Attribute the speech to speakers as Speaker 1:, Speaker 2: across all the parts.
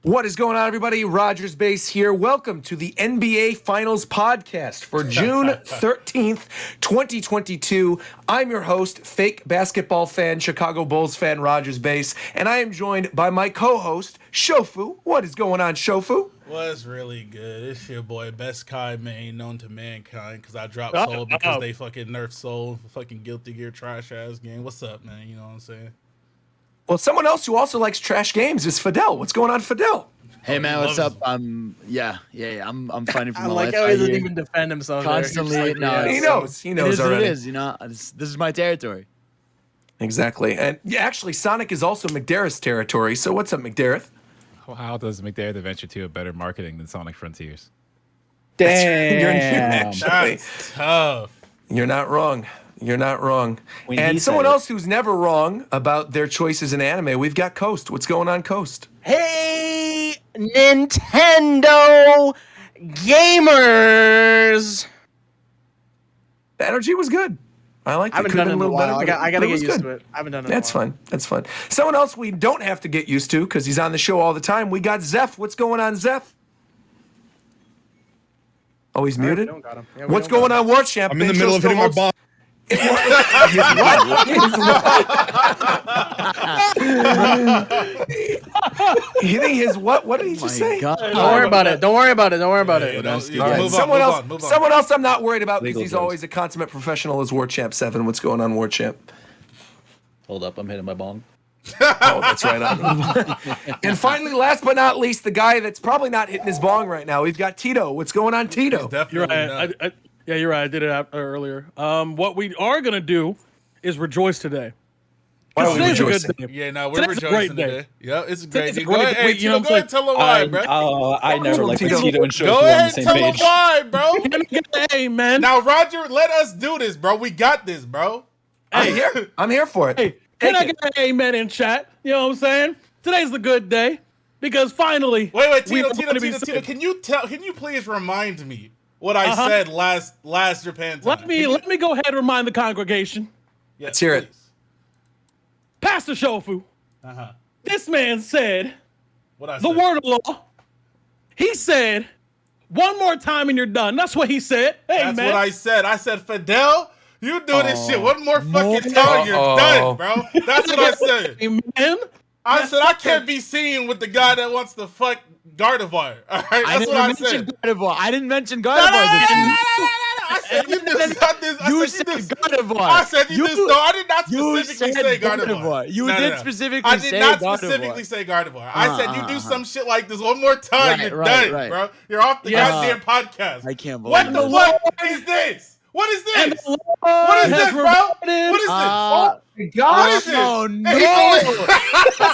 Speaker 1: What is going on, everybody? Rogers Base here. Welcome to the NBA Finals podcast for June 13th, 2022. I'm your host, fake basketball fan, Chicago Bulls fan, Rogers Base, and I am joined by my co-host, Shofu. What is going on, Shofu?
Speaker 2: What's really good? It's your boy, Best Kai Main, known to mankind, because I dropped Soul because they fucking nerfed Soul, fucking Guilty Gear trash-ass game. What's up, man? You know what I'm saying?
Speaker 1: Well, someone else who also likes trash games is Fidel. What's going on, Fidel?
Speaker 3: Hey man, what's up? I'm fighting for my life.
Speaker 4: How he doesn't even defend himself
Speaker 3: constantly. No,
Speaker 1: he knows. He knows already.
Speaker 3: It is. You know, this is my territory.
Speaker 1: Exactly, and yeah, actually, Sonic is also McDareth's territory. So what's up, McDareth?
Speaker 5: Well, how does McDareth venture to a better marketing than Sonic Frontiers?
Speaker 4: Damn,
Speaker 2: That's tough.
Speaker 1: You're not wrong. You're not wrong. And someone else who's never wrong about their choices in anime, we've got Coast. What's going on, Coast?
Speaker 4: Hey, Nintendo gamers!
Speaker 1: The energy was good. I like it.
Speaker 4: I haven't done it in a while. I got to get used to it. I haven't done it in a while.
Speaker 1: That's fun. That's fun. Someone else we don't have to get used to because he's on the show all the time. We got Zeph. What's going on, Zeph? Oh, he's muted?
Speaker 4: Yeah,
Speaker 1: What's going on, War Champ?
Speaker 6: I'm in the middle of hitting my bomb.
Speaker 1: You think his what? What did he just say?
Speaker 3: God.
Speaker 4: Don't worry about it. Don't worry about it. Don't worry about it.
Speaker 1: Someone else I'm not worried about because he's always a consummate professional is War Champ 7. What's going on, War Champ?
Speaker 6: Hold up, I'm hitting my bong.
Speaker 1: Oh, that's right. And finally, last but not least, the guy that's probably not hitting his bong right now. We've got Tito. What's going on, Tito?
Speaker 7: You're right. Yeah, you're right. I did it earlier. What we are gonna do is rejoice today.
Speaker 1: Why are we rejoicing?
Speaker 2: Yeah, no, we're
Speaker 7: Today's a
Speaker 2: rejoicing
Speaker 7: great day.
Speaker 2: today. Yeah, it's a great day.
Speaker 7: a
Speaker 2: Go
Speaker 7: great
Speaker 2: ahead,
Speaker 7: day.
Speaker 2: hey,
Speaker 7: You know
Speaker 2: Tito, go ahead and tell them why, bro.
Speaker 6: I never liked
Speaker 1: Tito.
Speaker 6: Tito and Shofu
Speaker 2: Go
Speaker 6: on the
Speaker 2: ahead and
Speaker 6: same
Speaker 2: tell them
Speaker 6: page.
Speaker 2: why, bro.
Speaker 7: Hey, man.
Speaker 2: Now, Roger, let us do this, bro. We got this, bro.
Speaker 1: I'm here for it.
Speaker 7: Hey, can I get an amen in chat? You know what I'm saying? Today's the good day because finally.
Speaker 2: Wait,
Speaker 7: we're
Speaker 2: Tito,
Speaker 7: gonna be
Speaker 2: Tito,
Speaker 7: safe.
Speaker 2: can you please remind me what I said last Japan time?
Speaker 7: Let me go ahead and remind the congregation.
Speaker 2: Yes,
Speaker 1: Let's hear it.
Speaker 2: please.
Speaker 7: Pastor Shofu. This man said
Speaker 2: What I
Speaker 7: the
Speaker 2: said.
Speaker 7: word of law. He said, one more time and you're done. That's what he said. Hey,
Speaker 2: That's
Speaker 7: man.
Speaker 2: what I said. I said, Fidel, you do this shit one more fucking time, you're done, bro. That's what I said.
Speaker 7: Amen.
Speaker 2: I said I can't be seen with the guy that wants to fuck Gardevoir. All right, that's what I said.
Speaker 3: I didn't mention
Speaker 2: No,
Speaker 3: Gardevoir.
Speaker 2: I said you just got this.
Speaker 3: You said Gardevoir.
Speaker 2: I said you just. No, I did not specifically say Gardevoir.
Speaker 3: You did specifically
Speaker 2: I
Speaker 3: say
Speaker 2: did not
Speaker 3: Gardevoir.
Speaker 2: specifically say Gardevoir. I said you do some shit like this one more time, you're done, bro. You're off the goddamn podcast.
Speaker 3: I can't believe
Speaker 2: What the
Speaker 3: it.
Speaker 2: fuck is this? What is
Speaker 7: And
Speaker 2: this?
Speaker 7: the
Speaker 2: What is
Speaker 7: Lord
Speaker 2: this,
Speaker 7: has
Speaker 2: bro?
Speaker 7: rewarded-
Speaker 2: What is this?
Speaker 1: God.
Speaker 2: What is this?
Speaker 3: Oh no!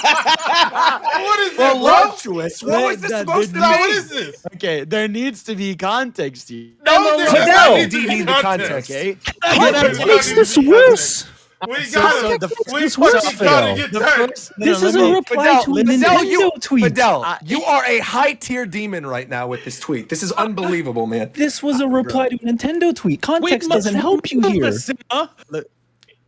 Speaker 2: What is this, bro?
Speaker 1: Voluptuous. What was this supposed to
Speaker 2: No, what
Speaker 1: be?
Speaker 2: is this?
Speaker 3: Okay, there needs to be context here.
Speaker 2: No, there does
Speaker 1: Fidel,
Speaker 2: not need
Speaker 1: do
Speaker 2: to
Speaker 1: you
Speaker 2: be
Speaker 1: need the context?
Speaker 3: Okay.
Speaker 2: What
Speaker 4: makes this worse?
Speaker 2: We
Speaker 3: So
Speaker 2: got
Speaker 3: the
Speaker 2: it. We
Speaker 3: first
Speaker 2: gotta
Speaker 3: one,
Speaker 2: get
Speaker 3: the
Speaker 2: done.
Speaker 3: first-
Speaker 4: This
Speaker 3: no,
Speaker 4: is
Speaker 3: let
Speaker 4: a
Speaker 3: me-
Speaker 4: reply to a Nintendo tweet.
Speaker 1: Fidel, you are a high-tier demon right now with this tweet. This is unbelievable, man.
Speaker 4: This was a reply to a Nintendo tweet. Context
Speaker 7: We must
Speaker 4: doesn't help you
Speaker 7: remove
Speaker 4: here.
Speaker 7: the sinner.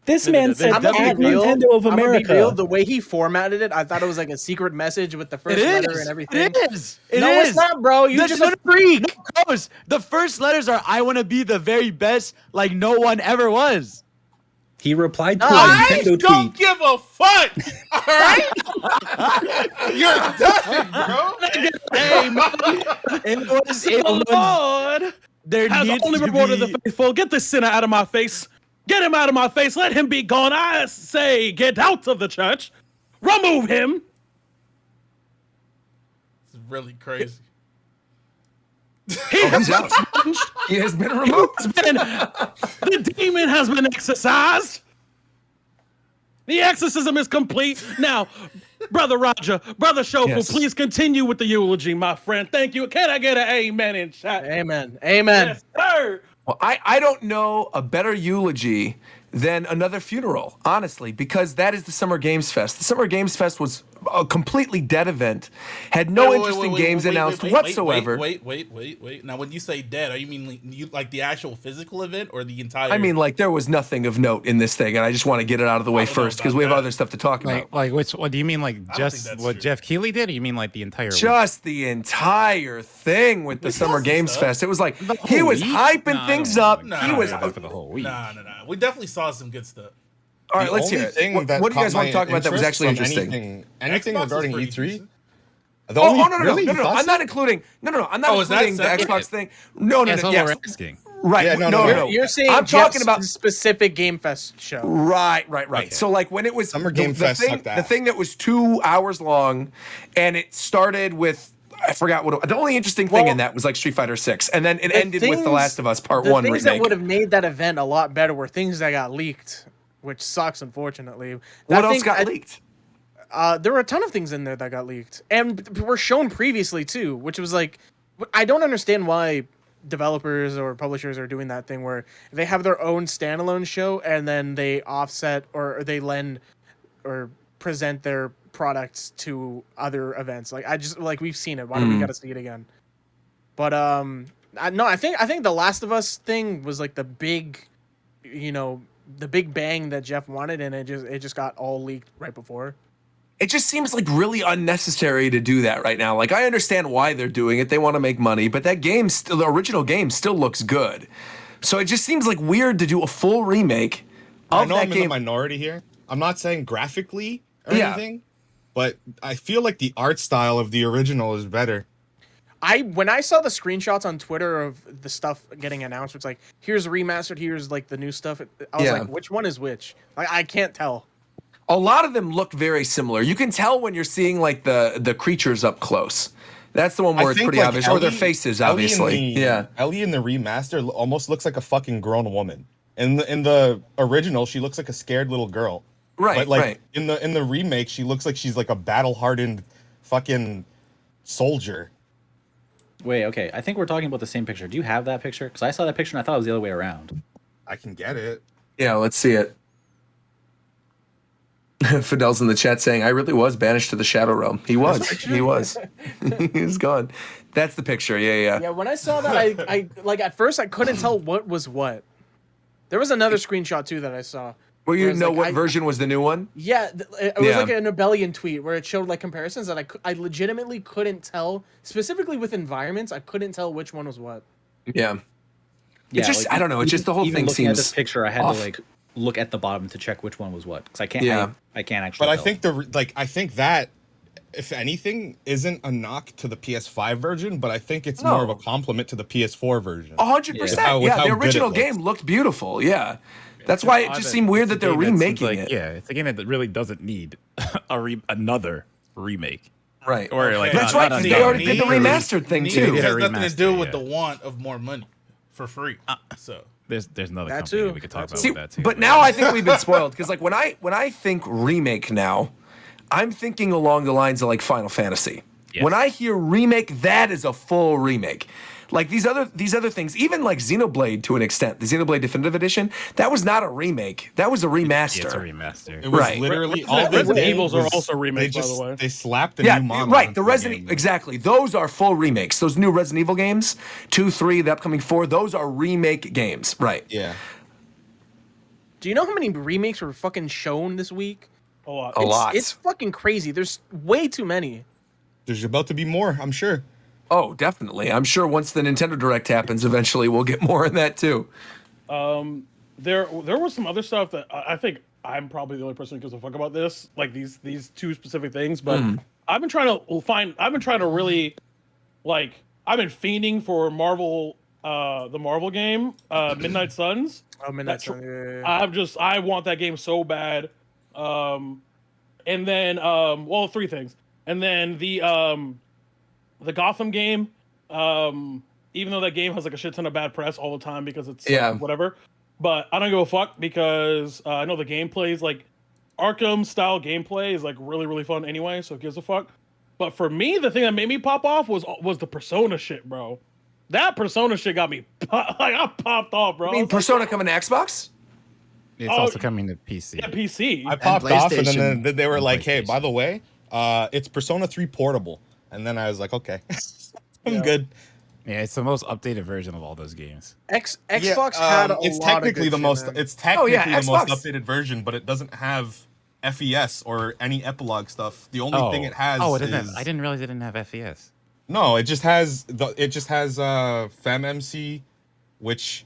Speaker 4: This man said
Speaker 3: I'm gonna
Speaker 4: at
Speaker 3: be real.
Speaker 4: Nintendo of
Speaker 8: I'm gonna be real.
Speaker 4: America.
Speaker 8: The way he formatted it, I thought it was like a secret message with the first
Speaker 3: It
Speaker 8: letter
Speaker 3: is.
Speaker 8: and everything.
Speaker 3: It is. It
Speaker 8: No,
Speaker 3: is.
Speaker 8: it's not, bro. You
Speaker 3: That's
Speaker 8: just
Speaker 3: not
Speaker 8: a freak.
Speaker 3: No, Coast. The first letters are "I want to be the very best," like no one ever was.
Speaker 4: He replied to a
Speaker 2: I
Speaker 4: Nintendo
Speaker 2: don't
Speaker 4: tweet.
Speaker 2: give a fuck. All right, you're done, bro.
Speaker 7: Hey, man. The Lord
Speaker 3: There
Speaker 7: has
Speaker 3: needs
Speaker 7: only
Speaker 3: to
Speaker 7: rewarded
Speaker 3: be.
Speaker 7: the faithful. Get this sinner out of my face. Get him out of my face. Let him be gone. I say, get out of the church. Remove him.
Speaker 2: It's really crazy.
Speaker 1: He's out. He has been removed.
Speaker 7: The demon has been exorcised. The exorcism is complete. Now, Brother Roger, Brother Shofu,
Speaker 1: Yes.
Speaker 7: please continue with the eulogy, my friend. Thank you. Can I get an amen in chat?
Speaker 8: Amen. Amen.
Speaker 7: Yes, sir.
Speaker 1: Well, I don't know a better eulogy than another funeral, honestly, because that is the Summer Games Fest. The Summer Games Fest was a completely dead event, had no interesting games announced whatsoever.
Speaker 2: Wait. Now, when you say dead, are you mean like the actual physical event or the entire?
Speaker 1: I mean, like, there was nothing of note in this thing, and I just want to get it out of the way first because we have other stuff to talk about.
Speaker 5: Like what do you mean? Like just what
Speaker 2: true.
Speaker 5: Jeff Keighley did? Or you mean like the entire?
Speaker 1: Just the entire thing with the Summer Games Fest. It was like he was
Speaker 5: week?
Speaker 1: hyping things up. He was
Speaker 5: for the whole week.
Speaker 2: Nah. We definitely saw some good stuff.
Speaker 1: All right, let's hear it. What do you guys want to talk about that was actually interesting?
Speaker 9: Anything
Speaker 2: Xbox
Speaker 9: regarding
Speaker 2: was pretty
Speaker 9: E3?
Speaker 2: decent.
Speaker 1: No. I'm not including. No. I'm not
Speaker 2: Oh, is that
Speaker 1: including the
Speaker 2: separate?
Speaker 1: Xbox thing. No.
Speaker 5: That's all
Speaker 1: Yes.
Speaker 5: we're asking.
Speaker 1: Right.
Speaker 9: Yeah,
Speaker 1: No.
Speaker 8: You're saying
Speaker 1: I'm talking about
Speaker 8: specific Game Fest show.
Speaker 1: Right. So like when it was
Speaker 9: Summer Game Fest sucked
Speaker 1: the
Speaker 9: ass.
Speaker 1: thing that was 2 hours long, and it started with I forgot what the only interesting thing in that was like Street Fighter 6, and then it ended with The Last of Us Part 1
Speaker 8: The things that
Speaker 1: remake.
Speaker 8: would have made that event a lot better were things that got leaked, which sucks, unfortunately.
Speaker 1: What else got leaked?
Speaker 8: There were a ton of things in there that got leaked, and were shown previously too, which was like, I don't understand why developers or publishers are doing that thing where they have their own standalone show and then they offset or they lend or present their products to other events. Like we've seen it. Why do we got to see it again? But I think the Last of Us thing was like the big bang that Jeff wanted, and it just got all leaked right before.
Speaker 1: It just seems like really unnecessary to do that right now. Like I understand why they're doing it; they want to make money. But that game, the original game, still looks good. So it just seems like weird to do a full remake of
Speaker 9: I know
Speaker 1: that
Speaker 9: I'm in
Speaker 1: game.
Speaker 9: the minority here. I'm not saying graphically or anything, but I feel like the art style of the original is better.
Speaker 8: When I saw the screenshots on Twitter of the stuff getting announced, it's like, here's remastered, here's like the new stuff. I was like, which one is which? Like I can't tell.
Speaker 1: A lot of them look very similar. You can tell when you're seeing like the creatures up close. That's the one where it's pretty obvious, or their faces, obviously.
Speaker 9: Ellie in the remaster almost looks like a fucking grown woman. In the original, she looks like a scared little girl.
Speaker 1: Right,
Speaker 9: but like
Speaker 1: right.
Speaker 9: in the remake, she looks like she's like a battle-hardened fucking soldier.
Speaker 6: Wait, okay. I think we're talking about the same picture. Do you have that picture? Because I saw that picture and I thought it was the other way around.
Speaker 9: I can get it.
Speaker 1: Yeah, let's see it. Fidel's in the chat saying, I really was banished to the Shadow Realm. He was. He was. He was gone. That's the picture. Yeah.
Speaker 8: Yeah, when I saw that, I like at first I couldn't tell what was what. There was another screenshot too that I saw.
Speaker 1: Well, you know what version was the new one?
Speaker 8: Yeah, it was like a Nobelian tweet where it showed like comparisons that I legitimately couldn't tell, specifically with environments. I couldn't tell which one was what.
Speaker 1: Yeah.
Speaker 6: Yeah,
Speaker 1: It's just,
Speaker 6: like,
Speaker 1: I don't know. It's just the whole
Speaker 6: even
Speaker 1: thing
Speaker 6: looking
Speaker 1: seems
Speaker 6: at this picture, I had
Speaker 1: off.
Speaker 6: to like look at the bottom to check which one was what, because I can't.
Speaker 1: Yeah.
Speaker 6: I can't actually.
Speaker 9: But I
Speaker 6: tell.
Speaker 9: think I think that, if anything, isn't a knock to the PS5 version, but I think it's more of a compliment to the PS4 version.
Speaker 1: 100%.
Speaker 9: With
Speaker 1: Yeah,
Speaker 9: how
Speaker 1: the
Speaker 9: good it
Speaker 1: original
Speaker 9: looks.
Speaker 1: game looked beautiful. Yeah. That's why it just seemed weird that they're remaking it.
Speaker 5: Yeah, it's a game that really doesn't need another remake.
Speaker 1: Right.
Speaker 5: Or like
Speaker 1: That's
Speaker 5: not
Speaker 1: right, because
Speaker 5: a
Speaker 1: they already did the
Speaker 5: remake.
Speaker 1: remastered thing
Speaker 2: It
Speaker 1: too.
Speaker 2: has
Speaker 5: Yeah,
Speaker 2: nothing to
Speaker 5: remaster,
Speaker 2: do with
Speaker 5: yeah.
Speaker 2: the want of more money for free. So
Speaker 5: There's another
Speaker 8: That
Speaker 5: company
Speaker 8: too.
Speaker 5: we could talk about
Speaker 1: See,
Speaker 5: with that too.
Speaker 1: but now I think we've been spoiled because like when I think remake now, I'm thinking along the lines of like Final Fantasy.
Speaker 5: Yes.
Speaker 1: When I hear remake, that is a full remake. Like these other things, even like Xenoblade to an extent, the Xenoblade Definitive Edition, that was not a remake. That was a remaster.
Speaker 5: It's a remaster.
Speaker 9: It was
Speaker 1: Right.
Speaker 9: literally
Speaker 7: Resident-
Speaker 9: all they
Speaker 7: Resident
Speaker 9: did
Speaker 7: Evils are
Speaker 9: was
Speaker 7: also remakes, by the way.
Speaker 9: They slapped a
Speaker 1: Yeah,
Speaker 9: new model.
Speaker 1: right.
Speaker 9: into
Speaker 1: The Resident
Speaker 9: game.
Speaker 1: exactly. Those are full remakes. Those new Resident Evil games, 2, 3, the upcoming 4, those are remake games. Right.
Speaker 9: Yeah.
Speaker 8: Do you know how many remakes were fucking shown this week?
Speaker 7: A lot.
Speaker 1: A lot.
Speaker 8: It's fucking crazy. There's way too many.
Speaker 9: There's about to be more, I'm sure.
Speaker 1: Oh, definitely. I'm sure once the Nintendo Direct happens, eventually we'll get more of that too.
Speaker 7: There was some other stuff that I think I'm probably the only person who gives a fuck about this, like these two specific things. But I've been trying to really, like, I've been fiending for Marvel, the Marvel game, Midnight Suns.
Speaker 8: Oh, Midnight Suns, yeah.
Speaker 7: I want that game so bad. And then, well, three things, and then the Gotham game, even though that game has like a shit ton of bad press all the time because it's whatever, but I don't give a fuck because I know the gameplay is like Arkham style gameplay is like really, really fun anyway, so it gives a fuck. But for me, the thing that made me pop off was the Persona shit, bro. That Persona shit got me like I popped off, bro.
Speaker 1: I mean, Persona coming to Xbox?
Speaker 5: It's also coming to PC.
Speaker 7: Yeah, PC.
Speaker 9: I popped off, and then
Speaker 3: PlayStation.
Speaker 9: they were like, "Hey,
Speaker 5: PlayStation.
Speaker 9: by the way, it's Persona 3 portable." And then I was like, "Okay, I'm
Speaker 7: Yeah.
Speaker 9: good."
Speaker 5: Yeah, it's the most updated version of all those games.
Speaker 8: Xbox had a
Speaker 9: it's
Speaker 8: lot of
Speaker 9: technically
Speaker 8: good
Speaker 9: the
Speaker 8: shit,
Speaker 9: most.
Speaker 8: man.
Speaker 9: It's technically the most
Speaker 1: Xbox.
Speaker 9: updated version, but it doesn't have FES or any epilogue stuff. The only thing it has
Speaker 5: Oh, it
Speaker 9: is
Speaker 5: doesn't. I didn't realize it didn't have FES.
Speaker 9: no. It just has FemMC, which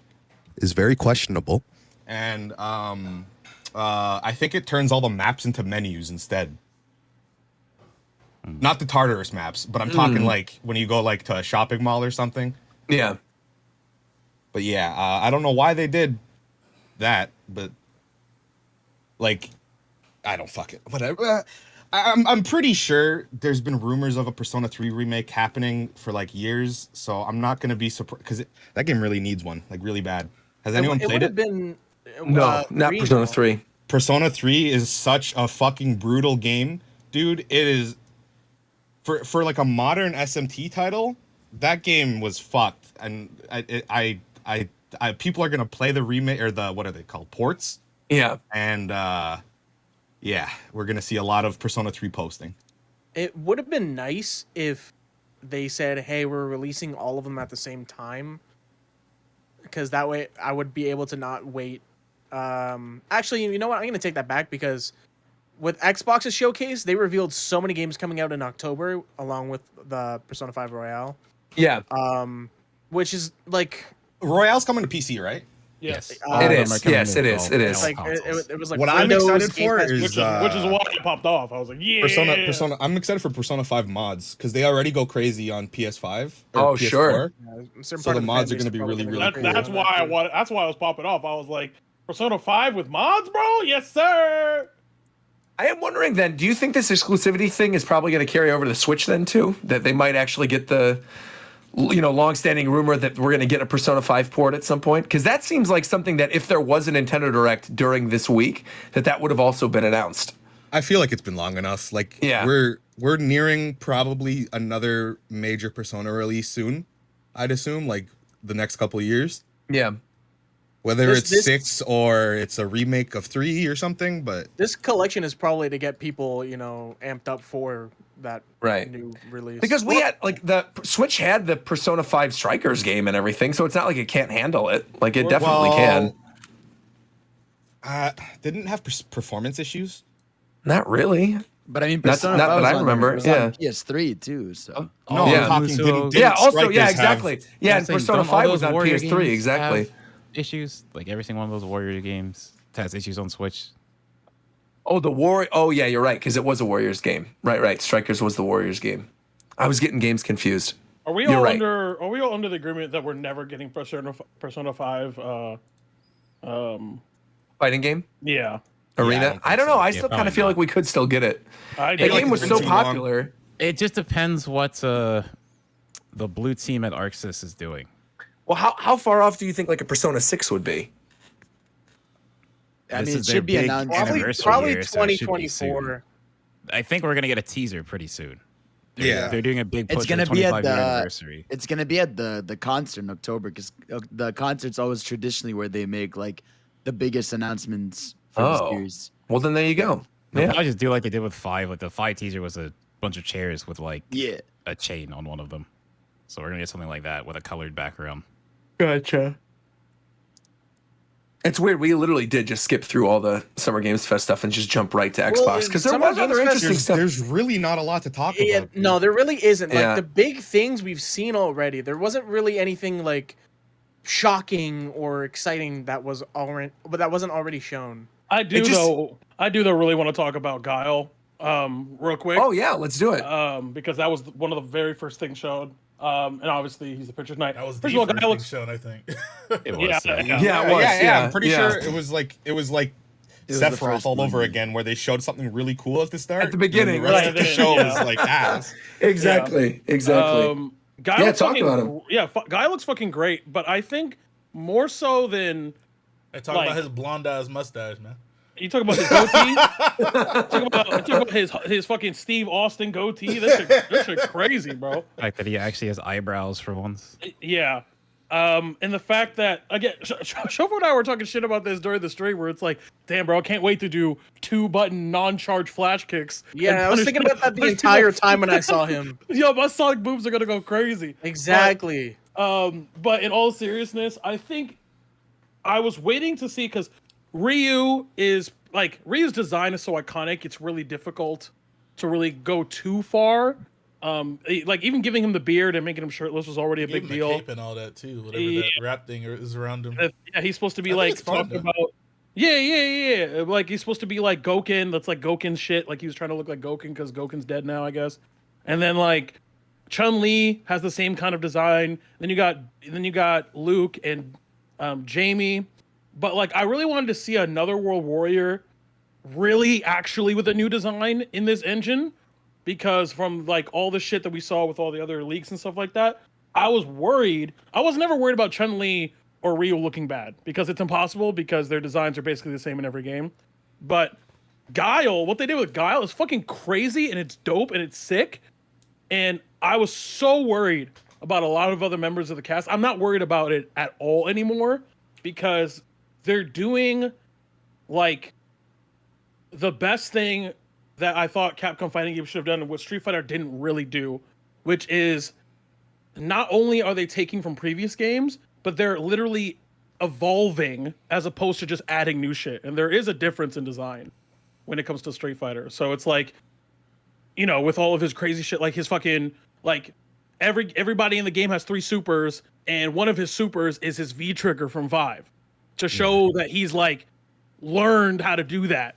Speaker 9: is very questionable, and I think it turns all the maps into menus instead. Not the Tartarus maps, but I'm talking like when you go like to a shopping mall or something.
Speaker 1: Yeah.
Speaker 9: But yeah, I don't know why they did that, but like, I don't fucking whatever. I'm pretty sure there's been rumors of a Persona 3 remake happening for like years, so I'm not gonna be surprised because that game really needs one, like really bad. Has anyone
Speaker 8: It
Speaker 9: played
Speaker 8: would have
Speaker 9: it?
Speaker 8: been
Speaker 1: No, not Persona 3.
Speaker 9: Persona 3 is such a fucking brutal game, dude. It is for like a modern SMT title. That game was fucked, and I people are gonna play the remake or the what are they called, ports,
Speaker 1: Yeah.
Speaker 9: and yeah, we're gonna see a lot of Persona 3 posting.
Speaker 8: It would have been nice if they said, "Hey, we're releasing all of them at the same time," because that way I would be able to not wait. Actually, you know what? I'm gonna take that back because with Xbox's showcase, they revealed so many games coming out in October, along with the Persona 5 Royale.
Speaker 1: Yeah.
Speaker 8: Which is like
Speaker 9: Royale's coming to PC, right?
Speaker 2: Yes.
Speaker 5: All
Speaker 1: It
Speaker 5: of them
Speaker 1: is.
Speaker 5: are coming
Speaker 1: Yes,
Speaker 5: to
Speaker 1: it is.
Speaker 5: all-
Speaker 1: It
Speaker 5: all
Speaker 1: is.
Speaker 8: like
Speaker 5: consoles.
Speaker 8: it was like
Speaker 9: What I'm
Speaker 8: Windows,
Speaker 9: excited for
Speaker 8: Game Pass,
Speaker 9: is
Speaker 7: which is why it popped off. I was like, yeah.
Speaker 9: Persona. I'm excited for Persona 5 mods because they already go crazy on PS5. Or
Speaker 1: Oh,
Speaker 9: PS4.
Speaker 1: sure.
Speaker 8: certain
Speaker 9: So
Speaker 8: part
Speaker 9: the
Speaker 8: of
Speaker 9: mods
Speaker 8: fan
Speaker 9: are gonna
Speaker 8: base
Speaker 9: be
Speaker 8: probably
Speaker 9: really,
Speaker 8: gonna
Speaker 9: really
Speaker 8: go
Speaker 9: cool.
Speaker 7: That's
Speaker 8: on
Speaker 7: why
Speaker 8: that too.
Speaker 7: that's why I was popping off. I was like, Persona 5 with mods, bro? Yes, sir.
Speaker 1: I am wondering then, do you think this exclusivity thing is probably going to carry over to the Switch then too? That they might actually get the, long-standing rumor that we're going to get a Persona 5 port at some point? Because that seems like something that if there was a Nintendo Direct during this week, that would have also been announced.
Speaker 9: I feel like it's been long enough. Like
Speaker 1: Yeah.
Speaker 9: we're nearing probably another major Persona release soon. I'd assume like the next couple of years.
Speaker 1: Yeah.
Speaker 9: Whether
Speaker 8: This-
Speaker 9: it's 6 or it's a remake of 3 or something, but
Speaker 8: This collection is probably to get people, amped up for that
Speaker 1: Right.
Speaker 8: new release.
Speaker 1: Because we had, the Switch had the Persona 5 Strikers game and everything, so it's not like it can't handle it. Like, it definitely can.
Speaker 9: didn't have performance issues.
Speaker 1: Not really.
Speaker 3: But I mean,
Speaker 1: Not
Speaker 3: Persona
Speaker 1: that
Speaker 3: 5 was
Speaker 1: I
Speaker 3: on-
Speaker 1: remember,
Speaker 3: was
Speaker 1: yeah.
Speaker 3: on PS3 too. So
Speaker 9: No,
Speaker 1: yeah.
Speaker 9: I'm talking.
Speaker 5: So-
Speaker 9: Didn't
Speaker 1: Yeah, also,
Speaker 9: Strikers
Speaker 1: yeah,
Speaker 9: have-
Speaker 1: exactly. Yeah, and
Speaker 5: saying,
Speaker 1: Persona
Speaker 5: don't all
Speaker 1: 5 was
Speaker 5: those
Speaker 1: on
Speaker 5: Warrior
Speaker 1: PS3,
Speaker 5: games
Speaker 1: exactly.
Speaker 5: have issues like every single one of those Warrior games has issues on Switch.
Speaker 1: Oh, the War. Oh, yeah, you're right, because it was a Warriors game. Right. Strikers was the Warriors game. I was getting games confused.
Speaker 7: Are we
Speaker 1: You're
Speaker 7: all
Speaker 1: right.
Speaker 7: under the agreement that we're never getting Persona 5
Speaker 1: Fighting game?
Speaker 7: yeah.
Speaker 1: Arena?
Speaker 9: I
Speaker 1: I don't know. I
Speaker 5: Yeah,
Speaker 1: still kind
Speaker 5: probably
Speaker 1: of feel
Speaker 5: not.
Speaker 1: like we could still get it.
Speaker 7: I
Speaker 1: The
Speaker 7: do.
Speaker 1: game was
Speaker 9: it's
Speaker 1: so
Speaker 9: been too long.
Speaker 1: popular.
Speaker 5: It just depends what the blue team at Arxis is doing.
Speaker 1: Well, how far off do you think like a Persona 6 would be?
Speaker 3: I mean,
Speaker 5: This
Speaker 3: it
Speaker 5: is their
Speaker 3: should be
Speaker 5: big
Speaker 3: announced.
Speaker 5: anniversary
Speaker 8: Probably
Speaker 5: year, so it should be
Speaker 8: 2024.
Speaker 5: I think we're gonna get a teaser pretty soon.
Speaker 9: Yeah.
Speaker 5: They're doing a big push
Speaker 3: It's
Speaker 5: for
Speaker 3: gonna
Speaker 5: the
Speaker 3: be at
Speaker 5: 25 year
Speaker 3: the-
Speaker 5: anniversary.
Speaker 3: It's gonna be at the concert in October because the concert's always traditionally where they make like the biggest announcements for the
Speaker 1: Oh.
Speaker 3: series.
Speaker 1: Well, then there you go.
Speaker 5: They'll
Speaker 1: Yeah.
Speaker 5: probably just do like they did with 5. Like the 5 teaser was a bunch of chairs with like
Speaker 3: Yeah,
Speaker 5: a chain on one of them. So we're gonna get something like that with a colored background.
Speaker 1: Gotcha. It's weird. We literally did just skip through all the Summer Games Fest stuff and just jump right to Xbox because there
Speaker 8: Summer
Speaker 1: was
Speaker 8: Games
Speaker 1: other
Speaker 8: Fest-
Speaker 1: interesting stuff.
Speaker 9: There's really not a lot to talk
Speaker 8: Yeah,
Speaker 9: about.
Speaker 8: no, there really isn't.
Speaker 1: Yeah.
Speaker 8: Like the big things we've seen already. There wasn't really anything like shocking or exciting that was already, but that wasn't already shown.
Speaker 7: I do though really want to talk about Guile real quick.
Speaker 1: Oh yeah, let's do it.
Speaker 7: Because that was one of the very first things shown. And obviously he's the picture tonight.
Speaker 2: That was
Speaker 7: First
Speaker 2: the
Speaker 7: of all,
Speaker 2: first
Speaker 7: Guile
Speaker 2: thing
Speaker 7: looks
Speaker 2: shown, I think.
Speaker 5: It was.
Speaker 7: yeah.
Speaker 1: Yeah, it was. Yeah,
Speaker 9: I'm pretty sure it was like
Speaker 3: was the
Speaker 9: Sephiroth
Speaker 3: first
Speaker 9: all over
Speaker 3: one.
Speaker 9: again, where they showed something really cool at the start.
Speaker 1: At the beginning,
Speaker 9: and the rest
Speaker 1: right.
Speaker 9: of the show
Speaker 7: Yeah.
Speaker 9: was like ass.
Speaker 1: Exactly.
Speaker 7: Guy
Speaker 1: Yeah,
Speaker 7: looks
Speaker 1: talk
Speaker 7: fucking,
Speaker 1: about him.
Speaker 7: Yeah, Guy looks fucking great, but I think more so than
Speaker 2: I talk
Speaker 7: Like-
Speaker 2: about his blonde ass mustache, man.
Speaker 7: you talk about his goatee. talk about his fucking Steve Austin goatee. That shit crazy, bro.
Speaker 5: The fact that he actually has eyebrows for once.
Speaker 7: Yeah. And the fact that again, Shofu and I were talking shit about this during the stream, where it's like, damn, bro, I can't wait to do 2-button non-charge flash kicks.
Speaker 8: Yeah, I was thinking about that the entire time when I saw him.
Speaker 7: Yo, my sonic booms are gonna go crazy.
Speaker 8: Exactly.
Speaker 7: But in all seriousness, I think I was waiting to see, because Ryu's design is so iconic. It's really difficult to really go too far. Like even giving him the beard and making him shirtless was already a big deal.
Speaker 2: Cape and all that too. Whatever that wrap thing is around him.
Speaker 7: Yeah, he's supposed to be like talking about. Yeah. Like he's supposed to be like Goken. That's like Goken shit. Like he was trying to look like Goken because Goken's dead now, I guess. And then like Chun-Li has the same kind of design. Then you got Luke and Jamie. But like I really wanted to see another World Warrior really actually with a new design in this engine, because from like all the shit that we saw with all the other leaks and stuff like that, I was worried. I was never worried about Chun-Li or Ryu looking bad, because it's impossible, because their designs are basically the same in every game. But Guile, what they did with Guile is fucking crazy, and it's dope and it's sick. And I was so worried about a lot of other members of the cast. I'm not worried about it at all anymore, because they're doing like the best thing that I thought Capcom fighting games should have done, and what Street Fighter didn't really do, which is not only are they taking from previous games, but they're literally evolving as opposed to just adding new shit. And there is a difference in design when it comes to Street Fighter. So it's like, you know, with all of his crazy shit, like his fucking, like everybody in the game has 3 supers, and one of his supers is his V trigger from 5 to show that he's like learned how to do that.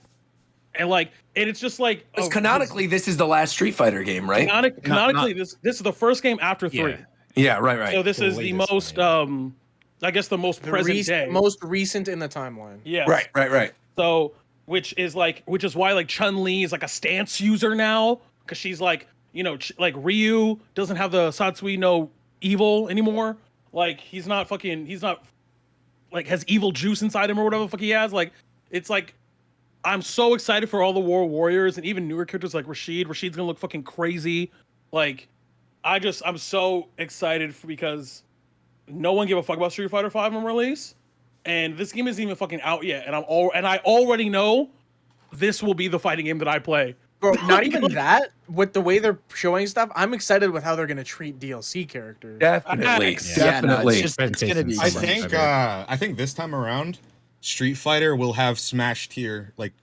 Speaker 7: And like, and it's just like,
Speaker 1: Because canonically, this is the last Street Fighter game, right?
Speaker 7: Canonically, this is the first game after 3.
Speaker 1: Yeah, right.
Speaker 7: So this is the most, I guess, the most present day,
Speaker 8: most recent in the timeline.
Speaker 7: Yeah.
Speaker 1: Right.
Speaker 7: So, which is why like Chun-Li is like a stance user now, because she's like, you know, like Ryu doesn't have the Satsui no evil anymore. Like he's not like has evil juice inside him or whatever the fuck he has. Like it's like, I'm so excited for all the World Warriors and even newer characters like Rashid. Rashid's gonna look fucking crazy. Like, I'm so excited because no one gave a fuck about Street Fighter V on release, and this game isn't even fucking out yet. And I already know this will be the fighting game that I play.
Speaker 8: Bro, not even that. With the way they're showing stuff, I'm excited with how they're gonna treat DLC characters.
Speaker 1: Definitely.
Speaker 3: It's gonna be.
Speaker 9: I think this time around, Street Fighter will have Smash tier like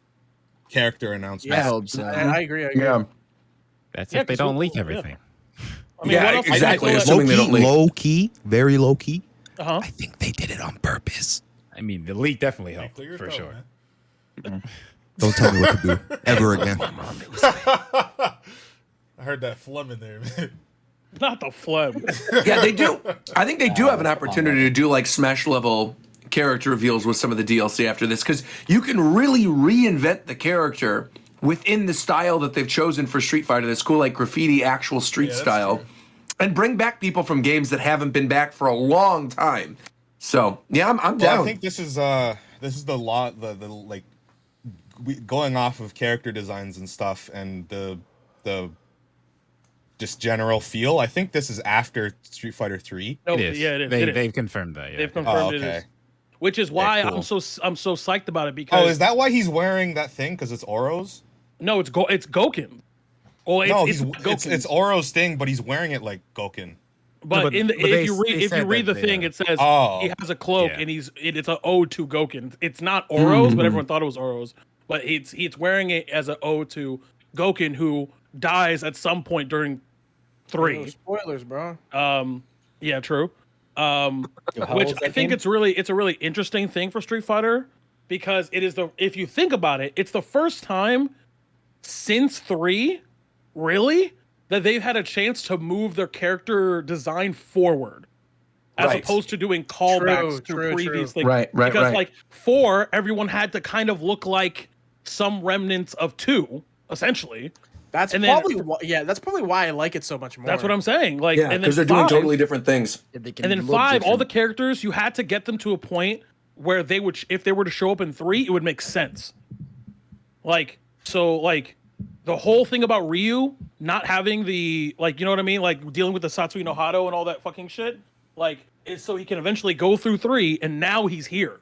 Speaker 9: character announcements.
Speaker 3: I hope so.
Speaker 8: I agree.
Speaker 1: Yeah.
Speaker 5: That's if they don't leak everything.
Speaker 7: I mean, what else
Speaker 1: exactly.
Speaker 7: is
Speaker 1: Assuming they don't leak.
Speaker 10: Low key, very low key.
Speaker 7: Uh-huh.
Speaker 10: I think they did it on purpose.
Speaker 5: I mean, the leak definitely helped
Speaker 2: Clear your
Speaker 5: for
Speaker 2: throat,
Speaker 5: sure.
Speaker 2: man.
Speaker 10: Don't tell me what to do ever again.
Speaker 2: I heard that flum in there, man.
Speaker 7: Not the phlegm.
Speaker 1: Yeah, they do. I think they do have an opportunity to do like Smash level character reveals with some of the DLC after this, because you can really reinvent the character within the style that they've chosen for Street Fighter. That's cool, like graffiti, actual street style,
Speaker 2: true.
Speaker 1: and bring back people from games that haven't been back for a long time. So yeah, I'm down.
Speaker 9: I think this is the lot the like going off of character designs and stuff and the just general feel. I think this is after Street Fighter 3.
Speaker 7: No,
Speaker 5: It is.
Speaker 7: yeah, it is.
Speaker 5: They've confirmed that. Yeah.
Speaker 7: They've confirmed it
Speaker 9: okay.
Speaker 7: is. Which is why
Speaker 9: cool.
Speaker 7: I'm so psyched about it, because
Speaker 9: Oh, is that why he's wearing that thing? Because it's Oro's?
Speaker 7: no, it's Goken. Well,
Speaker 9: It's Oro's thing, but he's wearing it like Goken.
Speaker 7: But if you read the thing, it says he has a cloak and it's an ode to Goken. It's not Oro's, but everyone thought it was Oro's. But it's wearing it as an ode to Goken, who dies at some point during 3.
Speaker 8: No spoilers, bro.
Speaker 7: Yeah, true. Which I think it's a really interesting thing for Street Fighter, because if you think about it, it's the first time since 3, really, that they've had a chance to move their character design forward, as opposed to doing callbacks to previous things.
Speaker 1: Right.
Speaker 7: Because like 4, everyone had to kind of look like some remnants of 2, essentially.
Speaker 8: That's probably why I like it so much more.
Speaker 7: That's what I'm saying. Like,
Speaker 1: Yeah, because they're doing totally different things.
Speaker 7: And then 5, all the characters, you had to get them to a point where they would, if they were to show up in 3, it would make sense. Like, so like the whole thing about Ryu not having the, like, you know what I mean? Like dealing with the Satsui no Hado and all that fucking shit. Like is so he can eventually go through 3, and now he's here.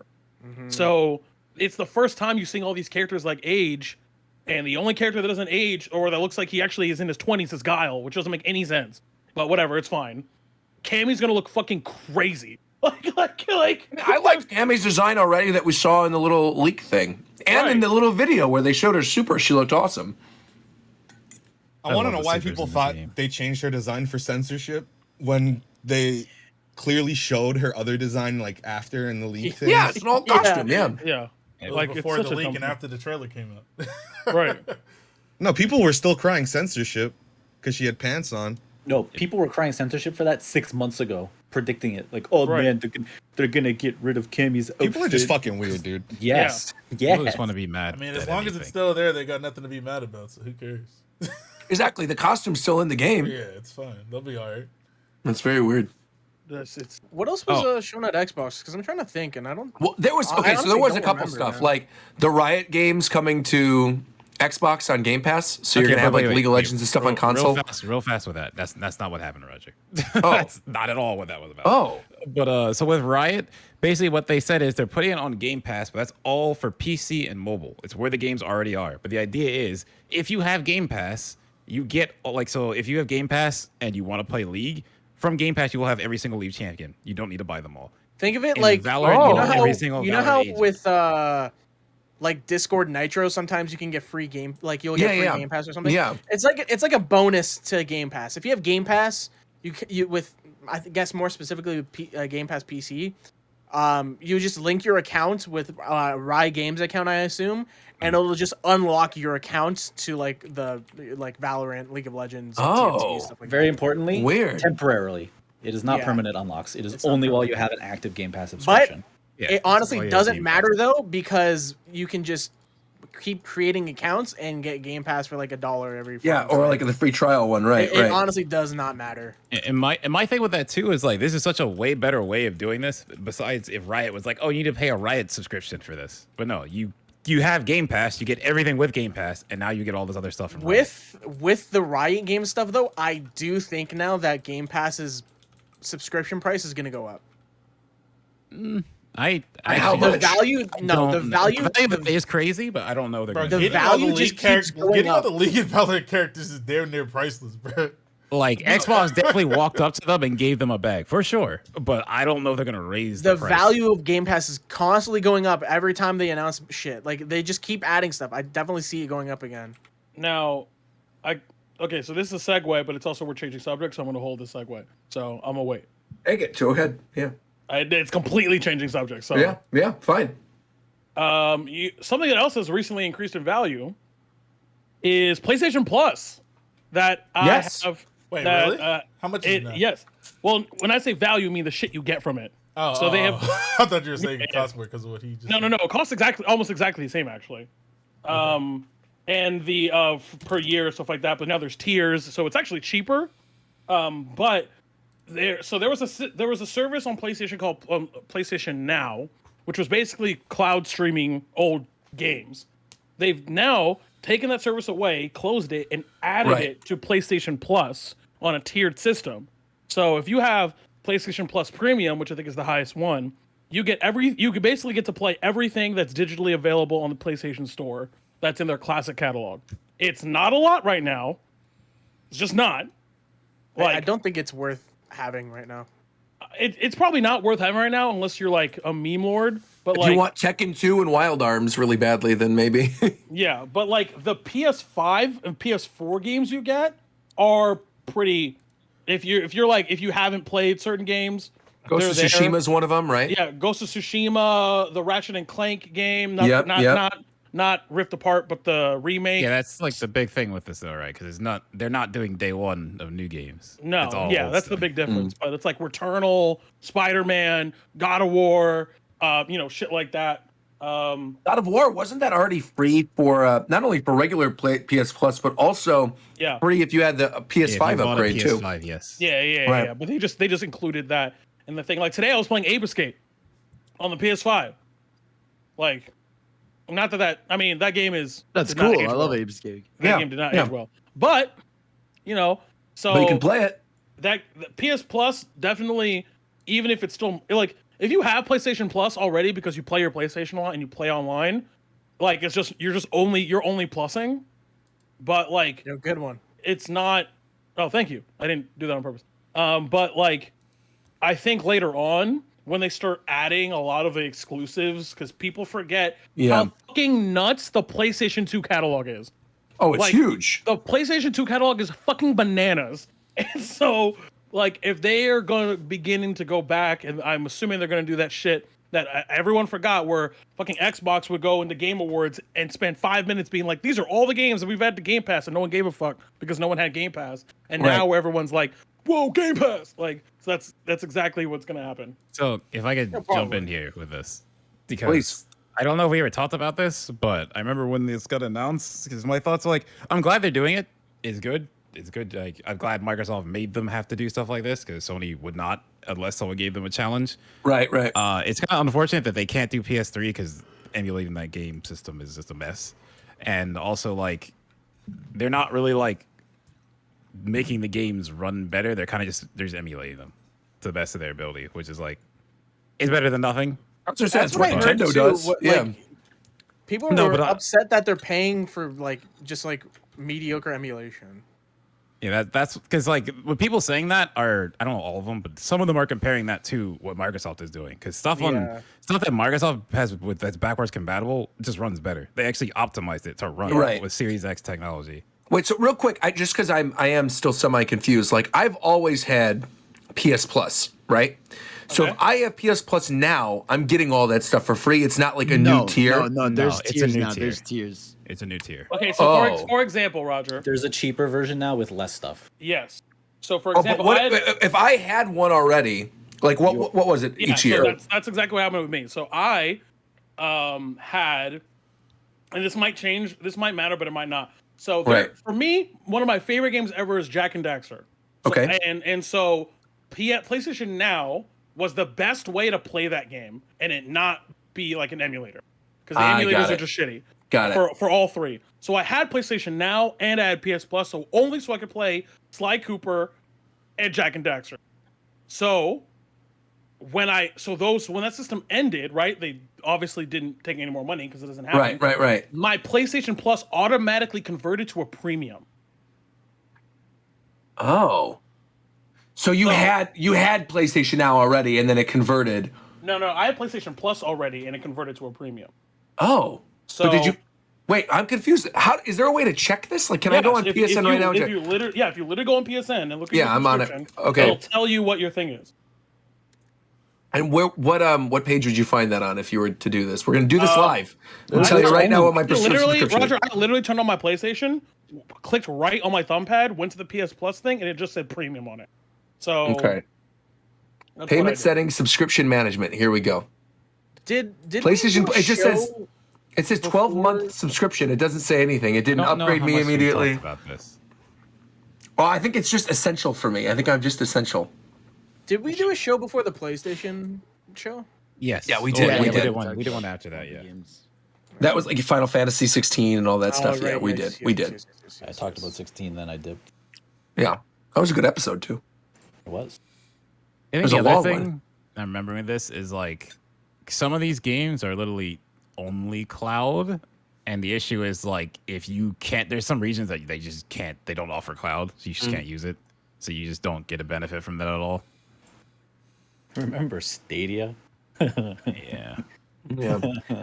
Speaker 7: So it's the first time you're seeing all these characters like age, and the only character that doesn't age or that looks like he actually is in his 20s is Guile, which doesn't make any sense. But whatever, it's fine. Cammy's gonna look fucking crazy. Like.
Speaker 1: I liked Cammy's design already that we saw in the little leak thing, and in the little video where they showed her super. She looked awesome.
Speaker 9: I want to know
Speaker 5: love the
Speaker 9: why
Speaker 5: supers
Speaker 9: people
Speaker 5: in the
Speaker 9: thought
Speaker 5: game.
Speaker 9: they changed her design for censorship when they clearly showed her other design like after in the leak thing.
Speaker 1: Yeah, it's an old costume. Yeah.
Speaker 7: Yeah.
Speaker 2: It was
Speaker 7: Like, it's
Speaker 2: before
Speaker 7: such
Speaker 2: the
Speaker 7: a
Speaker 2: leak
Speaker 7: dumb
Speaker 2: and
Speaker 7: thing.
Speaker 2: after the trailer came out.
Speaker 7: Right.
Speaker 9: No, people were still crying censorship because she had pants on.
Speaker 6: No, people were crying censorship for that 6 months ago, predicting it. Like, oh
Speaker 7: Right.
Speaker 6: man, they're gonna get rid of Cammy's outfit.
Speaker 9: People are just fucking weird, dude.
Speaker 6: Yes.
Speaker 5: People
Speaker 6: Yes.
Speaker 5: just want to be mad.
Speaker 2: I mean, as
Speaker 5: at
Speaker 2: long as
Speaker 5: anything.
Speaker 2: it's still there, they got nothing to be mad about. So who cares?
Speaker 1: Exactly. The costume's still in the game.
Speaker 2: Yeah, it's fine. They'll be all right.
Speaker 1: That's very weird.
Speaker 7: It's
Speaker 8: What else was shown at Xbox? Because I'm trying to think, and I don't.
Speaker 1: Well, there was
Speaker 8: I
Speaker 1: okay. So there
Speaker 8: honestly
Speaker 1: was a
Speaker 8: don't
Speaker 1: couple
Speaker 8: remember
Speaker 1: stuff
Speaker 8: now.
Speaker 1: like the Riot games coming to Xbox on Game Pass. So you're
Speaker 5: Okay,
Speaker 1: gonna have
Speaker 5: wait,
Speaker 1: like
Speaker 5: wait,
Speaker 1: League of
Speaker 5: wait.
Speaker 1: Legends and stuff on
Speaker 5: Real
Speaker 1: console.
Speaker 5: Real fast with that. That's not what happened, Roger.
Speaker 1: Oh.
Speaker 5: That's not at all what that was about.
Speaker 1: Oh,
Speaker 5: But so with Riot, basically what they said is they're putting it on Game Pass, but that's all for PC and mobile. It's where the games already are. But the idea is if you have Game Pass, you get like so if you have Game Pass and you want to play League, from Game Pass you will have every single League champion. You don't need to buy them all.
Speaker 8: Think of it
Speaker 5: In
Speaker 8: like
Speaker 5: Valorant,
Speaker 8: you know
Speaker 5: every
Speaker 8: how
Speaker 5: single
Speaker 8: you know
Speaker 5: Valorant
Speaker 8: how
Speaker 5: agent.
Speaker 8: with like Discord Nitro sometimes you can get free game like you'll get
Speaker 1: Yeah,
Speaker 8: free
Speaker 1: yeah.
Speaker 8: Game Pass or something.
Speaker 1: Yeah.
Speaker 8: It's like a bonus to Game Pass. If you have Game Pass, you with guess more specifically with Game Pass PC, you just link your account with Riot Games account, I assume, and it'll just unlock your account to like the Valorant, League of Legends,
Speaker 1: Oh.
Speaker 8: TNT, stuff like
Speaker 6: Very
Speaker 8: that.
Speaker 6: importantly,
Speaker 1: Weird.
Speaker 6: temporarily. It is not
Speaker 8: Yeah.
Speaker 6: permanent unlocks. It is
Speaker 8: It's not
Speaker 6: only while
Speaker 8: permanent.
Speaker 6: you have an active Game Pass subscription.
Speaker 5: Yeah,
Speaker 8: It honestly
Speaker 5: all you have
Speaker 8: doesn't
Speaker 5: Game
Speaker 8: matter
Speaker 5: Pass.
Speaker 8: though because you can just keep creating accounts and get Game Pass for like $1 every.
Speaker 1: yeah, or like the free trial one, right?
Speaker 8: It honestly does not matter.
Speaker 5: And my thing with that too is like this is such a way better way of doing this. Besides, if Riot was like, oh, you need to pay a Riot subscription for this, but no, you have Game Pass, you get everything with Game Pass, and now you get all this other stuff from Riot.
Speaker 8: With the Riot game stuff though, I do think now that Game Pass's subscription price is going to go up.
Speaker 5: I
Speaker 1: How
Speaker 5: actually
Speaker 1: much?
Speaker 8: The value, no, the
Speaker 5: don't know.
Speaker 8: value,
Speaker 5: The value of it is crazy, but I don't know they're
Speaker 2: Bro,
Speaker 5: going
Speaker 8: the
Speaker 5: to
Speaker 2: getting all the
Speaker 8: value
Speaker 2: league
Speaker 8: just keeps going
Speaker 2: getting all
Speaker 8: up.
Speaker 2: the League and Valorant characters is damn near priceless, bro.
Speaker 5: like Xbox definitely walked up to them and gave them a bag for sure, but I don't know if they're going to raise
Speaker 8: the
Speaker 5: price.
Speaker 8: value of Game Pass is constantly going up every time they announce shit. Like they just keep adding stuff. I definitely see it going up again.
Speaker 7: now, okay. So this is a segue, but it's also we're changing subjects. So I'm gonna hold this segue. So I'm gonna wait.
Speaker 1: Take it. Go ahead. Yeah.
Speaker 7: It's completely changing subjects. So
Speaker 1: Yeah. Fine.
Speaker 7: Something else has recently increased in value is PlayStation Plus. That
Speaker 1: Yes.
Speaker 7: I have.
Speaker 2: Wait,
Speaker 7: that,
Speaker 2: really? How much is it now?
Speaker 7: Yes. Well, when I say value, I mean the shit you get from it.
Speaker 2: Oh,
Speaker 7: So they have-
Speaker 2: I thought you were saying it cost more because of what he just.
Speaker 7: No. It costs almost exactly the same actually. And the per year stuff like that. But now there's tiers, so it's actually cheaper. But there was a service on PlayStation called PlayStation Now, which was basically cloud streaming old games. They've now taken that service away, closed it, and added
Speaker 1: Right.
Speaker 7: it to PlayStation Plus on a tiered system. So if you have PlayStation Plus Premium, which I think is the highest one, you could basically get to play everything that's digitally available on the PlayStation Store that's in their classic catalog. It's not a lot right now. It's just not.
Speaker 8: I don't think it's worth having right now.
Speaker 7: It's probably not worth having right now unless you're like a meme lord. But
Speaker 1: If
Speaker 7: like,
Speaker 1: you want Tekken 2 and Wild Arms really badly, then maybe.
Speaker 7: yeah, but like the PS5 and PS4 games you get are pretty. If you haven't played certain games,
Speaker 1: Ghost of
Speaker 7: they're there.
Speaker 1: Tsushima's one of them, right?
Speaker 7: Yeah, Ghost of Tsushima, the Ratchet and Clank game,
Speaker 1: Yep.
Speaker 7: not Rift Apart, but the remake.
Speaker 5: Yeah, that's like the big thing with this, though, right? Because they're not doing day one of new games.
Speaker 7: No,
Speaker 5: It's all
Speaker 7: yeah,
Speaker 5: old
Speaker 7: that's the
Speaker 5: stuff.
Speaker 7: big difference. But it's like Returnal, Spider-Man, God of War, shit like that.
Speaker 1: God of War, wasn't that already free for not only for regular PS Plus, but also
Speaker 7: Yeah.
Speaker 1: free if you had the
Speaker 5: Yeah, if
Speaker 1: PS5
Speaker 5: you bought a
Speaker 1: upgrade too?
Speaker 5: PS5, yes.
Speaker 7: Yeah,
Speaker 1: Right.
Speaker 7: yeah. But they just included that in the thing. Like today, I was playing Ape Escape on the PS5. Like, not that I mean that game is
Speaker 3: That's
Speaker 7: did not
Speaker 3: cool.
Speaker 7: age
Speaker 3: I love
Speaker 7: well.
Speaker 3: Abe's Cake.
Speaker 7: That
Speaker 1: Yeah,
Speaker 7: game did not
Speaker 1: yeah.
Speaker 7: age well, but so
Speaker 1: But you can play it.
Speaker 7: that the PS Plus definitely even if it's still like if you have PlayStation Plus already because you play your PlayStation a lot and you play online, like it's just you're only plussing, but like
Speaker 8: Good one.
Speaker 7: it's not. Oh, thank you. I didn't do that on purpose. But like, I think later on when they start adding a lot of the exclusives, because people forget how fucking nuts the PlayStation 2 catalog is.
Speaker 1: Oh, it's
Speaker 7: like,
Speaker 1: huge.
Speaker 7: The PlayStation 2 catalog is fucking bananas. And so, like, if they are going to beginning to go back, and I'm assuming they're going to do that shit that everyone forgot, where fucking Xbox would go into Game Awards and spend 5 minutes being like, these are all the games that we've had to Game Pass, and no one gave a fuck because no one had Game Pass. And now everyone's like, whoa, Game Pass! Like, so that's exactly what's going to happen.
Speaker 5: So if I could jump in here with this, because
Speaker 1: Please.
Speaker 5: I don't know if we ever talked about this, but I remember when this got announced, because my thoughts were like, I'm glad they're doing it. It's good. It's good. Like, I'm glad Microsoft made them have to do stuff like this, because Sony would not unless someone gave them a challenge.
Speaker 1: Right.
Speaker 5: It's kind of unfortunate that they can't do PS3 because emulating that game system is just a mess. And also, like, they're not really like making the games run better. They're kind of just emulating them to the best of their ability, which is like, it's better than nothing.
Speaker 1: That's what Nintendo does.
Speaker 8: People are upset that they're paying for like just like mediocre emulation.
Speaker 5: Yeah, that's because like when people saying that are, I don't know all of them, but some of them are comparing that to what Microsoft is doing, because stuff that Microsoft has that's backwards compatible just runs better. They actually optimized it to run with Series X technology.
Speaker 1: Wait, so real quick, just because I am still semi confused. Like, I've always had PS Plus, right? So if I have PS Plus now, I'm getting all that stuff for free. It's not like a new tier.
Speaker 3: No, there's tiers now. There's tiers.
Speaker 5: It's a new tier.
Speaker 7: Okay, so for example, Roger,
Speaker 6: there's a cheaper version now with less stuff.
Speaker 7: Or so for example,
Speaker 1: if I had one already, like what was it each year?
Speaker 7: So that's exactly what happened with me. So I had, and this might change, this might matter, but it might not. So for me, one of my favorite games ever is Jak and Daxter. So,
Speaker 1: okay.
Speaker 7: And so PlayStation Now was the best way to play that game and it not be like an emulator, because the emulators are just shitty.
Speaker 1: Got it.
Speaker 7: For all three. So I had PlayStation Now and I had PS Plus, so I could play Sly Cooper and Jak and Daxter. So when that system ended, right? They obviously didn't take any more money because it doesn't happen.
Speaker 1: Right.
Speaker 7: My PlayStation Plus automatically converted to a premium.
Speaker 1: Oh. So you had PlayStation Now already, and then it converted.
Speaker 7: No, I had PlayStation Plus already, and it converted to a premium.
Speaker 1: Oh. So did you? Wait, I'm confused. How is there a way to check this? Like, can I go on PSN right now?
Speaker 7: If you literally go on PSN and look at
Speaker 1: I'm on it. Okay.
Speaker 7: It'll tell you what your thing is.
Speaker 1: And what page would you find that on if you were to do this? We're gonna do this live. I'll tell you right now what my subscription is.
Speaker 7: Roger, I literally turned on my PlayStation, clicked right on my thumb pad, went to the PS Plus thing, and it just said premium on it. So
Speaker 1: okay. Payment settings, subscription management. Here we go.
Speaker 8: Did
Speaker 1: PlayStation? It says 12-month subscription. It doesn't say anything. It didn't upgrade me immediately.
Speaker 5: About this.
Speaker 1: Well, I think it's just essential for me. I think I'm just essential.
Speaker 8: Did we do a show before the PlayStation show?
Speaker 5: Yes.
Speaker 1: Yeah, we did.
Speaker 5: We did one after that. Yeah.
Speaker 1: That was like Final Fantasy 16 and all that stuff. Right, yeah, we did. Yes.
Speaker 6: I talked about 16, then I dipped.
Speaker 1: Yeah, that was a good episode too.
Speaker 6: It was.
Speaker 5: I think the other thing I'm remembering this is like some of these games are literally only cloud, and the issue is like if you can't, there's some regions that they just can't, they don't offer cloud, so you just can't use it, so you just don't get a benefit from that at all.
Speaker 6: Remember Stadia?
Speaker 5: Yeah.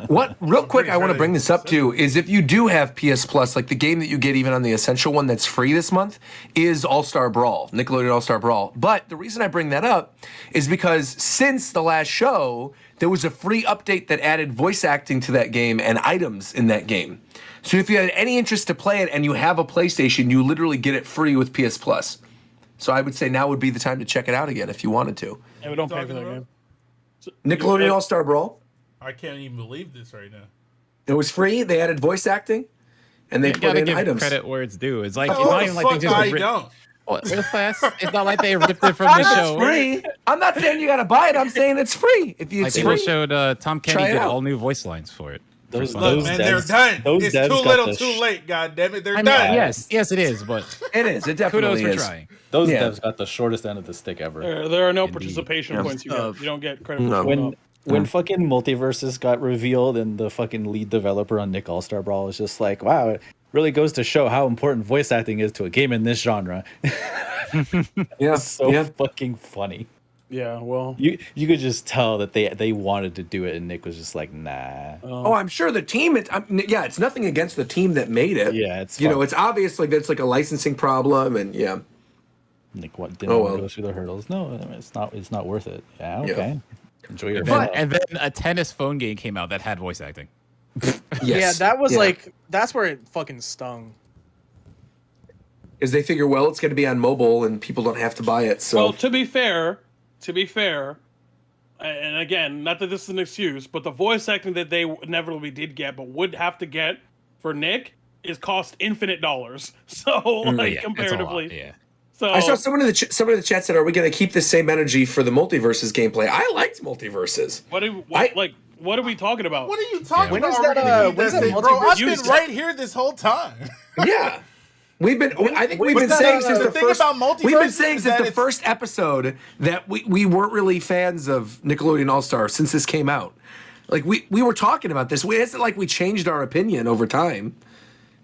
Speaker 1: What real quick I want to bring this up to is if you do have PS Plus, like the game that you get even on the essential one that's free this month is All-Star Brawl, Nickelodeon All-Star Brawl. But the reason I bring that up is because since the last show, there was a free update that added voice acting to that game and items in that game. So if you had any interest to play it and you have a PlayStation, you literally get it free with PS Plus. So I would say now would be the time to check it out again if you wanted to.
Speaker 7: And we don't pay for that game.
Speaker 1: Nickelodeon All-Star Brawl.
Speaker 2: I can't even believe this right now.
Speaker 1: It was free. They added voice acting, and they put in
Speaker 5: give
Speaker 1: items.
Speaker 5: Credit where it's due. It's like
Speaker 2: It's
Speaker 5: not even like they just
Speaker 2: don't.
Speaker 5: It's not like they ripped it from the show.
Speaker 1: It's free. I'm not saying you gotta buy it. I'm saying it's free. If you
Speaker 5: Like they showed Tom Kenny did all new voice lines for it.
Speaker 6: Those-
Speaker 5: for
Speaker 2: Look,
Speaker 6: those
Speaker 2: man,
Speaker 6: devs-
Speaker 2: they're done.
Speaker 6: those
Speaker 2: It's
Speaker 6: devs
Speaker 2: too
Speaker 6: got
Speaker 2: little,
Speaker 6: the
Speaker 2: too
Speaker 6: sh-
Speaker 2: late. God damn it, they're
Speaker 5: I mean,
Speaker 2: done.
Speaker 5: yes, it is, but
Speaker 1: It is. It definitely
Speaker 5: kudos for
Speaker 1: is.
Speaker 5: trying.
Speaker 6: Those
Speaker 1: Yeah.
Speaker 6: devs got the shortest end of the stick ever.
Speaker 7: There are no
Speaker 5: Indeed.
Speaker 7: participation
Speaker 1: Yeah.
Speaker 7: points you get. You don't get credit for
Speaker 1: No.
Speaker 7: showing up.
Speaker 6: When fucking Multiverses got revealed and the fucking lead developer on Nick All-Star Brawl was just like, wow, it really goes to show how important voice acting is to a game in this genre.
Speaker 1: Yeah.
Speaker 6: It's so
Speaker 1: yeah.
Speaker 6: fucking funny.
Speaker 7: Yeah, well,
Speaker 6: You could just tell that they wanted to do it and Nick was just like, nah.
Speaker 1: Oh, I'm sure the team. Yeah, it's nothing against the team that made it.
Speaker 6: Yeah, it's
Speaker 1: you know,
Speaker 6: fun.
Speaker 1: it's obvious like that's like a licensing problem, and yeah.
Speaker 6: Nick didn't
Speaker 1: Oh,
Speaker 6: want to
Speaker 1: well.
Speaker 6: go through the hurdles. No, it's not worth it. Yeah,
Speaker 1: Yeah.
Speaker 6: okay. Enjoy your
Speaker 1: But-
Speaker 6: fun.
Speaker 5: And then a tennis phone game came out that had voice acting.
Speaker 1: Yes.
Speaker 8: Yeah, that was
Speaker 1: Yeah.
Speaker 8: like that's where it fucking stung.
Speaker 1: Is they figure, well, it's going to be on mobile and people don't have to buy it. So
Speaker 7: well, to be fair, and again, not that this is an excuse, but the voice acting that they inevitably did get, but would have to get for Nick, is cost infinite dollars. So, like
Speaker 5: Yeah, it's a lot,
Speaker 7: comparatively,
Speaker 5: yeah.
Speaker 7: so
Speaker 1: I saw someone in the chat said, "Are we going to keep the same energy for the multiverses gameplay?" I liked multiverses.
Speaker 7: what are we talking about?
Speaker 2: What are you talking
Speaker 8: When
Speaker 2: about?
Speaker 8: is that,
Speaker 2: We're gonna
Speaker 8: when's
Speaker 2: do
Speaker 8: that
Speaker 2: this, bro, I've
Speaker 8: multiverse
Speaker 2: been right here this whole time.
Speaker 1: Yeah. I think we've been
Speaker 2: But
Speaker 1: saying
Speaker 2: the
Speaker 1: since the
Speaker 2: thing
Speaker 1: first.
Speaker 2: about multiverses
Speaker 1: We've been saying
Speaker 2: is
Speaker 1: since
Speaker 2: that
Speaker 1: the
Speaker 2: it's-
Speaker 1: first episode that we weren't really fans of Nickelodeon All Star since this came out. Like we were talking about this. It isn't like we changed our opinion over time.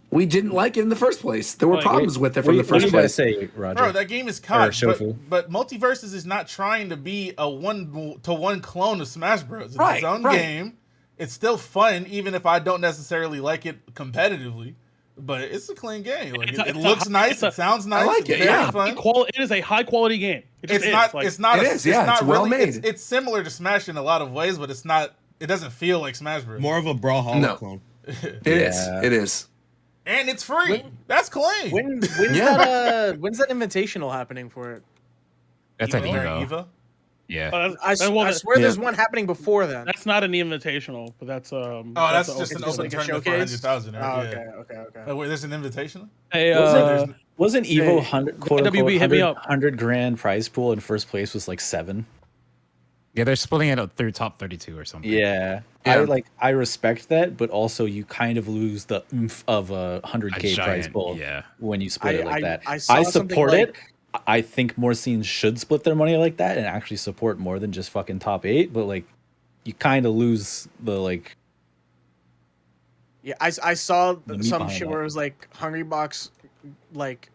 Speaker 1: We didn't like it in the first place. There were problems with it from the
Speaker 6: What
Speaker 1: first
Speaker 6: do you guys
Speaker 1: place.
Speaker 6: say, Roger?
Speaker 2: Bro, that game is cocked.
Speaker 6: Shofu.
Speaker 2: But Multiverses is not trying to be a one-to-one clone of Smash Bros. It's
Speaker 1: Right,
Speaker 2: its own
Speaker 1: right.
Speaker 2: game. It's still fun, even if I don't necessarily like it competitively. But it's a clean game. Like, it looks nice. It sounds nice.
Speaker 1: like
Speaker 2: it's
Speaker 1: it,
Speaker 2: very
Speaker 1: yeah.
Speaker 2: fun.
Speaker 7: It is a high quality game. It just
Speaker 2: It's
Speaker 7: is.
Speaker 2: not.
Speaker 7: Like,
Speaker 2: It's not.
Speaker 1: It
Speaker 2: a,
Speaker 1: is, yeah,
Speaker 2: not
Speaker 1: it's well
Speaker 2: really,
Speaker 1: made.
Speaker 2: It's similar to Smash in a lot of ways, but it's not. It doesn't feel like Smash Bros.
Speaker 9: More of a Brawlhalla
Speaker 1: No.
Speaker 9: clone.
Speaker 1: It is. It is.
Speaker 2: And it's free. That's clean.
Speaker 8: When's that invitational happening for it?
Speaker 5: That's an
Speaker 2: Evo?
Speaker 5: Evo.
Speaker 2: Evo?
Speaker 5: Yeah.
Speaker 8: I swear there's one happening before that.
Speaker 7: that's not an invitational, but that's
Speaker 2: Oh, that's just
Speaker 8: it's
Speaker 2: an
Speaker 8: just
Speaker 2: open
Speaker 8: like a
Speaker 2: tournament for
Speaker 8: showcase?
Speaker 2: 100,000.
Speaker 8: Oh,
Speaker 2: Yeah.
Speaker 8: okay.
Speaker 2: Oh, wait, there's an invitation.
Speaker 7: Hey,
Speaker 6: Wasn't Evo
Speaker 7: Hey,
Speaker 6: 100 quote
Speaker 7: WB,
Speaker 6: unquote,
Speaker 7: hit me
Speaker 6: 100,
Speaker 7: up.
Speaker 6: 100 grand prize pool and first place was like 7?
Speaker 5: Yeah, they're splitting it up through top 32 or something.
Speaker 6: Yeah.
Speaker 1: Yeah.
Speaker 6: I respect that, but also you kind of lose the oomph of a 100K prize
Speaker 5: giant,
Speaker 6: pool
Speaker 5: yeah.
Speaker 6: when you split it like that.
Speaker 8: I saw something
Speaker 6: support
Speaker 8: like-
Speaker 6: it. I think more scenes should split their money like that and actually support more than just fucking top 8, but like you kind of lose the like
Speaker 8: Yeah, I saw
Speaker 6: The meat
Speaker 8: some
Speaker 6: behind
Speaker 8: shit
Speaker 6: that.
Speaker 8: where it was like Hungry Box, like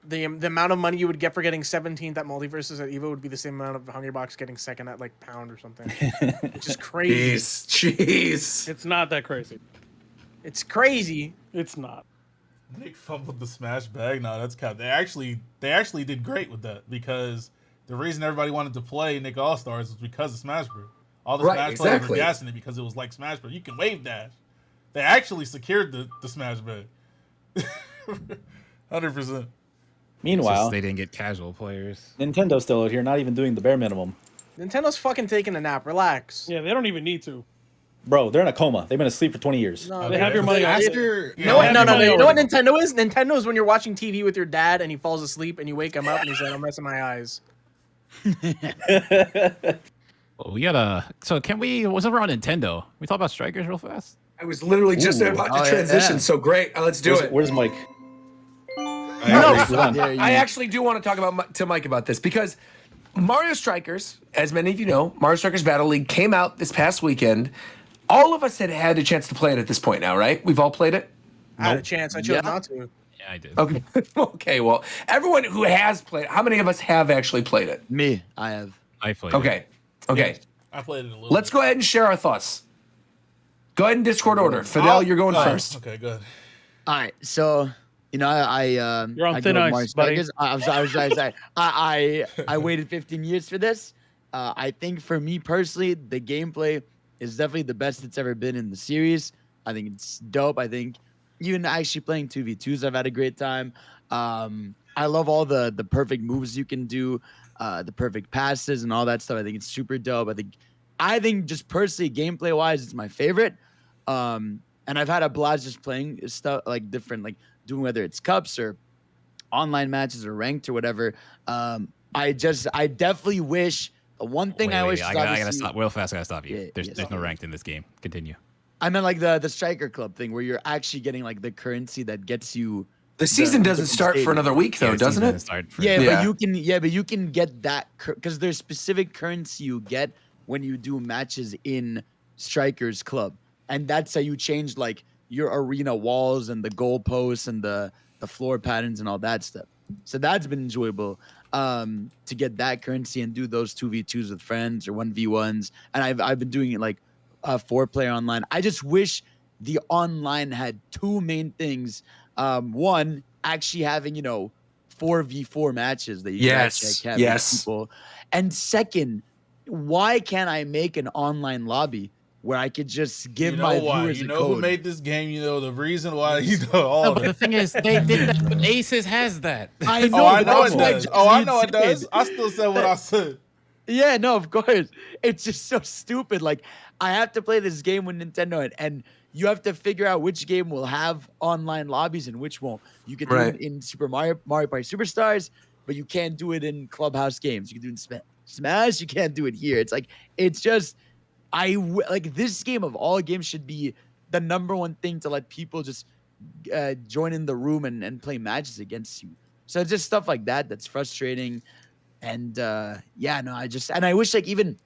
Speaker 8: the amount of money you would get for getting 17th at Multiverses at Evo would be the same amount of Hungry Box getting second at like Pound or something. Which is crazy.
Speaker 1: Jeez.
Speaker 7: it's not that crazy.
Speaker 8: It's crazy.
Speaker 7: It's not.
Speaker 2: Nick fumbled the Smash bag. No, that's kind. They actually did great with that because the reason everybody wanted to play Nick All Stars was because of Smash Bros. All the
Speaker 1: Right,
Speaker 2: Smash players
Speaker 1: exactly.
Speaker 2: were gassing it because it was like Smash Bros. You can wave dash. They actually secured the Smash bag. 100%.
Speaker 6: Meanwhile,
Speaker 5: They didn't get casual players.
Speaker 6: Nintendo's still out here not even doing the bare minimum.
Speaker 8: Nintendo's fucking taking a nap. Relax.
Speaker 7: Yeah, they don't even need to.
Speaker 6: Bro, they're in a coma. They've been asleep for 20 years.
Speaker 8: No,
Speaker 7: They have your money.
Speaker 9: After
Speaker 7: Yeah,
Speaker 8: No,
Speaker 7: they have
Speaker 8: no,
Speaker 7: your
Speaker 8: no,
Speaker 7: money
Speaker 8: no. You know what
Speaker 7: already.
Speaker 8: Nintendo is? Nintendo is when you're watching TV with your dad and he falls asleep and you wake him up and he's like, I'm resting my eyes.
Speaker 5: Well, we gotta. So can we? What's over on Nintendo? We talk about Strikers real fast.
Speaker 1: I was literally just
Speaker 6: Ooh.
Speaker 1: about
Speaker 3: Oh,
Speaker 1: to
Speaker 3: yeah,
Speaker 1: transition.
Speaker 3: yeah.
Speaker 1: So great. Let's do it.
Speaker 6: Where's Mike?
Speaker 1: I actually do want to talk to Mike about this because Mario Strikers, as many of you know, Mario Strikers Battle League came out this past weekend. All of us had had a chance to play it at this point now, right? We've all played it?
Speaker 8: I had a chance. I chose not to.
Speaker 5: Yeah, I did.
Speaker 1: Okay. Okay, well, everyone who has played, how many of us have actually played it?
Speaker 3: Me, I have.
Speaker 5: I played. It.
Speaker 1: Okay.
Speaker 2: I played it a little.
Speaker 1: Let's go ahead and share our thoughts. Go ahead in Discord order. Fidel, you're going first.
Speaker 2: Okay, good.
Speaker 3: All right, so you're
Speaker 7: on
Speaker 3: I
Speaker 7: thin
Speaker 3: go with
Speaker 7: ice,
Speaker 3: Mario
Speaker 7: buddy.
Speaker 3: Strikers. I'm sorry. I waited 15 years for this. I think for me personally, the gameplay is definitely the best it's ever been in the series. I think it's dope. I think even actually playing 2v2s, I've had a great time. I love all the perfect moves you can do, the perfect passes and all that stuff. I think it's super dope. I think just personally, gameplay wise, it's my favorite. And I've had a blast just playing stuff like different, like doing whether it's cups or online matches or ranked or whatever. I definitely wish the one thing I wish.
Speaker 5: I
Speaker 3: is
Speaker 5: gotta
Speaker 3: obviously-
Speaker 5: stop real fast. I gotta stop you.
Speaker 3: Yeah,
Speaker 5: There's
Speaker 3: yeah.
Speaker 5: no ranked in this game. Continue.
Speaker 3: I meant like the striker club thing where you're actually getting like the currency that gets you.
Speaker 1: The season doesn't
Speaker 3: different
Speaker 1: start for
Speaker 3: stadiums.
Speaker 1: another week, though,
Speaker 5: the
Speaker 1: doesn't
Speaker 5: season
Speaker 1: it?
Speaker 5: start for-
Speaker 3: Yeah,
Speaker 1: Yeah.
Speaker 3: but you can get that because there's specific currency you get when you do matches in Strikers Club, and that's how you change like your arena walls and the goalposts and the floor patterns and all that stuff. So that's been enjoyable to get that currency and do those 2v2s with friends or 1v1s. And I've been doing it like 4-player online. I just wish the online had two main things. One, actually having 4v4 matches that you can actually
Speaker 1: Yes,
Speaker 3: have with people. And second, why can't I make an online lobby where I could just give my viewers
Speaker 2: You
Speaker 3: a
Speaker 2: know
Speaker 3: code?
Speaker 2: who made this game? You know the reason why. You know all
Speaker 5: No, but the
Speaker 2: that.
Speaker 5: thing is, they did that. But Aces has that.
Speaker 3: I know,
Speaker 2: Oh, I
Speaker 3: but
Speaker 2: know it
Speaker 3: that's what
Speaker 2: does.
Speaker 3: just
Speaker 2: Oh, I know it
Speaker 3: said.
Speaker 2: does. I still said what I said.
Speaker 3: Yeah, no, of course. It's just so stupid. Like, I have to play this game with Nintendo, and you have to figure out which game will have online lobbies and which won't. You can do
Speaker 1: Right.
Speaker 3: it in Super Mario Party Superstars, but you can't do it in Clubhouse games. You can do it in Smash. You can't do it here. It's like, it's just, like this game of all games should be the number one thing to let people just join in the room and play matches against you. So it's just stuff like that that's frustrating. And I wish like even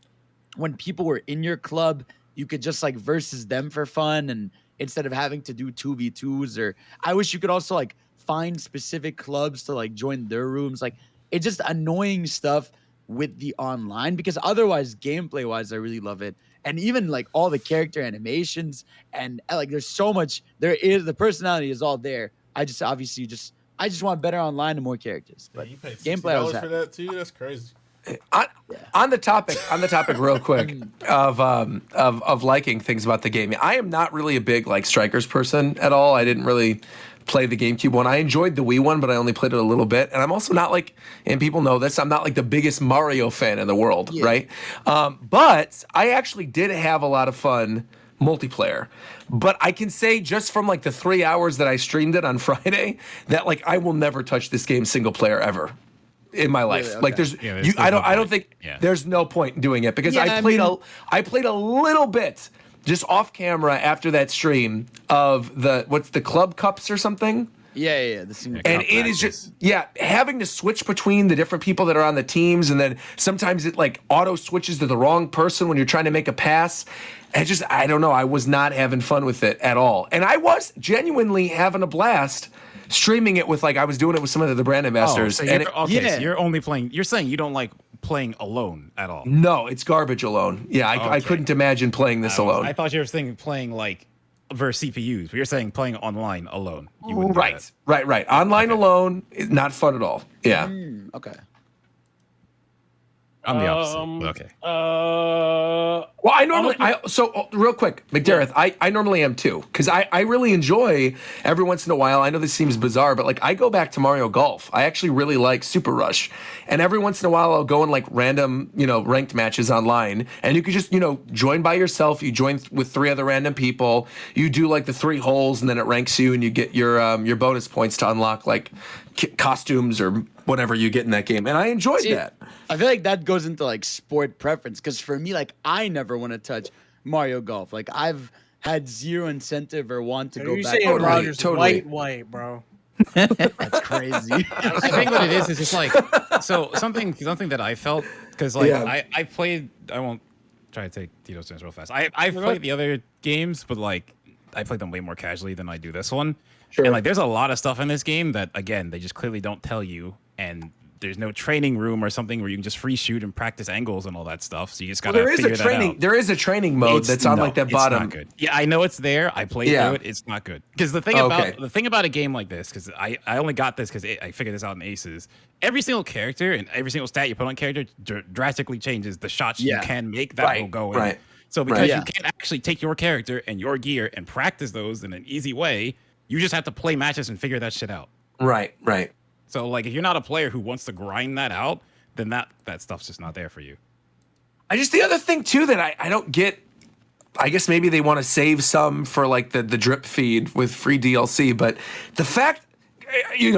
Speaker 3: when people were in your club, you could just like versus them for fun, and instead of having to do 2v2s, or I wish you could also like find specific clubs to like join their rooms. Like, it's just annoying stuff with the online, because otherwise gameplay wise I really love it. And even like all the character animations and like there's so much, the personality is all there. I just want better online and more characters. But
Speaker 2: You paid
Speaker 3: gameplay I was
Speaker 2: $60 for that too. That's crazy.
Speaker 1: On the topic, real quick of liking things about the game. I am not really a big like Strikers person at all. I didn't really play the GameCube one. I enjoyed the Wii one, but I only played it a little bit. And I'm also not like, and people know this, I'm not like the biggest Mario fan in the world, right? But I actually did have a lot of fun multiplayer. But I can say just from like the 3 hours that I streamed it on Friday that like I will never touch this game single player ever in my life.
Speaker 3: Really?
Speaker 1: Like
Speaker 3: Okay.
Speaker 1: there's,
Speaker 5: Yeah, there's
Speaker 1: I
Speaker 5: no
Speaker 1: don't
Speaker 5: point.
Speaker 1: think
Speaker 5: Yeah.
Speaker 1: there's no point in doing it because
Speaker 3: Yeah,
Speaker 1: I played a little bit just off camera after that stream of what's the club cups or something.
Speaker 3: Yeah. The single
Speaker 1: And
Speaker 5: Cup
Speaker 1: it is
Speaker 5: matches.
Speaker 1: just having to switch between the different people that are on the teams, and then sometimes it like auto switches to the wrong person when you're trying to make a pass. I don't know. I was not having fun with it at all, and I was genuinely having a blast streaming it with I was doing it with some of the brand ambassadors.
Speaker 5: So
Speaker 1: and
Speaker 5: so you're only playing. You're saying you don't like playing alone at all.
Speaker 1: no, it's garbage alone. Yeah, I
Speaker 5: Okay.
Speaker 1: couldn't imagine playing this alone.
Speaker 5: I thought you were saying playing like versus CPUs, but you're saying playing online alone. You wouldn't do that.
Speaker 1: Right. Online alone, not fun at all. Yeah.
Speaker 3: Okay.
Speaker 5: I'm the opposite. But okay.
Speaker 1: Well, I normally, real quick, McDareth, I normally am too, because I really enjoy every once in a while. I know this seems bizarre, but like I go back to Mario Golf. I actually really like Super Rush, and every once in a while I'll go in like random, ranked matches online, and you could just, join by yourself. You join with 3 other random people. You do like the 3 holes, and then it ranks you, and you get your bonus points to unlock like costumes or whatever you get in that game, and I enjoyed that.
Speaker 3: I feel like that goes into like sport preference, because for me, like I never want to touch Mario Golf. Like I've had zero incentive or want to
Speaker 8: Are
Speaker 3: go
Speaker 8: you
Speaker 3: back.
Speaker 8: saying
Speaker 1: Totally,
Speaker 8: Rogers
Speaker 1: totally.
Speaker 8: white, bro?
Speaker 3: That's crazy.
Speaker 5: I think what it is just like something that I felt because like
Speaker 1: Yeah.
Speaker 5: I played. I won't try to take Tito's turns real fast. I've played the other games, but like I played them way more casually than I do this one.
Speaker 1: Sure.
Speaker 5: And like there's a lot of stuff in this game that again they just clearly don't tell you, and there's no training room or something where you can just free shoot and practice angles and all that stuff. So you just gotta figure that out.
Speaker 1: There is a training mode that's on like that bottom.
Speaker 5: It's not good. Yeah, I know it's there. I played
Speaker 1: Yeah.
Speaker 5: through it. It's not good. Because the thing about a game like this, because I only got this because I figured this out in Aces. Every single character and every single stat you put on character drastically changes the shots you can make that will go in.
Speaker 1: Right.
Speaker 5: So because
Speaker 3: Yeah.
Speaker 5: you can't actually take your character and your gear and practice those in an easy way, you just have to play matches and figure that shit out.
Speaker 1: Right.
Speaker 5: So like if you're not a player who wants to grind that out, then that stuff's just not there for you.
Speaker 1: The other thing too that I don't get, I guess maybe they want to save some for like the drip feed with free DLC, but the fact,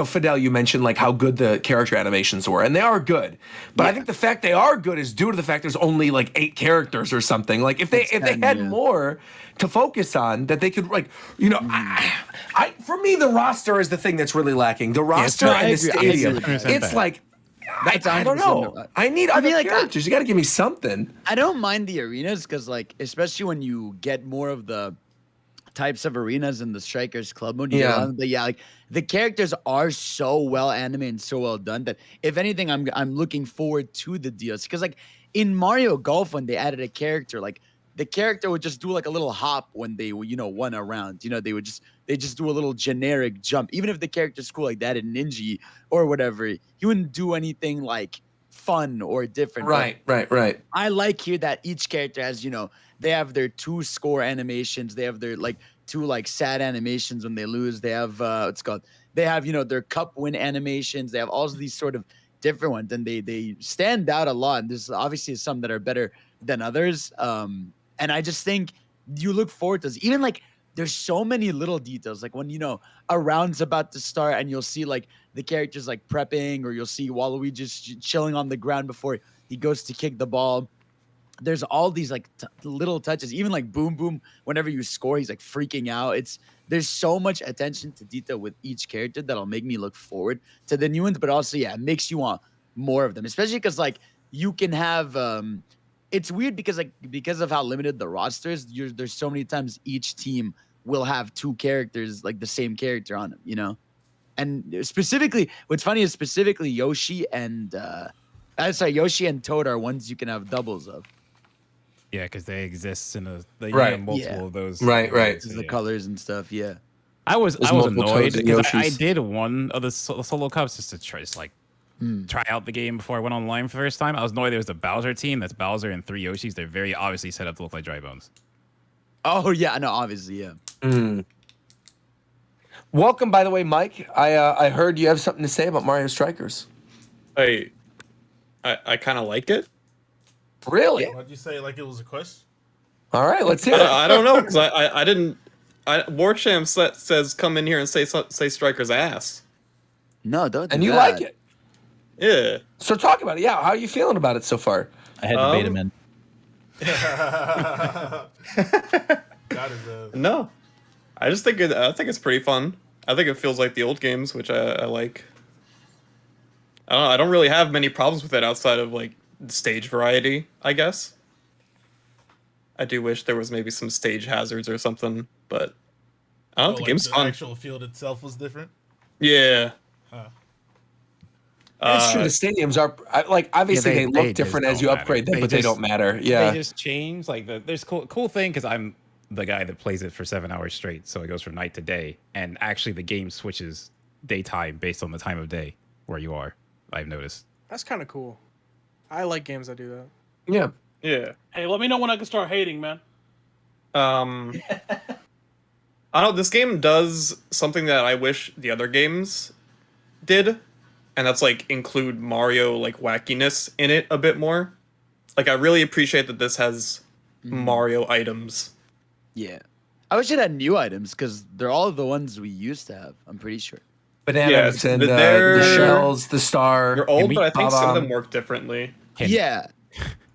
Speaker 1: Fidel, you mentioned like how good the character animations were, and they are good. But I think the fact they are good is due to the fact there's only like 8 characters or something. Like if they had more to focus on, that they could for me the roster is the thing that's really lacking. The roster and the stadium. It's like I don't know. I need other characters. You got to give me something.
Speaker 3: I don't mind the arenas because, like, especially when you get more of the types of arenas in the Strikers Club mode. Like the characters are so well animated and so well done that if anything, I'm looking forward to the DLC because, like, in Mario Golf when they added a character, like the character would just do like a little hop when they won a round. They just do a little generic jump. Even if the character's cool like that in Ninja or whatever, he wouldn't do anything like fun or different.
Speaker 1: Right.
Speaker 3: I like here that each character has, they have their 2 score animations. They have their like 2 like sad animations when they lose. They have they have, their cup win animations. They have all of these sort of different ones, and they stand out a lot. And there's obviously some that are better than others. And I just think you look forward to this. Even like there's so many little details, like when a round's about to start and you'll see like the characters like prepping, or you'll see Waluigi just chilling on the ground before he goes to kick the ball. There's all these like little touches, even like Boom Boom. Whenever you score, he's like freaking out. There's so much attention to detail with each character that'll make me look forward to the new ones, but also it makes you want more of them, especially because like you can have. It's weird because of how limited the roster is. There's so many times each team will have 2 characters, like the same character on them, And specifically, what's funny is specifically Yoshi and Toad are ones you can have doubles of.
Speaker 5: Yeah, because they exist in multiple of those.
Speaker 1: Right.
Speaker 3: The colors and stuff. Yeah.
Speaker 5: I was annoyed because I
Speaker 1: Yoshis.
Speaker 5: did one of the solo cups just to try out the game before I went online for the first time. I was annoyed there was a Bowser team. That's Bowser and 3 Yoshis. They're very obviously set up to look like dry bones.
Speaker 3: Oh yeah, no, obviously, yeah.
Speaker 1: Welcome, by the way, Mike. I heard you have something to say about Mario Strikers.
Speaker 11: I kind of like it.
Speaker 1: Really?
Speaker 2: Why'd you say it like it was a question?
Speaker 1: All right, let's hear it.
Speaker 11: I don't know because I didn't. Warcham says come in here and say Striker's ass.
Speaker 3: No, don't.
Speaker 1: And you like it?
Speaker 11: Yeah.
Speaker 1: So talk about it. Yeah, how are you feeling about it so far?
Speaker 6: I had to bait him in.
Speaker 11: No, I just think I think it's pretty fun. I think it feels like the old games, which I like. I don't know, I don't really have many problems with it outside of like stage variety, I guess. I do wish there was maybe some stage hazards or something, but I don't know, the game's fun.
Speaker 2: The actual field itself was different.
Speaker 11: Yeah.
Speaker 1: It's true. The stadiums are obviously they look different as you upgrade them, but they don't matter. Yeah,
Speaker 5: they just change. Like there's cool thing because I'm the guy that plays it for 7 hours straight, so it goes from night to day, and actually the game switches daytime based on the time of day where you are. I've noticed.
Speaker 8: That's kind of cool. I like games that do that.
Speaker 1: Yeah.
Speaker 11: Yeah.
Speaker 7: Hey, let me know when I can start hating, man.
Speaker 11: I don't know. This game does something that I wish the other games did, and that's like include Mario like wackiness in it a bit more. Like I really appreciate that this has Mario items.
Speaker 3: Yeah, I wish it had new items because they're all the ones we used to have. I'm pretty sure.
Speaker 1: Bananas and the shells, the star.
Speaker 11: They're old, but I think some of them work differently.
Speaker 3: Yeah.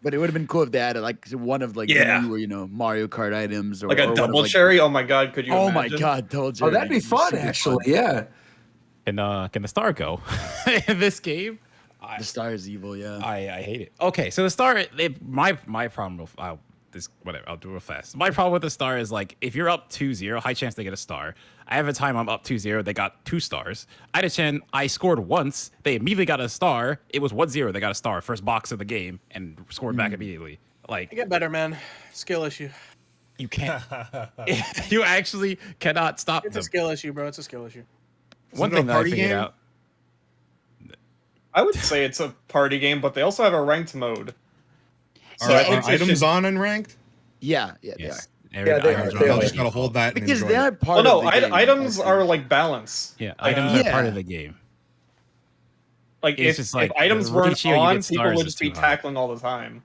Speaker 3: But it would have been cool if they added like one of like the newer, Mario Kart items or
Speaker 11: like a double cherry. Oh my god, could you?
Speaker 3: Oh
Speaker 11: imagine?
Speaker 3: my god, double cherry.
Speaker 1: Oh, that'd be fun actually. Yeah.
Speaker 5: Can the star go in this game?
Speaker 3: The star is evil. Yeah.
Speaker 5: I hate it. Okay, so the star. My problem. I'll do it real fast. My problem with the star is like if you're up 2-0, high chance they get a star. I have a time I'm up 2-0, they got 2 stars. I had a chance I scored once, they immediately got a star. It was 1-0, they got a star, first box of the game, and scored back immediately. Like
Speaker 8: I get better, man. Skill issue.
Speaker 5: You can't. You actually cannot stop
Speaker 8: It's
Speaker 5: them.
Speaker 8: a skill issue, bro. It's a skill issue.
Speaker 5: One thing that I figured out.
Speaker 11: I would say it's a party game, but they also have a ranked mode.
Speaker 9: Are items on and ranked?
Speaker 3: Yeah, they are.
Speaker 5: Yes.
Speaker 1: They are.
Speaker 9: I'll just gotta hold that
Speaker 3: Because
Speaker 9: and
Speaker 3: they
Speaker 9: enjoy
Speaker 3: are
Speaker 9: it.
Speaker 3: part of the game.
Speaker 11: Items are like balance.
Speaker 5: Yeah, items are part of the game.
Speaker 11: Like
Speaker 5: It's
Speaker 11: if
Speaker 5: just like
Speaker 11: items
Speaker 5: the
Speaker 11: weren't
Speaker 5: ratio you
Speaker 11: on,
Speaker 5: get
Speaker 11: people
Speaker 5: stars
Speaker 11: would
Speaker 5: is
Speaker 11: just be
Speaker 5: too high.
Speaker 11: tackling all the time.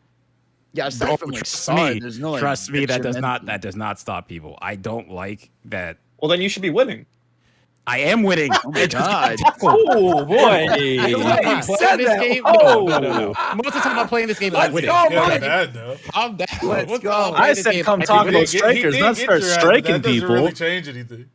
Speaker 3: Yeah, aside from like
Speaker 5: Trust
Speaker 3: star,
Speaker 5: me,
Speaker 3: there's no like,
Speaker 5: trust me, that does
Speaker 3: detrimental.
Speaker 5: not stop people. I don't like that.
Speaker 11: Well, then you should be winning.
Speaker 5: I am winning.
Speaker 3: Oh my god.
Speaker 6: Oh boy.
Speaker 5: I'm
Speaker 1: said
Speaker 5: playing this
Speaker 1: that.
Speaker 5: game.
Speaker 6: Oh.
Speaker 5: No. Most of the time I'm playing this game, I'm
Speaker 1: Let's
Speaker 5: winning.
Speaker 1: go,
Speaker 2: Yeah,
Speaker 1: Mike.
Speaker 2: bad though.
Speaker 5: I'm down.
Speaker 1: Let's
Speaker 5: What's
Speaker 1: go.
Speaker 5: up?
Speaker 6: I said come talk
Speaker 2: He
Speaker 6: about
Speaker 2: did
Speaker 6: strikers,
Speaker 2: get
Speaker 6: not start
Speaker 2: your ass, but
Speaker 6: striking
Speaker 2: that doesn't
Speaker 6: people.
Speaker 2: really change anything.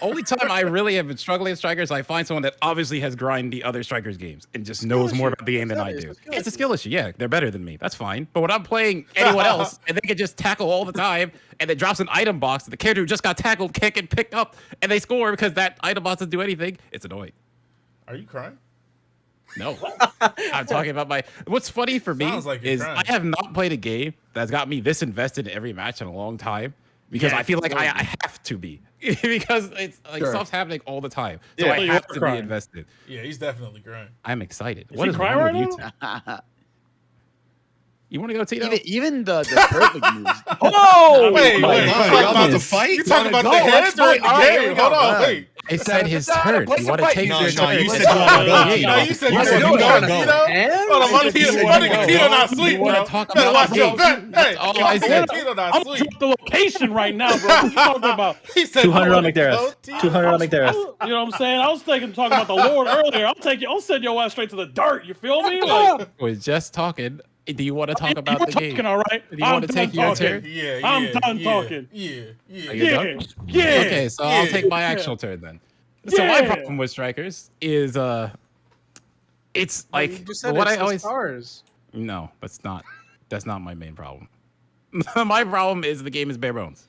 Speaker 5: Only time I really have been struggling at strikers, I find someone that obviously has grinded the other strikers games and just knows more about the game than I do. It's a skill issue. Yeah, they're better than me. That's fine. But when I'm playing anyone else and they can just tackle all the time and it drops an item box, the character who just got tackled can't get picked up and they score because that item box doesn't do anything, it's annoying.
Speaker 2: Are you crying?
Speaker 5: No, I'm talking about my. What's funny for me
Speaker 2: Sounds like you're
Speaker 5: is
Speaker 2: crying.
Speaker 5: I have not played a game that's got me this invested in every match in a long time because
Speaker 7: Yeah,
Speaker 5: I feel like I
Speaker 7: totally.
Speaker 5: have to be because it's like
Speaker 1: Sure.
Speaker 5: stuff's happening all the time, so
Speaker 7: Yeah,
Speaker 5: I
Speaker 7: you
Speaker 5: have
Speaker 7: are
Speaker 5: to
Speaker 7: crying.
Speaker 5: be invested.
Speaker 2: Yeah, he's definitely crying.
Speaker 5: I'm excited.
Speaker 7: Is
Speaker 5: What
Speaker 7: he
Speaker 5: is
Speaker 7: crying
Speaker 5: wrong
Speaker 7: right
Speaker 5: with you
Speaker 7: now?
Speaker 5: two? You want to go, Tito?
Speaker 3: Even the perfect moves.
Speaker 6: Oh,
Speaker 2: Wait,
Speaker 6: my
Speaker 2: wait,
Speaker 6: God.
Speaker 2: you talking about the
Speaker 6: Goodness.
Speaker 2: fight? You talking about the
Speaker 1: Go,
Speaker 2: heads
Speaker 1: let's
Speaker 2: or
Speaker 1: fight.
Speaker 2: the
Speaker 1: All right, here
Speaker 2: game?
Speaker 1: we
Speaker 2: Hold
Speaker 1: go.
Speaker 2: on, wait.
Speaker 5: I said his
Speaker 1: Bethesda,
Speaker 5: turn.
Speaker 1: place
Speaker 5: You
Speaker 1: a
Speaker 5: want to
Speaker 1: fight.
Speaker 5: take
Speaker 10: No,
Speaker 5: your
Speaker 10: no,
Speaker 5: turn?
Speaker 10: you
Speaker 5: Let's
Speaker 10: said
Speaker 5: go.
Speaker 10: you wanna go.
Speaker 5: Yeah, you
Speaker 2: No,
Speaker 5: know.
Speaker 2: you said
Speaker 1: Let's
Speaker 2: you
Speaker 1: do
Speaker 2: wanna
Speaker 1: it.
Speaker 2: go. Hold on, Tito
Speaker 5: You
Speaker 2: not sleep,
Speaker 5: wanna
Speaker 2: bro.
Speaker 5: talk
Speaker 2: Better
Speaker 5: about
Speaker 2: watch
Speaker 5: the
Speaker 2: your
Speaker 5: game.
Speaker 2: bet. Hey,
Speaker 5: all I said.
Speaker 2: Tito not
Speaker 7: I'm
Speaker 2: sleep.
Speaker 7: drop the location right now, bro. What you talking about?
Speaker 2: He said
Speaker 6: 200
Speaker 2: you
Speaker 6: on
Speaker 2: wanna
Speaker 6: McDareth.
Speaker 2: go, Tito.
Speaker 6: 200 on
Speaker 7: I
Speaker 6: McDareth.
Speaker 7: was- you know what I'm saying? I was talking about the Lord earlier. I'll send your ass straight to the dirt. You feel me? Like,
Speaker 5: We're just talking. Do you want to talk about
Speaker 7: you
Speaker 5: the
Speaker 7: talking,
Speaker 5: game?
Speaker 7: all right?
Speaker 5: Do you
Speaker 7: I'm
Speaker 5: want to
Speaker 7: done
Speaker 5: take your
Speaker 7: talking.
Speaker 5: turn?
Speaker 2: Yeah,
Speaker 7: I'm
Speaker 2: yeah,
Speaker 7: done
Speaker 2: yeah,
Speaker 7: talking.
Speaker 2: Yeah,
Speaker 5: Are
Speaker 2: yeah.
Speaker 5: you
Speaker 7: Yeah,
Speaker 5: done?
Speaker 7: yeah.
Speaker 5: Okay, so I'll take my actual turn then. So my
Speaker 7: Yeah.
Speaker 5: problem with strikers is it's
Speaker 8: Like,
Speaker 5: like
Speaker 8: you just said
Speaker 5: what
Speaker 8: it's
Speaker 5: I
Speaker 8: the
Speaker 5: always
Speaker 8: stars.
Speaker 5: no, that's not my main problem. My problem is the game is bare bones.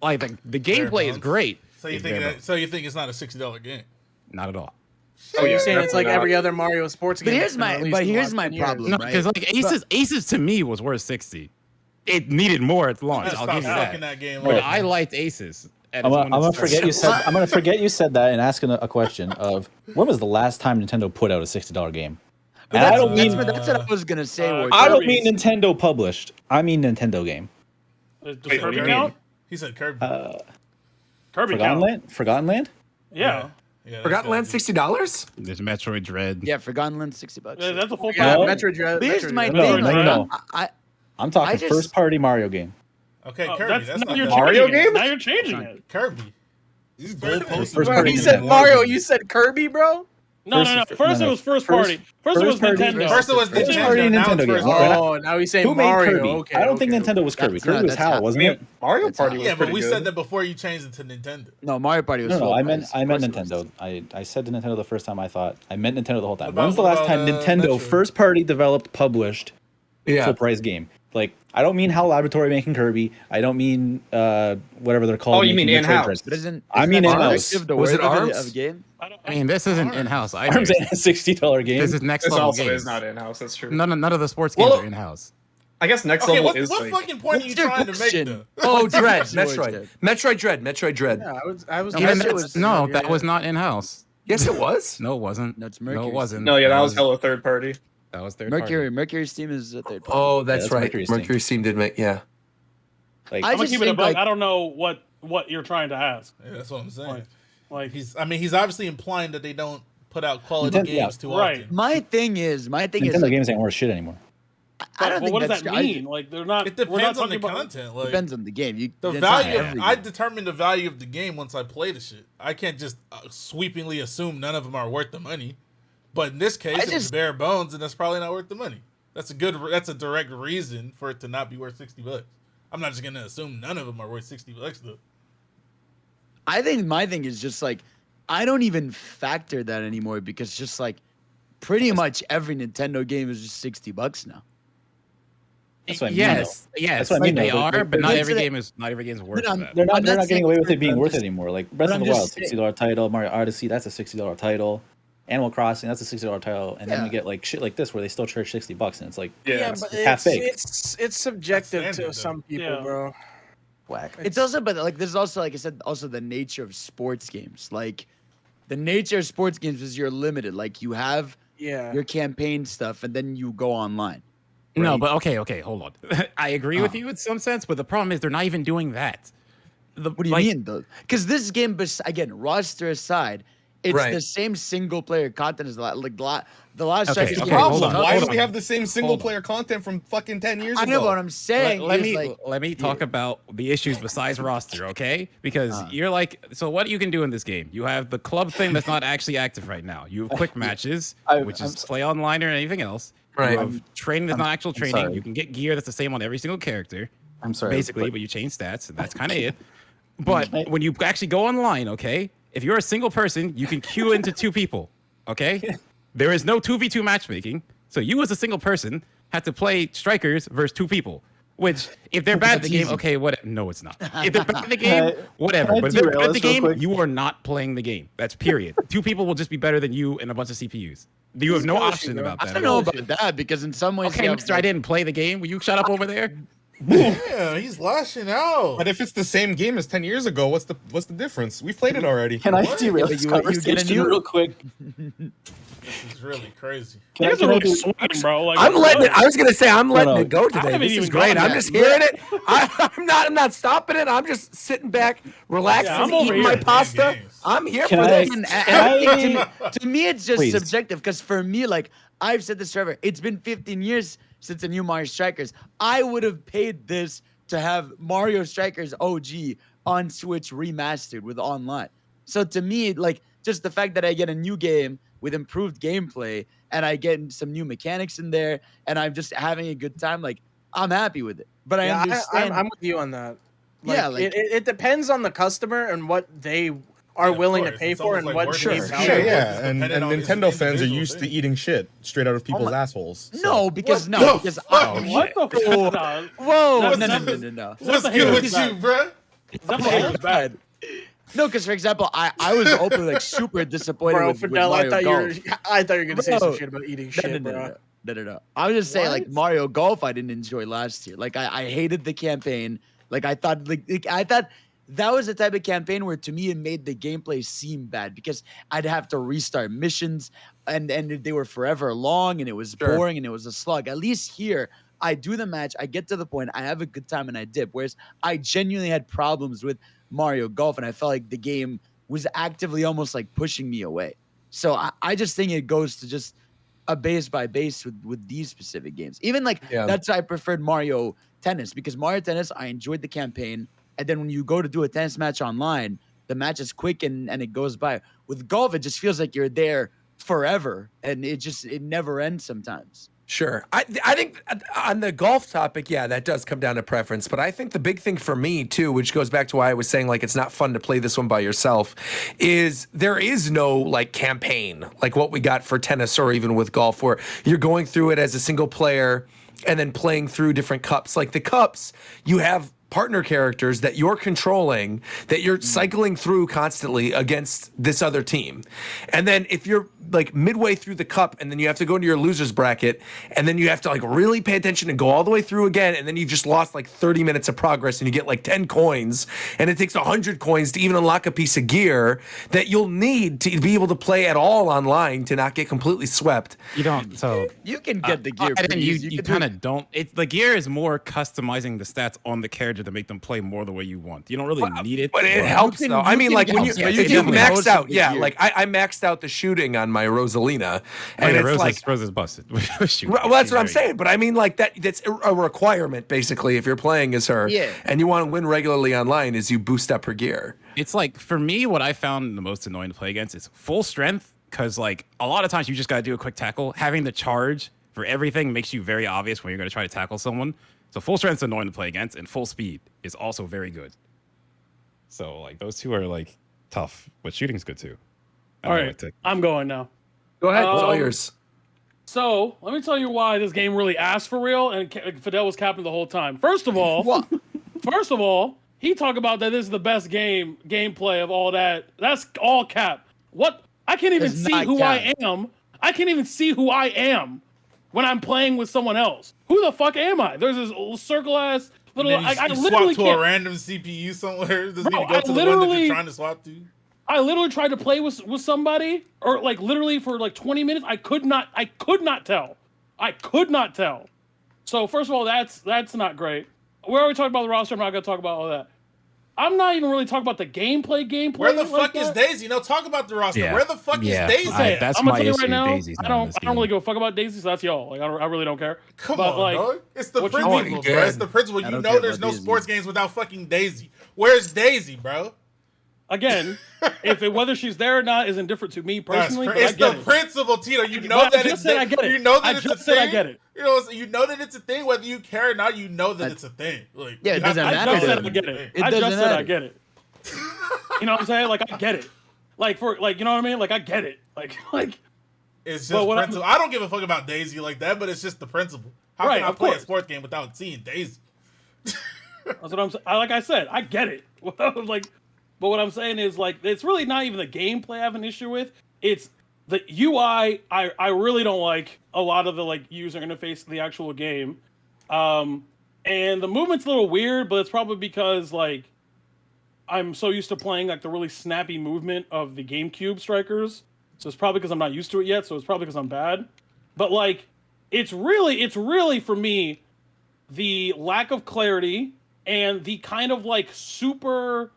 Speaker 5: Like the gameplay is
Speaker 2: bones?
Speaker 5: great.
Speaker 2: So you
Speaker 5: It's
Speaker 2: think
Speaker 5: bare
Speaker 2: that?
Speaker 5: bones.
Speaker 2: So you think it's not a $60 game?
Speaker 5: Not at all.
Speaker 8: Oh, you're saying it's like
Speaker 11: definitely not.
Speaker 8: every other Mario sports game.
Speaker 3: But
Speaker 8: that's been released in the last 10 years.
Speaker 3: problem,
Speaker 5: No,
Speaker 3: right?
Speaker 5: because like Aces to me was worth 60. It needed more at launch.
Speaker 2: Just
Speaker 5: I'll
Speaker 2: stop
Speaker 5: give you
Speaker 2: fucking
Speaker 5: that.
Speaker 2: that game
Speaker 5: But
Speaker 2: up.
Speaker 5: I liked Aces. and
Speaker 6: I'm
Speaker 5: it's
Speaker 6: gonna,
Speaker 5: when
Speaker 6: I'm gonna
Speaker 5: it's-
Speaker 6: forget you said. I'm gonna forget you said that and ask a question of when was the last time Nintendo put out a $60 game? And I don't mean
Speaker 3: That's what I was gonna say. Ward.
Speaker 6: I don't
Speaker 7: Kirby's.
Speaker 6: mean Nintendo published. I mean Nintendo game.
Speaker 7: Does
Speaker 11: Wait, what
Speaker 7: Kirby
Speaker 11: do you
Speaker 7: count?
Speaker 2: He said Kirby.
Speaker 7: Kirby
Speaker 6: Forgotten
Speaker 7: count.
Speaker 6: Land. Forgotten Land.
Speaker 7: Yeah.
Speaker 2: Yeah,
Speaker 1: Forgotten Land, $60.
Speaker 5: There's Metroid Dread.
Speaker 3: Yeah, Forgotten Land, $60.
Speaker 7: Yeah, that's a full
Speaker 8: Yeah,
Speaker 6: No.
Speaker 8: Metroid Dread.
Speaker 3: But here's
Speaker 8: Metroid
Speaker 3: my
Speaker 8: Dread.
Speaker 3: thing.
Speaker 6: No,
Speaker 3: like,
Speaker 6: no.
Speaker 3: I
Speaker 6: I'm talking
Speaker 3: just-
Speaker 6: first party Mario game.
Speaker 2: Okay,
Speaker 7: Oh,
Speaker 2: Kirby. That's
Speaker 7: now
Speaker 2: not
Speaker 7: you're
Speaker 2: that
Speaker 11: Mario
Speaker 7: changing it.
Speaker 11: game?
Speaker 7: Now you're changing it.
Speaker 2: Kirby. These goalposts.
Speaker 6: First
Speaker 8: Bro,
Speaker 6: party
Speaker 8: he said
Speaker 6: Nintendo.
Speaker 8: Mario. You said Kirby, bro.
Speaker 7: No.
Speaker 6: First-
Speaker 7: First
Speaker 6: no,
Speaker 7: it
Speaker 6: no.
Speaker 7: was first
Speaker 6: First-
Speaker 7: party. First it was
Speaker 6: first party-
Speaker 7: Nintendo.
Speaker 2: First it was
Speaker 6: First
Speaker 2: Nintendo.
Speaker 6: party
Speaker 2: Now
Speaker 6: Nintendo
Speaker 2: it's first
Speaker 6: game.
Speaker 2: party.
Speaker 8: Oh, now he's saying
Speaker 6: Who made
Speaker 8: Mario.
Speaker 6: Kirby?
Speaker 8: Okay,
Speaker 6: I don't think
Speaker 8: okay,
Speaker 6: Nintendo was Kirby.
Speaker 3: That's
Speaker 6: Kirby
Speaker 3: not-
Speaker 6: was
Speaker 3: that's
Speaker 6: HAL,
Speaker 3: not-
Speaker 6: wasn't
Speaker 11: I mean,
Speaker 6: it?
Speaker 11: Mario
Speaker 3: That's
Speaker 11: Party
Speaker 3: not-
Speaker 11: was
Speaker 2: Yeah, but
Speaker 11: pretty
Speaker 2: we
Speaker 11: good.
Speaker 2: said that before you changed it to Nintendo.
Speaker 3: No, Mario Party was.
Speaker 6: No,
Speaker 3: full
Speaker 6: I
Speaker 3: price.
Speaker 6: meant
Speaker 3: Of
Speaker 6: I meant
Speaker 3: course it was.
Speaker 6: Nintendo. I said Nintendo the first time. I meant Nintendo the whole time.
Speaker 2: What
Speaker 6: When's the
Speaker 2: about-
Speaker 6: last
Speaker 2: what
Speaker 6: time
Speaker 2: about,
Speaker 6: Nintendo
Speaker 2: Metroid?
Speaker 6: first party developed published
Speaker 1: Yeah.
Speaker 6: full price game? Like I don't mean HAL Laboratory making Kirby. I don't mean whatever they're called.
Speaker 11: Oh, you mean
Speaker 6: making Metroid
Speaker 11: in-house.
Speaker 6: Dread.
Speaker 3: But isn't
Speaker 6: I mean
Speaker 3: that
Speaker 6: in-house.
Speaker 3: subjective, the
Speaker 1: Was
Speaker 3: word
Speaker 1: it
Speaker 3: of
Speaker 1: ARMS?
Speaker 3: of game?
Speaker 5: I mean, this isn't in-house either.
Speaker 6: Arms ain't a $60 game.
Speaker 5: This is next
Speaker 11: This
Speaker 5: level
Speaker 11: also
Speaker 5: games.
Speaker 11: is not in-house. That's true.
Speaker 5: None of the sports games
Speaker 11: Well,
Speaker 5: are in-house.
Speaker 11: I guess next
Speaker 2: Okay,
Speaker 11: level
Speaker 2: what
Speaker 11: is
Speaker 2: what
Speaker 11: like.
Speaker 2: fucking point are you
Speaker 3: What's your
Speaker 2: trying to make
Speaker 3: question?
Speaker 2: though?
Speaker 1: Oh, Dread.
Speaker 3: What's yours,
Speaker 1: Metroid.
Speaker 3: Dread?
Speaker 1: Metroid Dread.
Speaker 8: Yeah, I was.
Speaker 3: No,
Speaker 5: Even
Speaker 3: that
Speaker 5: that's,
Speaker 3: was-
Speaker 5: no,
Speaker 8: yeah,
Speaker 5: that
Speaker 8: yeah.
Speaker 5: was not in-house.
Speaker 1: Yes, it was.
Speaker 5: No, it wasn't.
Speaker 3: No, it's
Speaker 5: No, it
Speaker 3: Mercury's
Speaker 5: wasn't.
Speaker 11: No, yeah, that was hella third party.
Speaker 5: That was third
Speaker 3: Mercury's team is a third party.
Speaker 1: Oh, that's
Speaker 6: that's
Speaker 1: right.
Speaker 6: Mercury's thing.
Speaker 1: Mercury's team did make. Yeah.
Speaker 6: Like
Speaker 3: I
Speaker 7: I'm gonna
Speaker 3: just
Speaker 7: keep it a
Speaker 3: think,
Speaker 7: buck.
Speaker 3: like-
Speaker 7: I don't know what you're trying to ask.
Speaker 2: Yeah, that's what I'm saying.
Speaker 7: Like
Speaker 2: He's obviously implying that they don't put out quality
Speaker 6: Nintendo-
Speaker 2: games
Speaker 6: yeah.
Speaker 2: too
Speaker 7: Right.
Speaker 2: often.
Speaker 3: My thing is,
Speaker 6: Nintendo
Speaker 3: like,
Speaker 6: games ain't worth shit anymore.
Speaker 3: I don't
Speaker 7: but
Speaker 3: think
Speaker 7: what does
Speaker 3: that's
Speaker 7: that
Speaker 3: true.
Speaker 7: mean? Like they're not.
Speaker 2: It
Speaker 7: we're not
Speaker 2: depends on
Speaker 7: talking
Speaker 2: the
Speaker 7: about.
Speaker 2: content. Like
Speaker 3: Depends on the game.
Speaker 2: the
Speaker 3: it's not
Speaker 2: value.
Speaker 3: every
Speaker 2: I
Speaker 3: game.
Speaker 2: determine the value of the game once I play the shit. I can't just sweepingly assume none of them are worth the money. But in this case,
Speaker 3: I
Speaker 2: it's
Speaker 3: just-
Speaker 2: bare bones, and that's probably not worth the money. That's a direct reason for it to not be worth $60. I'm not just gonna assume none of them are worth $60 though.
Speaker 3: I think my thing is just like I don't even factor that anymore because just like pretty much every Nintendo game is just $60 now.
Speaker 6: That's what I mean.
Speaker 5: Yes, yes,
Speaker 6: That's what I mean,
Speaker 5: they
Speaker 6: though.
Speaker 5: are,
Speaker 6: They're-
Speaker 5: but not
Speaker 3: they're-
Speaker 5: every
Speaker 3: they're-
Speaker 5: game is worth
Speaker 3: I'm-
Speaker 5: that.
Speaker 6: They're not.
Speaker 3: I'm
Speaker 6: They're
Speaker 3: not
Speaker 6: not getting
Speaker 3: saying
Speaker 6: away with
Speaker 3: that,
Speaker 6: it being
Speaker 3: I'm
Speaker 6: worth
Speaker 3: just-
Speaker 6: it anymore. Like Breath
Speaker 3: but
Speaker 6: of
Speaker 3: I'm
Speaker 6: the Wild,
Speaker 3: just saying-
Speaker 6: $60 title. Mario Odyssey, that's a $60 title. Animal Crossing, that's a $60 title. And then we
Speaker 3: Yeah.
Speaker 6: get like shit like this where they still charge $60, and it's like
Speaker 11: Yeah,
Speaker 8: but
Speaker 6: it's half baked.
Speaker 8: it's subjective
Speaker 2: That's
Speaker 8: to
Speaker 2: standard,
Speaker 8: some people,
Speaker 7: Yeah.
Speaker 8: bro.
Speaker 6: Whack.
Speaker 3: It's also, but like, there's also, like I said, also the nature of sports games. Like, the nature of sports games is you're limited. Like, you have
Speaker 8: Yeah.
Speaker 3: your campaign stuff, and then you go online.
Speaker 5: No,
Speaker 3: right?
Speaker 5: but okay, hold on. I agree with you in some sense, but the problem is they're not even doing that.
Speaker 3: What do you mean, though? Because this game, again, roster aside, It's
Speaker 1: Right.
Speaker 3: the same single player content as the last
Speaker 5: Okay,
Speaker 3: Strikers
Speaker 5: okay,
Speaker 3: game.
Speaker 5: hold
Speaker 9: Problem.
Speaker 5: on,
Speaker 9: Why
Speaker 5: hold
Speaker 9: do
Speaker 5: on.
Speaker 9: we have the same single
Speaker 5: Hold on.
Speaker 9: player content from fucking 10 years
Speaker 3: I
Speaker 9: ago?
Speaker 3: know what I'm saying.
Speaker 5: Let
Speaker 3: is,
Speaker 5: me
Speaker 3: like,
Speaker 5: let me talk about the issues besides roster, okay? Because you're like, so what you can do in this game? You have the club thing that's not actually active right now. You have quick matches, which is play online or anything else.
Speaker 1: Right.
Speaker 5: You have training that's not actual training.
Speaker 6: sorry.
Speaker 5: You can get gear that's the same on every single character.
Speaker 6: I'm sorry,
Speaker 5: basically, but you change stats, and that's kind of it. But when you actually go online, okay, if you're a single person, you can queue into 2 people, okay? There is no 2v2 matchmaking, so you as a single person have to play Strikers versus 2 people. Which, if they're bad at the game, okay, what? No, it's not. If they're bad at the game, whatever.
Speaker 6: can I
Speaker 5: But if they're
Speaker 6: derail
Speaker 5: bad at the
Speaker 6: this real
Speaker 5: game,
Speaker 6: quick?
Speaker 5: you are not playing the game. That's period. 2 people will just be better than you and a bunch of CPUs. You have no option about
Speaker 3: I
Speaker 5: that.
Speaker 3: don't know about that because in some ways,
Speaker 5: Okay,
Speaker 3: you
Speaker 5: mister, I didn't play the game. Will you shut up over there?
Speaker 2: Yeah, he's lashing out.
Speaker 9: But if it's the same game as 10 years ago, what's the difference? We've played it already.
Speaker 6: Can I
Speaker 2: What?
Speaker 6: derail
Speaker 3: Yeah,
Speaker 6: this
Speaker 3: you get a
Speaker 6: conversation
Speaker 3: new-
Speaker 6: real quick?
Speaker 2: This is really crazy.
Speaker 6: Can I,
Speaker 7: Niggas
Speaker 6: can
Speaker 7: are
Speaker 6: I
Speaker 7: really
Speaker 6: do,
Speaker 7: sweating, bro. Like,
Speaker 1: I'm letting it.
Speaker 7: what?
Speaker 1: I was gonna say I'm letting
Speaker 6: no.
Speaker 1: it go today.
Speaker 7: haven't
Speaker 1: This is
Speaker 7: even
Speaker 1: great.
Speaker 7: gone
Speaker 1: I'm
Speaker 7: yet.
Speaker 1: just hearing it. I'm not stopping it. I'm just sitting back, relaxing,
Speaker 7: Yeah, I'm over
Speaker 1: eating my
Speaker 7: here.
Speaker 1: pasta.
Speaker 2: Games.
Speaker 1: I'm here
Speaker 6: Can
Speaker 1: for
Speaker 6: I-
Speaker 1: this.
Speaker 3: And
Speaker 6: I-
Speaker 3: to me, it's just
Speaker 6: Please.
Speaker 3: subjective because for me, like I've said this forever, it's been 15 years since the new Mario Strikers. I would have paid this to have Mario Strikers OG on Switch remastered with online. So to me, like just the fact that I get a new game with improved gameplay and I get some new mechanics in there and I'm just having a good time, like I'm happy with it. But I
Speaker 8: Yeah,
Speaker 3: understand.
Speaker 8: I'm with you on that. Like,
Speaker 3: Yeah, like-
Speaker 8: it depends on the customer and what they are
Speaker 2: of
Speaker 8: willing to
Speaker 2: course.
Speaker 8: pay
Speaker 2: It's
Speaker 8: for
Speaker 2: almost
Speaker 8: and
Speaker 2: like
Speaker 8: what
Speaker 2: working
Speaker 8: they
Speaker 2: with
Speaker 8: value.
Speaker 9: Sure,
Speaker 2: It's
Speaker 9: yeah. And
Speaker 2: dependent on
Speaker 9: Nintendo
Speaker 2: its
Speaker 9: fans are
Speaker 2: individual
Speaker 9: used to
Speaker 2: thing.
Speaker 9: eating shit straight out of people's
Speaker 3: my-
Speaker 9: assholes. so-
Speaker 3: no, because
Speaker 2: What
Speaker 3: no,
Speaker 2: the
Speaker 3: because
Speaker 2: fuck?
Speaker 7: What the fuck? Nah,
Speaker 3: whoa,
Speaker 7: That's-
Speaker 3: no,
Speaker 7: that's-
Speaker 3: no.
Speaker 2: What's
Speaker 7: the
Speaker 2: good
Speaker 7: hate
Speaker 2: with
Speaker 7: is
Speaker 2: you,
Speaker 7: bad.
Speaker 2: bruh?
Speaker 7: Definitely bad.
Speaker 3: No, because for example, I was openly like super disappointed
Speaker 8: Bro,
Speaker 3: with
Speaker 8: Fidel,
Speaker 3: Mario Golf.
Speaker 8: I thought you were gonna say some
Speaker 3: Bro.
Speaker 8: shit about eating
Speaker 3: No,
Speaker 8: shit, bro.
Speaker 3: No. I was just saying, like
Speaker 8: What?
Speaker 3: Mario Golf, I didn't enjoy last year. Like I hated the campaign. Like I thought, I thought that was the type of campaign where to me it made the gameplay seem bad because I'd have to restart missions and they were forever long and it was
Speaker 1: Sure.
Speaker 3: boring and it was a slug. At least here, I do the match, I get to the point, I have a good time and I dip. Whereas I genuinely had problems with Mario Golf and I felt like the game was actively almost like pushing me away. So I just think it goes to just a base by base with these specific games. Even like
Speaker 1: Yeah.
Speaker 3: that's why I preferred Mario Tennis because Mario Tennis, I enjoyed the campaign. And then when you go to do a tennis match online, the match is quick and it goes by. With golf, it just feels like you're there forever and it never ends sometimes.
Speaker 1: Sure. I think on the golf topic, yeah, that does come down to preference. But I think the big thing for me, too, which goes back to why I was saying, like, it's not fun to play this one by yourself, is there is no, like, campaign like what we got for tennis or even with golf where you're going through it as a single player and then playing through different cups. Like the cups, you have partner characters that you're controlling, that you're cycling through constantly against this other team. And then if you're like midway through the cup and then you have to go into your loser's bracket and then you have to like really pay attention and go all the way through again and then you've just lost like 30 minutes of progress and you get like 10 coins and it takes 100 coins to even unlock a piece of gear that you'll need to be able to play at all online to not get completely swept.
Speaker 5: You don't. So
Speaker 3: You can get the gear.
Speaker 5: and then
Speaker 3: pretty
Speaker 5: you
Speaker 3: easy.
Speaker 5: you
Speaker 3: can do
Speaker 5: kind
Speaker 3: it.
Speaker 5: of don't. It's the gear is more customizing the stats on the character to make them play more the way you want. You don't really need it.
Speaker 1: But it helps
Speaker 3: can-
Speaker 1: though.
Speaker 3: you
Speaker 1: I mean,
Speaker 3: can
Speaker 1: like when
Speaker 3: help,
Speaker 1: you
Speaker 3: yeah,
Speaker 1: if
Speaker 3: you
Speaker 1: you
Speaker 3: definitely
Speaker 1: maxed
Speaker 3: most
Speaker 1: out,
Speaker 3: of the
Speaker 1: yeah,
Speaker 3: gear.
Speaker 1: like I maxed out the shooting on my Rosalina,
Speaker 5: And
Speaker 1: and it's like
Speaker 5: Rose is busted. Shoot,
Speaker 1: well, that's
Speaker 5: she's
Speaker 1: what I'm
Speaker 5: very
Speaker 1: saying. But I mean, like that's a requirement basically if you're playing as her,
Speaker 3: Yeah.
Speaker 1: and you want to win regularly online, is you boost up her gear.
Speaker 5: It's like for me, what I found the most annoying to play against is full strength because like a lot of times you just gotta do a quick tackle. Having the charge for everything makes you very obvious when you're gonna try to tackle someone. So full strength is annoying to play against, and full speed is also very good. So like those two are like tough, but shooting's good too. I
Speaker 7: All
Speaker 5: don't know
Speaker 7: right,
Speaker 5: what to-
Speaker 7: I'm going now.
Speaker 1: Go ahead, it's all
Speaker 7: Um,
Speaker 1: yours.
Speaker 7: So let me tell you why this game really asked for real, and Fidel was capping the whole time. First of all, he talked about that this is the best gameplay of all that. That's all cap. What? I can't even
Speaker 3: It's
Speaker 7: see
Speaker 3: not
Speaker 7: who
Speaker 3: cap.
Speaker 7: I am. I can't even see who I am when I'm playing with someone else. Who the fuck am I? There's this little circle ass little.
Speaker 2: And then
Speaker 7: I
Speaker 2: you
Speaker 7: literally
Speaker 2: swap to a
Speaker 7: can't.
Speaker 2: random CPU somewhere. Doesn't
Speaker 7: Bro,
Speaker 2: need to go
Speaker 7: I
Speaker 2: to the one that
Speaker 7: literally-
Speaker 2: you're trying to swap to.
Speaker 7: I literally tried to play with somebody, or like literally for like 20 minutes. I could not tell. I could not tell. So first of all, that's not great. We already talked about the roster. I'm not gonna talk about all that. I'm not even really talking about the gameplay.
Speaker 2: Where the
Speaker 7: like
Speaker 2: fuck is
Speaker 7: that.
Speaker 2: Daisy? No, talk about the roster.
Speaker 5: Yeah.
Speaker 2: Where the fuck
Speaker 5: Yeah.
Speaker 2: is Daisy?
Speaker 5: That's
Speaker 7: I'm gonna
Speaker 5: my
Speaker 7: tell you
Speaker 5: issue.
Speaker 7: right now.
Speaker 5: Daisy's
Speaker 7: I
Speaker 5: not in
Speaker 7: don't.
Speaker 5: this
Speaker 7: I don't really
Speaker 5: game.
Speaker 7: give a fuck about Daisy, so that's y'all. Like I really don't care.
Speaker 2: Come
Speaker 7: but,
Speaker 2: on,
Speaker 7: like,
Speaker 2: dog. It's the
Speaker 7: what you
Speaker 2: principle,
Speaker 7: mean?
Speaker 2: bro. It's the principle.
Speaker 3: I
Speaker 2: You
Speaker 3: don't
Speaker 2: know
Speaker 3: care
Speaker 2: there's
Speaker 3: about
Speaker 2: no
Speaker 3: Daisy.
Speaker 2: sports games without fucking Daisy. Where's Daisy, bro?
Speaker 7: Again, whether she's there or not is indifferent to me
Speaker 2: That's
Speaker 7: personally.
Speaker 2: crazy.
Speaker 7: But I
Speaker 2: It's
Speaker 7: get
Speaker 2: the
Speaker 7: it.
Speaker 2: principle, Tito. You know
Speaker 7: But I
Speaker 2: that
Speaker 7: just
Speaker 2: it's
Speaker 7: said I get it.
Speaker 2: You know
Speaker 7: I
Speaker 2: that it's a
Speaker 7: just said I
Speaker 2: thing.
Speaker 7: get it.
Speaker 2: You know that it's a thing, whether you care or not. You know that it's a thing. Like,
Speaker 3: Yeah, it
Speaker 2: you have
Speaker 3: doesn't
Speaker 2: to
Speaker 7: I
Speaker 3: matter
Speaker 7: just
Speaker 3: to
Speaker 7: said
Speaker 3: them.
Speaker 7: I get it.
Speaker 3: It
Speaker 7: I just
Speaker 3: doesn't
Speaker 7: said I
Speaker 3: matter.
Speaker 7: get it. You know what I'm saying? Like I get it. Like for like you know what I mean? Like I get it. Like
Speaker 2: It's
Speaker 7: But
Speaker 2: just
Speaker 7: what I'm-
Speaker 2: principle. I don't give a fuck about Daisy like that, but it's just the principle. How
Speaker 7: Right,
Speaker 2: can I
Speaker 7: of
Speaker 2: play
Speaker 7: course.
Speaker 2: a sports game without seeing Daisy?
Speaker 7: that's what I'm saying. Like I said, I get it. Like, but what I'm saying is like it's really not even the gameplay I have an issue with. It's the UI. I really don't like a lot of the like user interface of the actual game. And the movement's a little weird, but it's probably because like I'm so used to playing like the really snappy movement of the GameCube strikers. So it's probably because I'm not used to it yet. So it's probably because I'm bad. But like, it's really for me the lack of clarity and the kind of like super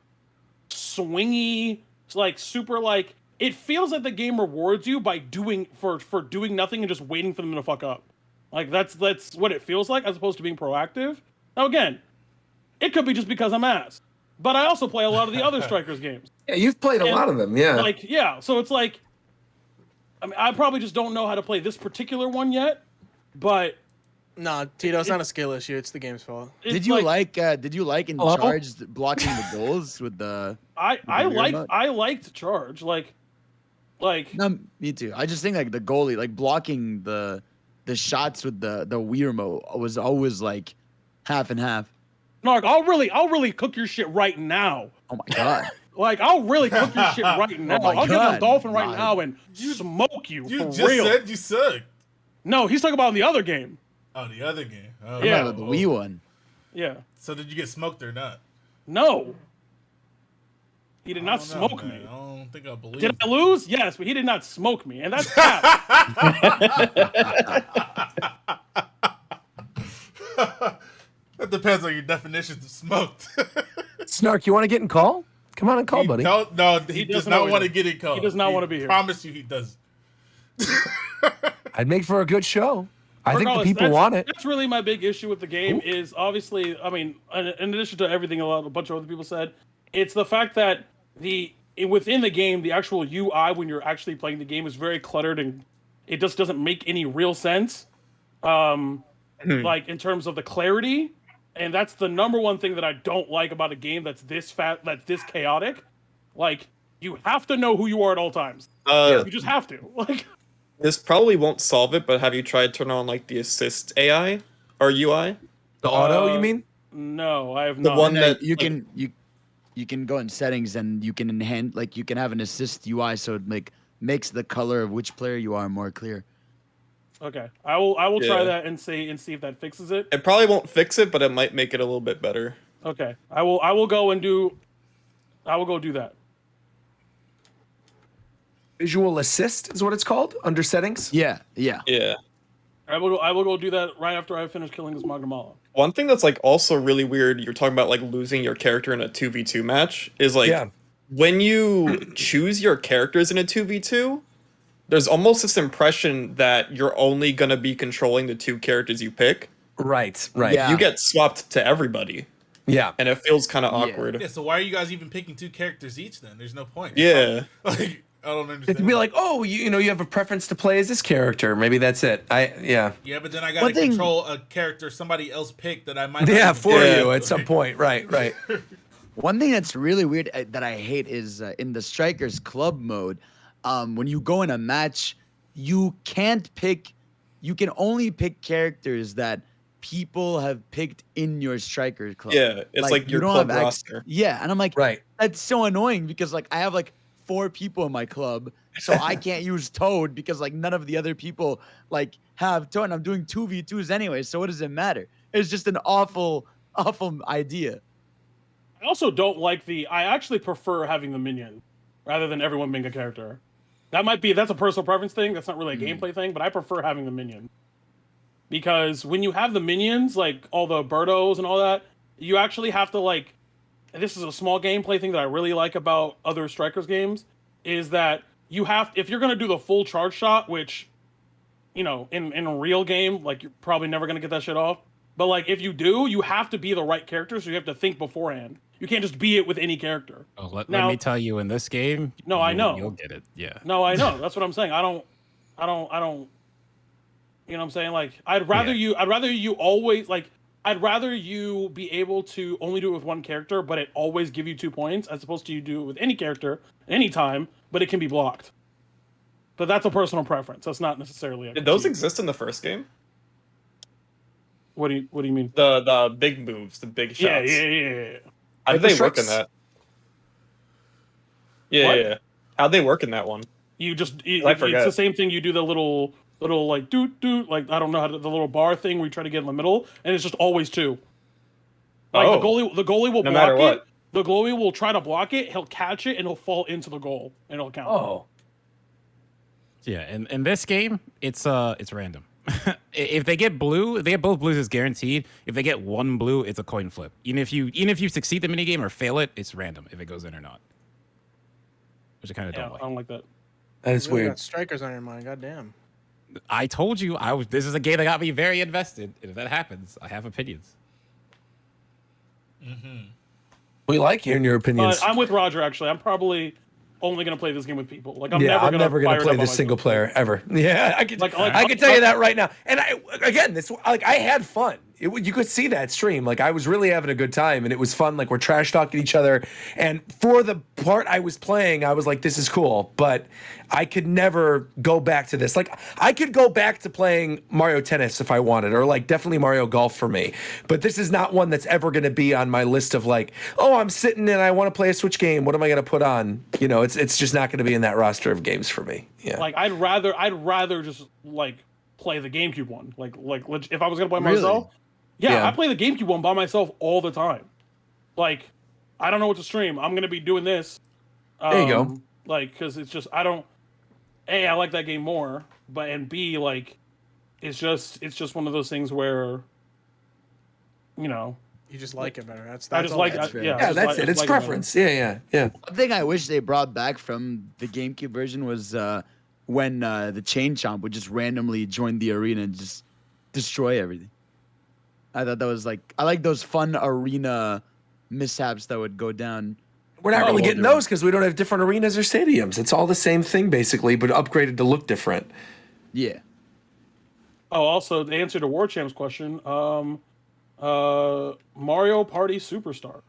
Speaker 7: swingy, like super like it feels like the game rewards you by doing for doing nothing and just waiting for them to fuck up. Like that's what it feels like as opposed to being proactive. Now again, it could be just because I'm ass, but I also play a lot of the other Strikers games.
Speaker 1: Yeah, you've played a
Speaker 7: And,
Speaker 1: lot of them. Yeah.
Speaker 7: Like yeah, so it's like, I mean, I probably just don't know how to play this particular one yet, but
Speaker 8: Nah, Tito, it's not a skill issue. It's the game's fault.
Speaker 7: it's
Speaker 3: Did you like in
Speaker 1: Hello?
Speaker 3: charge blocking the goals with the?
Speaker 7: I
Speaker 3: the weird mode?
Speaker 7: liked Charge like.
Speaker 3: No, me too. I just think like the goalie, like blocking the shots with the Weirmo was always like half and half.
Speaker 7: Narc, I'll really cook your shit right now.
Speaker 3: Oh my god.
Speaker 7: Like, I'll really cook your shit right now.
Speaker 3: my
Speaker 7: I'll get on
Speaker 3: God.
Speaker 7: Dolphin right
Speaker 3: Nah.
Speaker 7: now and smoke you
Speaker 2: You
Speaker 7: for
Speaker 2: just
Speaker 7: real.
Speaker 2: said you suck.
Speaker 7: No, he's talking about the other game.
Speaker 2: Oh, the other game. Oh,
Speaker 7: Yeah.
Speaker 3: The Wii one.
Speaker 7: Yeah.
Speaker 2: So did you get smoked or not?
Speaker 7: No. He did not
Speaker 2: I don't know,
Speaker 7: smoke
Speaker 2: man.
Speaker 7: me.
Speaker 2: I don't think I believe.
Speaker 7: Did I lose? Yes, but he did not smoke me. And that's cap.
Speaker 2: That depends on your definitions of smoked.
Speaker 1: Snark, you want to get in call? Come on and call, buddy.
Speaker 2: No, he does
Speaker 7: doesn't know
Speaker 2: not want to
Speaker 7: either.
Speaker 2: get in call.
Speaker 7: He does not want to be here.
Speaker 2: Promise you, he does.
Speaker 1: I'd make for a good show. I think the
Speaker 7: Regardless,
Speaker 1: people
Speaker 7: that's-
Speaker 1: want it.
Speaker 7: That's really my big issue with the game is obviously, I mean, in addition to everything a bunch of other people said, it's the fact that within the game, the actual UI when you're actually playing the game is very cluttered and it just doesn't make any real sense. Like in terms of the clarity, and that's the number one thing that I don't like about a game that's this chaotic. Like you have to know who you are at all times. You just have to. Like
Speaker 11: This probably won't solve it, but have you tried turning on like the assist AI or UI?
Speaker 1: The auto, you mean?
Speaker 7: no, I have
Speaker 11: The
Speaker 7: not.
Speaker 11: one
Speaker 3: No,
Speaker 11: that
Speaker 3: you
Speaker 11: like,
Speaker 3: can you can go in settings and you can enhance like you can have an assist UI so it makes the color of which player you are more clear.
Speaker 7: Okay, I will try
Speaker 11: Yeah.
Speaker 7: that and see if that fixes it.
Speaker 11: it probably won't fix it, but it might make it a little bit better.
Speaker 7: Okay, I will go do that.
Speaker 1: Visual assist is what it's called under settings.
Speaker 3: Yeah.
Speaker 11: Yeah.
Speaker 7: I will go do that right after I finish killing this Magamala.
Speaker 11: One thing that's like also really weird, you're talking about like losing your character in a 2v2 match, is like
Speaker 1: Yeah.
Speaker 11: when you choose your characters in a 2v2, there's almost this impression that you're only going to be controlling the two characters you pick.
Speaker 1: Right. Right.
Speaker 3: Yeah.
Speaker 11: You get swapped to everybody,
Speaker 1: Yeah.
Speaker 11: and it feels kind of
Speaker 3: Yeah.
Speaker 11: awkward.
Speaker 2: Yeah, so why are you guys even picking two characters each then? There's no point.
Speaker 11: Yeah.
Speaker 2: Like, I don't understand.
Speaker 1: It'd be like, oh, you know, you have a preference to play as this character. Maybe that's it. Yeah.
Speaker 2: Yeah, but then I gotta
Speaker 3: One thing-
Speaker 2: control a character somebody else picked that I might not
Speaker 1: Yeah,
Speaker 2: even
Speaker 1: for
Speaker 2: pick.
Speaker 1: you at some
Speaker 2: Like,
Speaker 1: point. Right. Right.
Speaker 3: One thing that's really weird that I hate is in the Strikers Club mode, when you go in a match, you can't pick. You can only pick characters that people have picked in your Strikers Club.
Speaker 11: Yeah, it's like
Speaker 3: you
Speaker 11: your
Speaker 3: don't
Speaker 11: club
Speaker 3: have
Speaker 11: roster.
Speaker 3: Yeah, and I'm like,
Speaker 1: Right.
Speaker 3: that's so annoying because like I have like 4 people in my club, so I can't use Toad because like none of the other people like have Toad. And I'm doing 2v2s anyway, so what does it matter? It's just an awful idea.
Speaker 7: I also don't like I actually prefer having the minion rather than everyone being a character. That's a personal preference thing. That's not really a gameplay thing, but I prefer having the minion. Because when you have the minions, like all the Birdos and all that, you actually have to like and this is a small gameplay thing that I really like about other Strikers games, is that you have, if you're gonna do the full charge shot, which, you know, in a real game, like you're probably never gonna get that shit off. But like if you do, you have to be the right character, so you have to think beforehand. You can't just be it with any character.
Speaker 5: Oh, let
Speaker 7: Now-
Speaker 5: me tell you, in this game,
Speaker 7: No, I know.
Speaker 5: you'll get it. Yeah.
Speaker 7: No, I know. That's what I'm saying. I don't. You know what I'm saying? Like, I'd rather you always, like, I'd rather you be able to only do it with one character, but it always give you 2 points, as opposed to you do it with any character, anytime, but it can be blocked. But that's a personal preference. That's not necessarily.
Speaker 11: Did those exist in the first game?
Speaker 7: What do you mean?
Speaker 11: The big moves, the big shots.
Speaker 7: Yeah.
Speaker 11: How
Speaker 1: Like
Speaker 11: did
Speaker 1: the
Speaker 11: they work in
Speaker 1: strikes?
Speaker 11: that? Yeah,
Speaker 7: What?
Speaker 11: yeah. How'd they work in that one?
Speaker 7: You just
Speaker 11: I
Speaker 7: it's
Speaker 11: forget.
Speaker 7: the same thing. You do the little like doot, like I don't know how to, the little bar thing where you try to get in the middle, and it's just always 2. Like
Speaker 11: Oh.
Speaker 7: the goalie will
Speaker 11: No
Speaker 7: block
Speaker 11: matter
Speaker 7: it.
Speaker 11: what.
Speaker 7: The goalie will try to block it. He'll catch it and he'll fall into the goal and it'll count.
Speaker 1: Oh,
Speaker 5: Yeah, and in this game, it's random. If they get blue, if they get both blues, it's guaranteed. If they get one blue, it's a coin flip. Even if you succeed the minigame or fail it, it's random if it goes in or not. Which I kind of
Speaker 7: Yeah,
Speaker 5: don't
Speaker 7: I
Speaker 5: like.
Speaker 7: don't like that.
Speaker 1: that is
Speaker 8: You really
Speaker 1: weird.
Speaker 8: got Strikers on your mind. Goddamn.
Speaker 5: I told you this is a game that got me very invested. And if that happens, I have opinions.
Speaker 1: We like hearing your opinions.
Speaker 7: But I'm with Roger. Actually, I'm probably only gonna play this game with people. Like I'm
Speaker 1: Yeah,
Speaker 7: never
Speaker 1: I'm
Speaker 7: gonna
Speaker 1: never gonna
Speaker 7: fire it
Speaker 1: play
Speaker 7: up on
Speaker 1: this single
Speaker 7: myself.
Speaker 1: player ever. Yeah, I can tell you that right now. And I had fun. You could see that stream. Like I was really having a good time, and it was fun. Like we're trash talking each other. And for the part I was playing, I was like, "This is cool," but I could never go back to this. Like I could go back to playing Mario Tennis if I wanted, or like definitely Mario Golf for me. But this is not one that's ever going to be on my list of like, oh, I'm sitting and I want to play a Switch game. What am I going to put on? You know, it's just not going to be in that roster of games for me. Yeah.
Speaker 7: Like I'd rather just like play the GameCube one. Like if I was gonna play
Speaker 3: Really?
Speaker 7: myself, yeah,
Speaker 1: Yeah.
Speaker 7: I play the GameCube one by myself all the time. Like I don't know what to stream. I'm gonna be doing this.
Speaker 1: There you go.
Speaker 7: Like because it's just I don't. A, I like that game more, and B, like it's just one of those things where, you know,
Speaker 8: You just like it better. That's
Speaker 7: I just
Speaker 8: all
Speaker 7: like
Speaker 8: that is.
Speaker 3: fair.
Speaker 7: yeah. I
Speaker 1: Yeah,
Speaker 7: just
Speaker 1: that's
Speaker 7: like-
Speaker 1: it.
Speaker 7: I just
Speaker 1: It's
Speaker 7: like better.
Speaker 1: preference. Yeah.
Speaker 3: One thing I wish they brought back from the GameCube version was when the Chain Chomp would just randomly join the arena and just destroy everything. I thought that was I like those fun arena mishaps that would go down.
Speaker 1: We're not really
Speaker 3: Oh,
Speaker 1: getting
Speaker 3: well,
Speaker 1: those because we don't have different arenas or stadiums. It's all the same thing basically, but upgraded to look different.
Speaker 3: Yeah.
Speaker 7: Oh, also the answer to War Champ's question, Mario Party Superstar.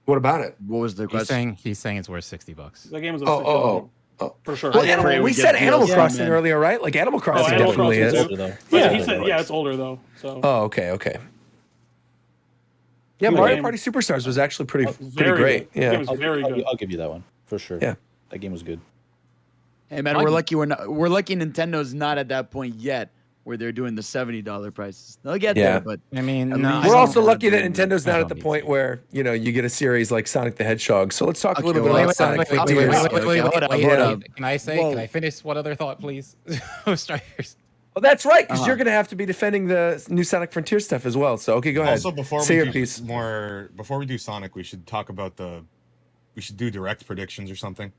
Speaker 1: What about it?
Speaker 3: What was the question?
Speaker 5: He's saying it's worth $60.
Speaker 7: That game is a
Speaker 1: Oh.
Speaker 7: for sure.
Speaker 1: Well,
Speaker 7: Yeah,
Speaker 3: pray
Speaker 1: we
Speaker 3: we
Speaker 1: said
Speaker 3: get
Speaker 1: Animal
Speaker 3: DLC,
Speaker 1: Crossing
Speaker 3: man.
Speaker 1: earlier, right? Like Animal Crossing
Speaker 7: Animal
Speaker 1: definitely
Speaker 7: Crossing
Speaker 1: is.
Speaker 7: too.
Speaker 6: Though.
Speaker 7: But
Speaker 1: Yeah.
Speaker 7: he said, yeah, it's older though. So
Speaker 1: Oh, okay. Yeah,
Speaker 7: Good
Speaker 1: Mario
Speaker 7: game.
Speaker 1: Party Superstars was actually pretty
Speaker 7: very
Speaker 1: great.
Speaker 7: good. That
Speaker 1: Yeah.
Speaker 7: game was very good.
Speaker 6: I'll give you that one for sure.
Speaker 1: Yeah.
Speaker 6: That game was good.
Speaker 3: Hey man, we're lucky Nintendo's not at that point yet where they're doing the $70 prices. They'll get
Speaker 1: Yeah.
Speaker 3: there, but
Speaker 5: I mean,
Speaker 3: At
Speaker 5: no,
Speaker 3: least-
Speaker 5: I
Speaker 1: We're
Speaker 5: don't-
Speaker 1: also
Speaker 3: don't
Speaker 1: lucky that
Speaker 3: wanna do
Speaker 1: Nintendo's
Speaker 5: I
Speaker 1: not
Speaker 5: don't
Speaker 1: at the
Speaker 5: need
Speaker 1: point
Speaker 5: to.
Speaker 1: where, you get a series like Sonic the Hedgehog. So let's talk a little
Speaker 3: Okay,
Speaker 1: bit
Speaker 3: wait,
Speaker 1: about Sonic
Speaker 3: wait,
Speaker 1: Frontiers.
Speaker 3: hold up.
Speaker 5: Can I say?
Speaker 3: Whoa.
Speaker 5: Can I finish one other thought, please? Strikers.
Speaker 1: Well, that's right, because
Speaker 3: Uh-huh.
Speaker 1: you're going to have to be defending the new Sonic Frontier stuff as well. So, okay, go ahead.
Speaker 9: Also, before
Speaker 1: Say
Speaker 9: we
Speaker 1: your
Speaker 9: do
Speaker 1: piece.
Speaker 9: before we do Sonic, we should talk about we should do direct predictions or something.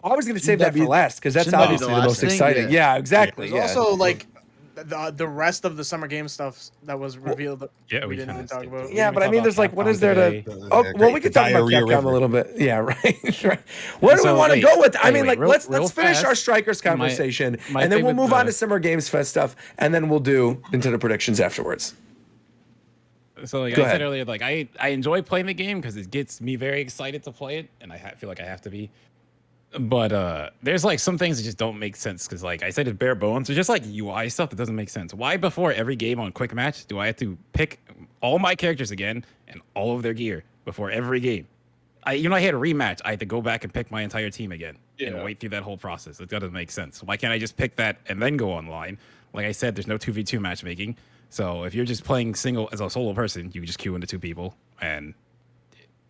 Speaker 1: I was going to save
Speaker 3: Shouldn't
Speaker 1: that
Speaker 3: that
Speaker 1: for
Speaker 3: be-
Speaker 1: last because that's
Speaker 3: shouldn't that be
Speaker 1: obviously
Speaker 3: the
Speaker 1: the
Speaker 3: last
Speaker 1: most
Speaker 3: thing?
Speaker 1: exciting.
Speaker 3: Yeah.
Speaker 1: Yeah, exactly.
Speaker 8: There's
Speaker 1: Yeah.
Speaker 8: also like the rest of the summer game stuff that was revealed that
Speaker 5: Yeah,
Speaker 8: we
Speaker 5: we
Speaker 8: didn't
Speaker 5: kinda
Speaker 8: even talk
Speaker 5: skipped
Speaker 8: about.
Speaker 1: Yeah, but I
Speaker 5: talk
Speaker 1: mean,
Speaker 5: about
Speaker 1: there's like, what
Speaker 5: Capcom
Speaker 1: is there
Speaker 5: today.
Speaker 1: to? Oh, well, we could talk about
Speaker 9: Diarrhea
Speaker 1: Capcom a
Speaker 9: River.
Speaker 1: little bit. Yeah, right. Right. What do we
Speaker 5: So,
Speaker 1: want to
Speaker 5: wait,
Speaker 1: go with? I
Speaker 5: wait,
Speaker 1: mean,
Speaker 5: wait,
Speaker 1: like,
Speaker 5: real-
Speaker 1: let's
Speaker 5: real
Speaker 1: finish our
Speaker 5: fast.
Speaker 1: Strikers conversation,
Speaker 5: my
Speaker 1: and then
Speaker 5: thing
Speaker 1: we'll
Speaker 5: with
Speaker 1: move on
Speaker 5: the-
Speaker 1: to Summer Games Fest stuff, and then we'll do Nintendo predictions afterwards.
Speaker 5: So like
Speaker 1: Go
Speaker 5: I
Speaker 1: ahead.
Speaker 5: said earlier, like I enjoy playing the game because it gets me very excited to play it, and I feel like I have to be. But there's like some things that just don't make sense because, like I said, it's bare bones. There's just like UI stuff that doesn't make sense. Why before every game on Quick Match do I have to pick all my characters again and all of their gear before every game? I had a rematch. I had to go back and pick my entire team again and wait through that whole process. It doesn't make sense. Why can't I just pick that and then go online? Like I said, there's no 2v2 matchmaking. So if you're just playing single as a solo person, you just queue into two people, and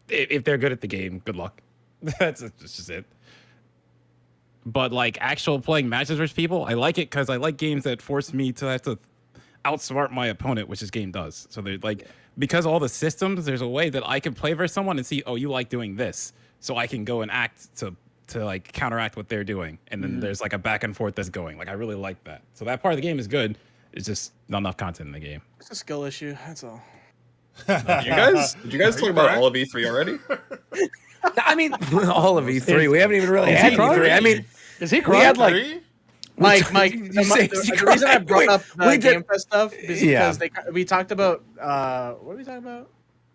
Speaker 5: if they're good at the game, good luck. That's just it. But like actual playing matches versus people, I like it because I like games that force me to have to outsmart my opponent, which this game does. So they're like because all the systems, there's a way that I can play versus someone and see, oh, you like doing this, so I can go and act to like counteract what they're doing, and then there's like a back and forth that's going. Like I really like that. So that part of the game is good. It's just not enough content in the game.
Speaker 8: It's a skill issue. That's all.
Speaker 11: Did you guys talk about all of E3 already?
Speaker 1: I mean, all of E3. We haven't even really had E3. I mean,
Speaker 8: Is he
Speaker 1: we had like
Speaker 8: Mike,
Speaker 1: You say
Speaker 8: the reason I brought up
Speaker 1: we
Speaker 8: the
Speaker 1: did-
Speaker 8: Game Fest stuff is
Speaker 1: Yeah.
Speaker 8: because we talked about what did we talk about?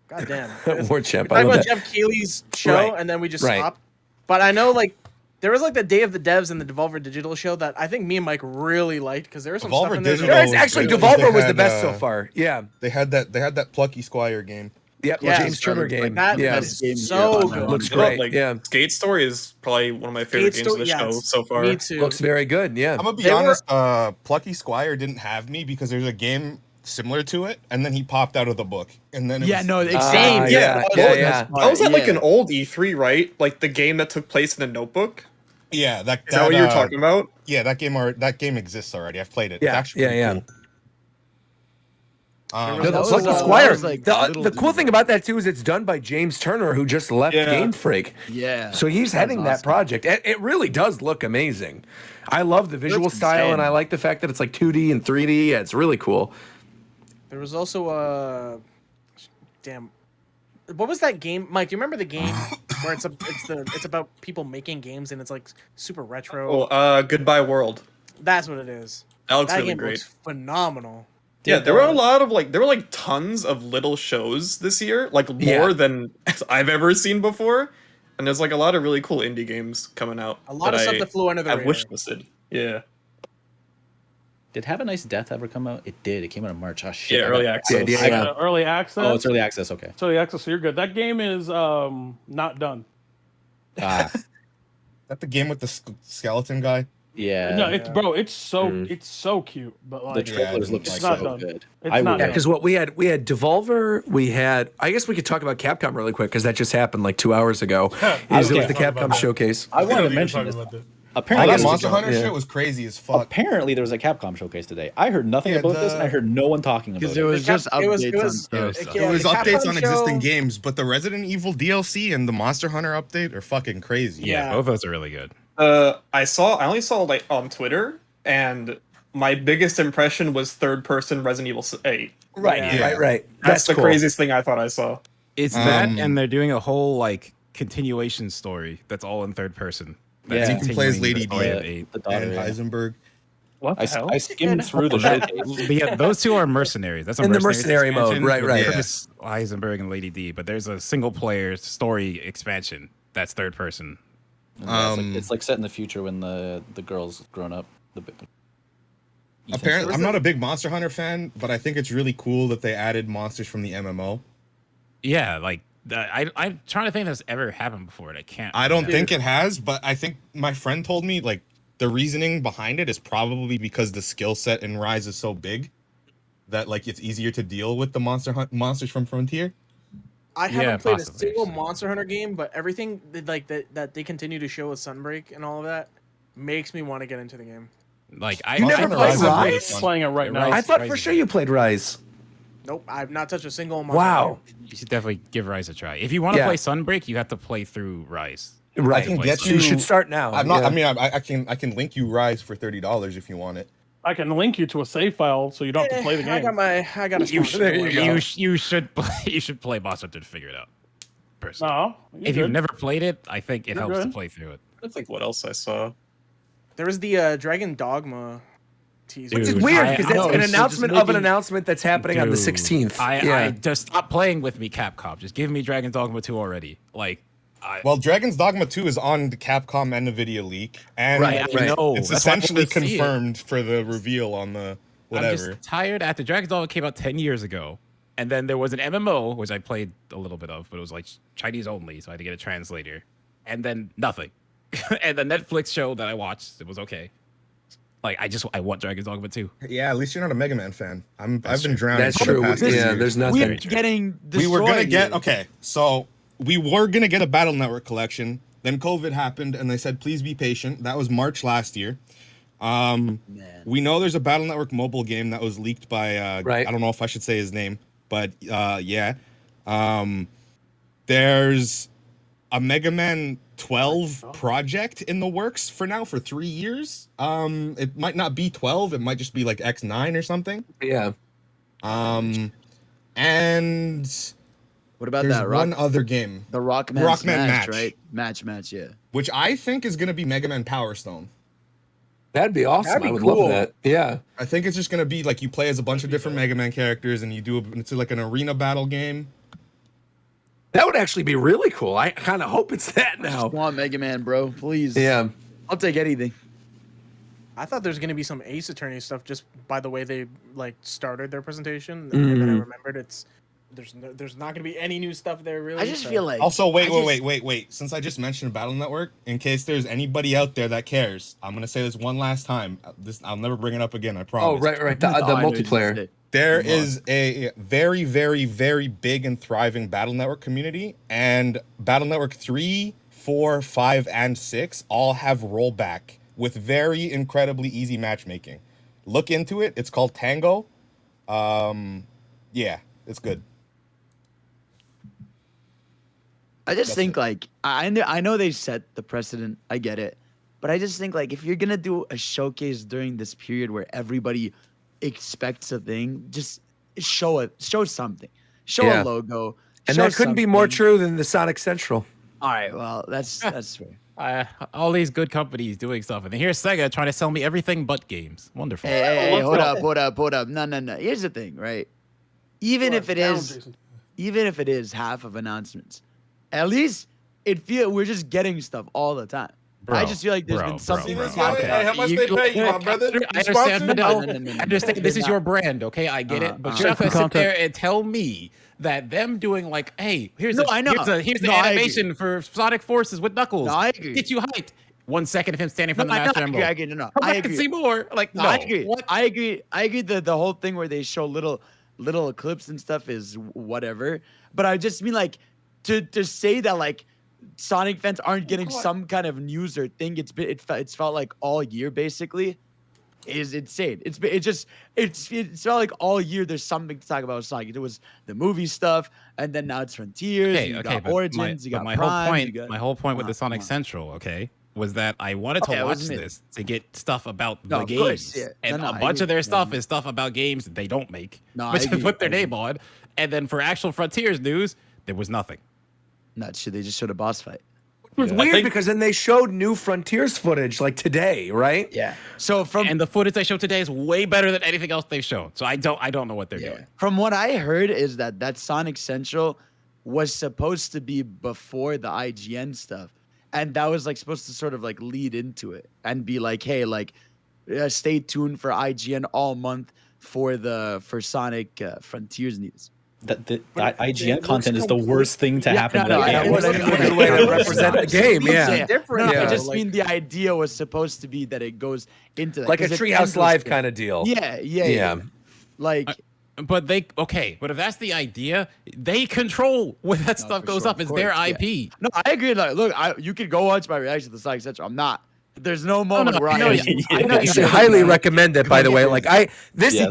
Speaker 8: God damn.
Speaker 1: War Champ.
Speaker 8: We
Speaker 1: I
Speaker 8: talked
Speaker 1: love
Speaker 8: about
Speaker 1: that.
Speaker 8: Jeff Keighley's show,
Speaker 1: Right.
Speaker 8: and then we just
Speaker 1: Right.
Speaker 8: stopped. But I know like there was like the Day of the Devs and the Devolver Digital show that I think me and Mike really liked because there was some
Speaker 9: Devolver
Speaker 8: stuff in there.
Speaker 9: Digital
Speaker 1: Yeah,
Speaker 9: was
Speaker 1: actually,
Speaker 9: good.
Speaker 1: Devolver
Speaker 9: They
Speaker 1: was the
Speaker 9: had,
Speaker 1: best so far. Yeah.
Speaker 9: They had that Plucky Squire game.
Speaker 1: Yep.
Speaker 8: Yeah,
Speaker 1: James Turner game.
Speaker 8: That
Speaker 1: yeah.
Speaker 8: is
Speaker 3: Game
Speaker 8: so
Speaker 3: here.
Speaker 8: good.
Speaker 1: Looks
Speaker 11: You know,
Speaker 1: great.
Speaker 11: like,
Speaker 1: yeah.
Speaker 11: Skate Story is probably one of my favorite
Speaker 8: Skate
Speaker 11: games of the
Speaker 8: Story-
Speaker 11: show
Speaker 8: yes,
Speaker 11: so far.
Speaker 8: Me too.
Speaker 1: Looks very good. Yeah.
Speaker 9: I'm gonna be
Speaker 8: They were-
Speaker 9: honest. Plucky Squire didn't have me because there's a game similar to it, and then he popped out of the book, and then it was,
Speaker 3: same.
Speaker 1: yeah, yeah.
Speaker 11: That was at like an old E3, right? Like the game that took place in a notebook.
Speaker 9: yeah,
Speaker 11: Is that what you were talking about?
Speaker 9: Yeah, that game exists already. I've played it.
Speaker 1: Yeah,
Speaker 9: It's actually
Speaker 1: yeah,
Speaker 9: pretty
Speaker 1: yeah.
Speaker 9: cool.
Speaker 1: No,
Speaker 3: That
Speaker 1: the
Speaker 3: was,
Speaker 1: Plucky
Speaker 3: that
Speaker 1: Squire.
Speaker 3: was, like,
Speaker 1: the
Speaker 3: little
Speaker 1: the cool
Speaker 3: dude.
Speaker 1: thing about that too is it's done by James Turner, who just left
Speaker 11: Yeah.
Speaker 1: Game Freak.
Speaker 3: Yeah.
Speaker 1: So he's heading that
Speaker 3: awesome.
Speaker 1: project. It really does look amazing. I love the visual
Speaker 3: Looks
Speaker 1: style,
Speaker 3: insane.
Speaker 1: and I like the fact that it's like 2D and 3D. Yeah, it's really cool.
Speaker 8: There was also damn. What was that game, Mike? Do you remember the game where it's about people making games and it's like super retro?
Speaker 11: Oh, Goodbye World.
Speaker 8: That's what it is.
Speaker 11: That looks
Speaker 8: That
Speaker 11: really
Speaker 8: game
Speaker 11: great.
Speaker 8: looks phenomenal.
Speaker 11: Yeah, there were a lot of there were tons of little shows this year, like more
Speaker 1: Yeah.
Speaker 11: than I've ever seen before. And there's like a lot of really cool indie games coming out.
Speaker 8: A lot of stuff that flew under the
Speaker 11: I've
Speaker 8: radar.
Speaker 11: wish listed. Yeah.
Speaker 6: Did Have a Nice Death ever come out? It did. It came out in March. Oh shit.
Speaker 11: Yeah,
Speaker 6: I
Speaker 11: early
Speaker 6: got-
Speaker 11: access.
Speaker 1: Yeah, yeah.
Speaker 7: Early access.
Speaker 6: Oh, it's early access. Okay.
Speaker 7: Early access. So you're good. That game is not done.
Speaker 6: Ah,
Speaker 9: that the game with the skeleton guy.
Speaker 6: yeah.
Speaker 7: No, it's bro. It's so
Speaker 1: Mm.
Speaker 7: it's so cute, but
Speaker 6: The
Speaker 7: like
Speaker 6: trailers look
Speaker 7: it's
Speaker 6: so
Speaker 7: not done.
Speaker 6: good.
Speaker 7: It's
Speaker 6: I
Speaker 7: not
Speaker 6: would-
Speaker 1: Yeah,
Speaker 7: done.
Speaker 1: because what we had Devolver, we had. I guess we could talk about Capcom really quick because that just happened like 2 hours ago. It was the
Speaker 2: Talk about
Speaker 1: Capcom
Speaker 2: that.
Speaker 1: showcase.
Speaker 6: I wanted to
Speaker 2: Talk
Speaker 6: mention this.
Speaker 2: about that.
Speaker 6: Apparently,
Speaker 9: that
Speaker 1: guess
Speaker 9: Monster
Speaker 1: we go.
Speaker 9: Hunter
Speaker 1: Yeah.
Speaker 9: shit was crazy as fuck.
Speaker 6: apparently there was a Capcom showcase today. I heard nothing
Speaker 9: Yeah,
Speaker 6: about this, and I heard no one talking about
Speaker 3: Because
Speaker 6: it.
Speaker 3: it was just
Speaker 8: It was-
Speaker 3: updates
Speaker 8: it
Speaker 3: on
Speaker 8: was-
Speaker 3: stuff.
Speaker 8: yeah,
Speaker 9: It was
Speaker 8: the
Speaker 9: updates
Speaker 8: Capcom
Speaker 9: on existing
Speaker 8: show-
Speaker 9: games, but the Resident Evil DLC and the Monster Hunter update are fucking crazy.
Speaker 5: Yeah,
Speaker 8: Yeah.
Speaker 5: both of those are really good.
Speaker 11: I only saw like on Twitter, and my biggest impression was third person Resident Evil 8.
Speaker 1: Right,
Speaker 8: Yeah.
Speaker 1: right.
Speaker 11: That's the
Speaker 1: cool.
Speaker 11: craziest thing I thought I saw.
Speaker 5: It's that,
Speaker 9: Um,
Speaker 5: and they're doing a whole like continuation story that's all in third person.
Speaker 6: Yeah.
Speaker 9: You can play as
Speaker 5: continuing
Speaker 9: Lady
Speaker 5: the story of
Speaker 9: D
Speaker 5: eight.
Speaker 6: The daughter.
Speaker 9: and
Speaker 6: yeah.
Speaker 9: Heisenberg.
Speaker 7: What the hell?
Speaker 6: I skimmed through the showcase.
Speaker 5: But yeah, those two are mercenaries. That's a
Speaker 1: In the
Speaker 5: mercenaries
Speaker 1: mercenary mode,
Speaker 5: expansion
Speaker 1: right,
Speaker 5: with
Speaker 1: right.
Speaker 5: Chris, Heisenberg, and Lady D. But there's a single player story expansion that's third person.
Speaker 6: Yeah, it's like set in the future when the girl's grown up.
Speaker 9: Apparently, I'm not a big Monster Hunter fan, but I think it's really cool that they added monsters from the MMO.
Speaker 5: Yeah, like I'm trying to think that's ever happened before, and I can't.
Speaker 9: I don't
Speaker 5: remember.
Speaker 9: think it has, but I think my friend told me like the reasoning behind it is probably because the skill set in Rise is so big that like it's easier to deal with the monsters from Frontier.
Speaker 8: I
Speaker 5: Yeah,
Speaker 8: haven't played
Speaker 5: possibly,
Speaker 8: a single
Speaker 5: actually.
Speaker 8: Monster Hunter game, but everything that they continue to show with Sunbreak and all of that makes me want to get into the game.
Speaker 5: Like I
Speaker 1: You never
Speaker 5: I
Speaker 1: played
Speaker 5: thought-
Speaker 1: Rise?
Speaker 9: Rise?
Speaker 7: Playing it right now.
Speaker 5: Rise-
Speaker 1: I thought for
Speaker 5: Rise
Speaker 1: sure
Speaker 5: is
Speaker 1: you played Rise.
Speaker 8: Nope, I've not touched a single Monster
Speaker 1: Wow.
Speaker 8: Hunter.
Speaker 5: You should definitely give Rise a try. If you want to
Speaker 1: Yeah.
Speaker 5: play Sunbreak, you have to play through Rise.
Speaker 1: Right.
Speaker 9: I can
Speaker 5: Play
Speaker 9: get
Speaker 1: So
Speaker 5: Sunbreak.
Speaker 1: you should start now.
Speaker 9: I'm not.
Speaker 1: Yeah.
Speaker 9: I mean, I can link you Rise for $30 if you want it.
Speaker 7: I can link you to a save file so you don't have to play the
Speaker 8: I
Speaker 7: game.
Speaker 8: got a
Speaker 5: You
Speaker 8: sponsor.
Speaker 5: should you should play Monster Hunter to figure it out. Personally.
Speaker 7: No,
Speaker 5: If you've never played it, I think it
Speaker 7: You're
Speaker 5: helps to
Speaker 7: good.
Speaker 5: play through it.
Speaker 11: I think what else I saw.
Speaker 8: There was the Dragon Dogma teaser.
Speaker 1: Which is
Speaker 5: Dude,
Speaker 1: weird
Speaker 5: I
Speaker 1: because that's
Speaker 5: know,
Speaker 1: an
Speaker 5: it's just
Speaker 1: announcement of an
Speaker 3: making-
Speaker 1: announcement that's happening on the
Speaker 5: Dude,
Speaker 1: 16th.
Speaker 5: I
Speaker 1: yeah.
Speaker 5: just stop playing with me, Capcom. Just give me Dragon Dogma 2 already. Like,
Speaker 9: Well, Dragon's Dogma 2 is on the Capcom and NVIDIA leak, and
Speaker 5: Right, I know.
Speaker 9: it's
Speaker 5: That's why I
Speaker 9: essentially
Speaker 5: wanted to see it.
Speaker 9: confirmed for the reveal on the
Speaker 5: I'm
Speaker 9: whatever.
Speaker 5: just tired after Dragon Dogma came out 10 years ago. And then there was an MMO, which I played a little bit of, but it was like Chinese only, so I had to get a translator. And then nothing. And the Netflix show that I watched, it was okay. Like, I want Dragon Dogma 2.
Speaker 9: Yeah, at least you're not a Mega Man fan. I've been
Speaker 5: true.
Speaker 9: drowning.
Speaker 1: That's
Speaker 9: for the
Speaker 1: true.
Speaker 9: past
Speaker 1: Yeah,
Speaker 9: 2 years.
Speaker 1: there's
Speaker 3: We're
Speaker 1: nothing.
Speaker 3: getting
Speaker 9: We were gonna
Speaker 3: destroyed
Speaker 9: get
Speaker 3: here.
Speaker 9: okay, so we were gonna get a Battle Network collection. Then COVID happened, and they said please be patient. That was March last year.
Speaker 3: Man.
Speaker 9: We know there's a Battle Network mobile game that was leaked by
Speaker 1: Right.
Speaker 9: I don't know if I should say his name. But yeah, there's a Mega Man 12 project in the works for now for 3 years. It might not be 12, it might just be like X9 or something.
Speaker 1: Yeah.
Speaker 9: And
Speaker 3: What about
Speaker 9: there's
Speaker 3: that
Speaker 9: one other game,
Speaker 3: the Rockman
Speaker 9: Rockman
Speaker 3: Smash,
Speaker 9: Match,
Speaker 3: right? Match, yeah.
Speaker 9: which I think is going to be Mega Man Power Stone.
Speaker 1: That'd be awesome.
Speaker 8: That'd be
Speaker 1: I would
Speaker 8: cool.
Speaker 1: love that. Yeah.
Speaker 9: I think it's just going to be like you play as a bunch of different Mega Man characters and you do it's like an arena battle game.
Speaker 1: That would actually be really cool. I kind of hope it's that
Speaker 3: I
Speaker 1: now.
Speaker 3: just want Mega Man, bro. Please.
Speaker 1: Yeah.
Speaker 3: I'll take anything.
Speaker 8: I thought there's gonna be some Ace Attorney stuff just by the way they like started their presentation, and then I remembered there's not gonna be any new stuff there really.
Speaker 3: I just feel like.
Speaker 9: Also, wait. Since I just mentioned Battle Network, in case there's anybody out there that cares, I'm going to say this one last time. I'll never bring it up again, I promise.
Speaker 1: Oh, right. The
Speaker 3: I know what you
Speaker 1: multiplayer.
Speaker 3: said.
Speaker 9: There is a very, very, very big and thriving Battle Network community, and Battle Network 3, 4, 5, and 6 all have rollback with very incredibly easy matchmaking. Look into it. It's called Tango. Yeah, it's good.
Speaker 3: I just think like I know they set the precedent. I get it, but I just think like if you're gonna do a showcase during this period where everybody expects a thing, just show something, show
Speaker 1: Yeah.
Speaker 3: a logo,
Speaker 1: And
Speaker 3: show
Speaker 1: that couldn't be more
Speaker 3: something.
Speaker 1: true than the Sonic Central.
Speaker 3: All right, well that's fair.
Speaker 5: All these good companies doing stuff, and then here's Sega trying to sell me everything but games. Wonderful.
Speaker 3: Hey, hold up. No. Here's the thing, right? Even if it is half of announcements, at least we're just getting stuff all the time. I just feel like there's been something.
Speaker 2: Hey, how much they pay you, my brother?
Speaker 5: I understand, Fidel.
Speaker 3: No.
Speaker 5: I understand this is your brand, okay? I get it, but you're not gonna sit there and tell me that them doing like, hey, here's the animation for Sonic Forces with Knuckles.
Speaker 3: No, I agree.
Speaker 5: Get you hyped. 1 second of him standing from the
Speaker 3: I
Speaker 5: Master Emerald.
Speaker 3: agree. No,
Speaker 5: Come
Speaker 3: I
Speaker 5: back and
Speaker 3: agree.
Speaker 5: see more. Like, no,
Speaker 3: I agree.
Speaker 5: What?
Speaker 3: I agree. The whole thing where they show little clips and stuff is whatever. But I just mean like to say that like Sonic fans aren't getting some kind of news or thing. It's felt like all year basically is insane. It's felt like all year there's something to talk about with Sonic. It was the movie stuff, and then now it's Frontiers. You got Origins. You got Prime.
Speaker 5: My whole point with the Sonic Central, okay, was that I wanted to watch this to get stuff about the
Speaker 3: of
Speaker 5: games,
Speaker 3: course, yeah.
Speaker 5: and
Speaker 3: No,
Speaker 5: a
Speaker 3: I
Speaker 5: bunch
Speaker 3: agree.
Speaker 5: of their stuff is stuff about games that they don't make,
Speaker 3: No, I
Speaker 5: but to
Speaker 3: agree.
Speaker 5: put their
Speaker 3: I agree.
Speaker 5: name on. And then for actual Frontiers news, there was nothing.
Speaker 3: Not shit. They just showed a boss fight.
Speaker 1: It was weird because then they showed new Frontiers footage like today, right?
Speaker 3: Yeah. So
Speaker 5: And the footage they showed today is way better than anything else they've shown. So I don't know what they're doing.
Speaker 3: From what I heard is that Sonic Central was supposed to be before the IGN stuff, and that was like supposed to sort of like lead into it and be like, hey, like stay tuned for IGN all month for Sonic Frontiers news.
Speaker 6: That IGN content is the worst thing to happen.
Speaker 3: No,
Speaker 6: to the
Speaker 3: I
Speaker 6: game.
Speaker 3: wasn't
Speaker 1: a good way to represent the game. Yeah.
Speaker 8: different.
Speaker 3: No,
Speaker 1: Yeah.
Speaker 3: I just mean the idea was supposed to be that it goes into that,
Speaker 1: Like a
Speaker 3: 'cause it
Speaker 1: Treehouse
Speaker 3: ends
Speaker 1: Live
Speaker 3: with-
Speaker 1: kind of deal.
Speaker 3: Yeah. Like
Speaker 5: But but if that's the idea, they control when that stuff
Speaker 3: for
Speaker 5: goes
Speaker 3: sure,
Speaker 5: up.
Speaker 3: of
Speaker 5: It's their
Speaker 3: course, yeah.
Speaker 5: IP.
Speaker 3: no, I agree. Like, look, you could go watch my reaction to the Sonic Central. I'm not. There's no moment where
Speaker 5: I know
Speaker 3: I
Speaker 5: you-
Speaker 3: am.
Speaker 5: I know
Speaker 1: You should highly recommend it, by the way. Like
Speaker 6: Yes.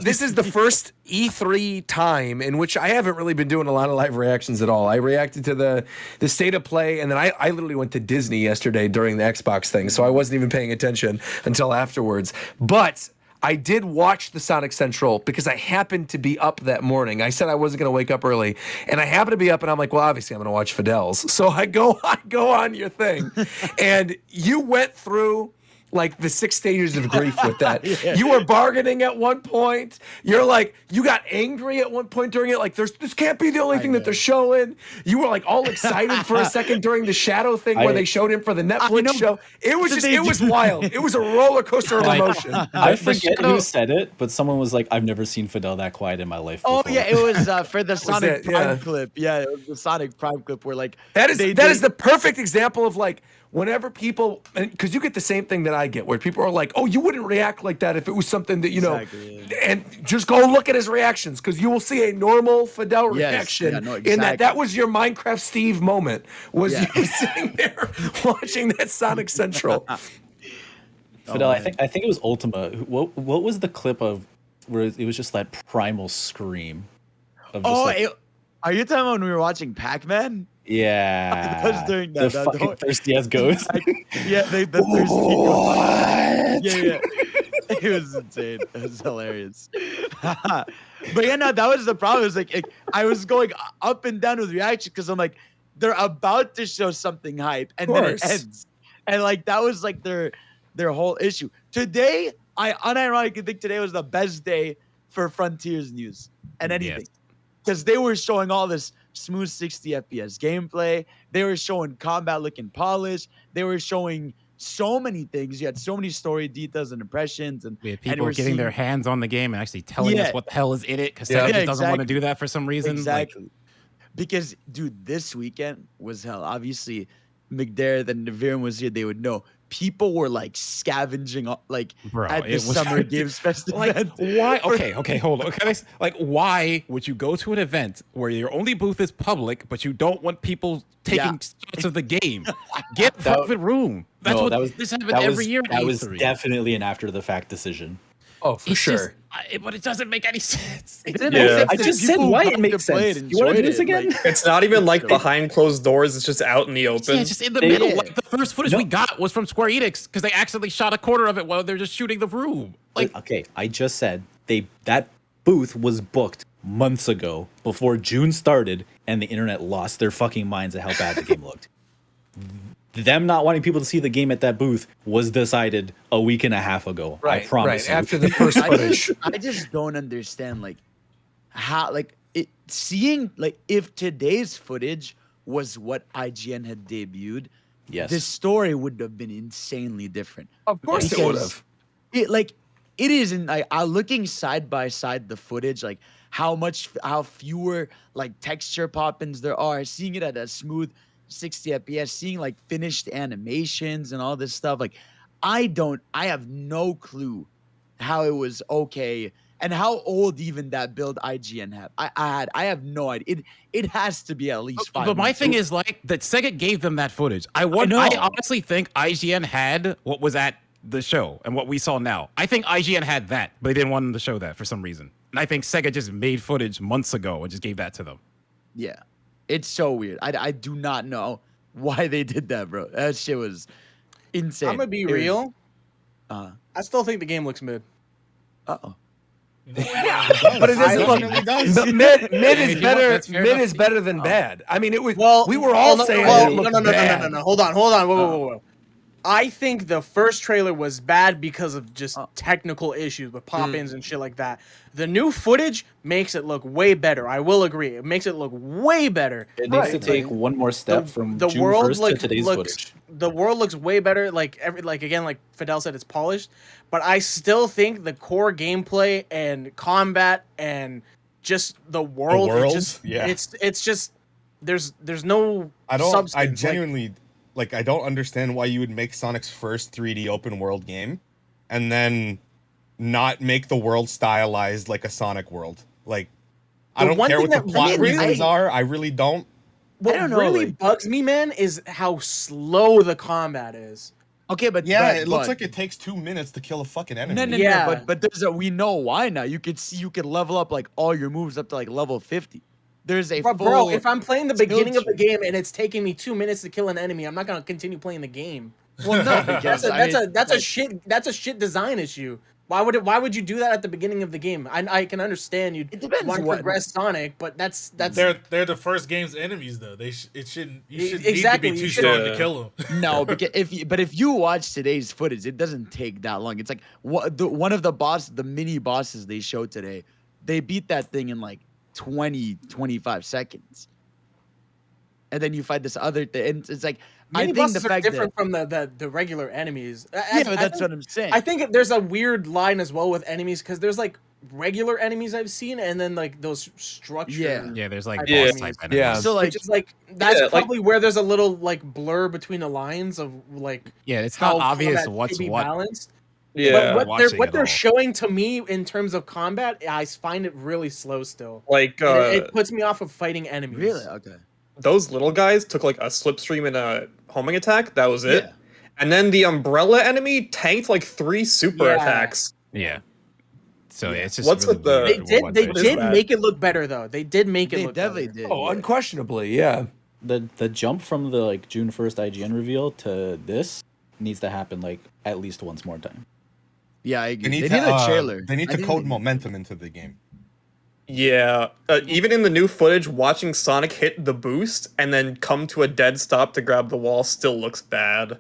Speaker 1: this is the first E3 time in which I haven't really been doing a lot of live reactions at all. I reacted to the state of play, and then I literally went to Disney yesterday during the Xbox thing, so I wasn't even paying attention until afterwards. But I did watch the Sonic Central because I happened to be up that morning. I said I wasn't going to wake up early, and I happened to be up, and I'm like, well, obviously I'm going to watch Fidel's. So I go on your thing, and you went through like the 6 stages of grief with that. You were bargaining at one point. You're like, you got angry at one point during it. Like, this can't be the only thing that they're showing. You were like all excited for a second during the Shadow thing where they showed him for the Netflix show. It was it was wild. It was a roller coaster of emotion.
Speaker 6: I forget who said it, but someone was like, "I've never seen Fidel that quiet in my life."
Speaker 3: Oh
Speaker 6: before."
Speaker 3: yeah, it was for the Sonic
Speaker 1: it?
Speaker 3: Prime
Speaker 1: Yeah.
Speaker 3: clip. Yeah, it was the Sonic Prime clip where like
Speaker 1: That is the perfect example of like whenever people, because you get the same thing that I get, where people are like, "Oh, you wouldn't react like that if it was something that you know," and just go look at his reactions because you will see a normal Fidel reaction. In that was your Minecraft Steve moment. Was you sitting there watching that Sonic Central?
Speaker 6: Fidel, I think it was Ultima. What was the clip of where it was just that primal scream? Of just
Speaker 3: are you talking about when we were watching Pac-Man?
Speaker 6: yeah,
Speaker 3: That was during
Speaker 6: the
Speaker 3: that.
Speaker 6: fucking thirsty ass ghost.
Speaker 3: Yeah, the thirsty ghost. Yeah. It was insane. It was hilarious. But yeah, no, that was the problem. It was like I was going up and down with reaction because I'm like, they're about to show something hype, and then it ends. And like that was like their whole issue. Today, I unironically think today was the best day for Frontiers news and anything. Because they were showing all this smooth 60 FPS gameplay. They were showing combat looking polished. They were showing so many things. You had so many story details and impressions, and
Speaker 5: we had people getting their hands on the game and actually telling us what the hell is in it because Sega just doesn't want to do that for some reason.
Speaker 3: Exactly. Because, dude, this weekend was hell. Obviously, McDareth and Naviran was here. They would know. People were like scavenging at the Summer Games Fest event.
Speaker 5: Why? Okay, hold on. Okay, like, why would you go to an event where your only booth is public, but you don't want people taking shots of the game? Get a private room. This happened every year.
Speaker 6: That was definitely an after the fact decision.
Speaker 1: Oh, for sure.
Speaker 5: But it doesn't make any sense.
Speaker 6: I just said why it makes sense. You want to do this again?
Speaker 11: It's not even like behind closed doors. It's just out in the open.
Speaker 5: Yeah, just in the middle. Like the first footage we got was from Square Enix because they accidentally shot a corner of it while they're just shooting the room. Like,
Speaker 6: okay, I just said that booth was booked months ago before June started, and the internet lost their fucking minds at how bad the game looked. Them not wanting people to see the game at that booth was decided a week and a half ago. I promise.
Speaker 1: Right after the first footage.
Speaker 3: I just don't understand how seeing if today's footage was what IGN had debuted, this story would have been insanely different.
Speaker 1: Of course it would have.
Speaker 3: It isn't looking side by side the footage, like how fewer texture pop-ins there are, seeing it at a smooth 60 FPS, seeing finished animations and all this stuff. I have no clue how it was okay and how old even that build IGN had. I have no idea. It has to be at least 5
Speaker 5: But my
Speaker 3: months.
Speaker 5: thing is that Sega gave them that footage. I honestly think IGN had what was at the show and what we saw now. I think IGN had that, but they didn't want them to show that for some reason. And I think Sega just made footage months ago and just gave that to them.
Speaker 3: Yeah. It's so weird. I do not know why they did that, bro. That shit was insane.
Speaker 8: I'm gonna be real. I still think the game looks mid.
Speaker 3: Uh-oh.
Speaker 1: But it doesn't look. Mid is better. Mid is better than bad. I mean, it was. Well, we were all saying it looked bad.
Speaker 8: No. Hold on. Whoa. I think the first trailer was bad because of just technical issues with pop-ins and shit like that. The new footage makes it look way better. I will agree. It makes it look way better.
Speaker 6: It needs to take one more step from the June
Speaker 8: world
Speaker 6: 1st to today's footage.
Speaker 8: The world looks way better. Like Fidel said, it's polished. But I still think the core gameplay and combat and just the world. It's just there's no.
Speaker 9: I genuinely. I don't understand why you would make Sonic's first 3D open world game and then not make the world stylized like a Sonic world. I don't care what the plot reasons are. I really don't.
Speaker 8: What really bugs me, man, is how slow the combat is.
Speaker 3: Okay, but
Speaker 9: it looks like it takes 2 minutes to kill a fucking enemy.
Speaker 3: No, but we know why now. You could level up all your moves up to level 50. There's a
Speaker 8: bro. If I'm playing the beginning of the game and it's taking me 2 minutes to kill an enemy, I'm not gonna continue playing the game. Well, no, because that's a shit design issue. Why would you do that at the beginning of the game? I can understand you want to progress Sonic, but that's
Speaker 2: they're the first game's enemies though. You shouldn't need to be too strong to kill them.
Speaker 3: No, because if you watch today's footage, it doesn't take that long. It's one of the mini bosses they showed today. They beat that thing in 20-25 seconds, and then you fight this other thing, and it's
Speaker 8: I think the fact different from the regular enemies.
Speaker 3: That's what I'm saying.
Speaker 8: I think there's a weird line as well with enemies because there's regular enemies I've seen, and then those structured.
Speaker 5: Yeah, there's boss type enemies.
Speaker 1: Yeah,
Speaker 8: so that's probably where there's a little blur between the lines of
Speaker 5: it's not obvious what's what.
Speaker 8: Balanced.
Speaker 11: Yeah,
Speaker 8: but what they're showing to me in terms of combat, I find it really slow still. It puts me off of fighting enemies.
Speaker 3: Really? Okay.
Speaker 11: Those little guys took a slipstream and a homing attack. That was it. And then the umbrella enemy tanked 3 super attacks.
Speaker 5: Yeah. So it's just
Speaker 11: What's
Speaker 5: really
Speaker 11: with the-
Speaker 5: weird
Speaker 8: They did.
Speaker 5: what
Speaker 8: They
Speaker 11: What is
Speaker 8: did
Speaker 11: that?
Speaker 8: make it look better though. They did make it
Speaker 3: They
Speaker 8: look
Speaker 3: definitely
Speaker 8: better.
Speaker 3: did.
Speaker 1: Oh,
Speaker 3: yeah.
Speaker 1: unquestionably, yeah.
Speaker 6: The jump from the like June 1st IGN reveal to this needs to happen like at least once more time.
Speaker 3: Yeah, I agree.
Speaker 9: They need
Speaker 3: They
Speaker 9: to
Speaker 3: need a trailer.
Speaker 9: They need
Speaker 3: I
Speaker 9: to
Speaker 3: think
Speaker 9: code
Speaker 3: they-
Speaker 9: momentum into the game.
Speaker 11: Yeah, even in the new footage, watching Sonic hit the boost and then come to a dead stop to grab the wall still looks bad.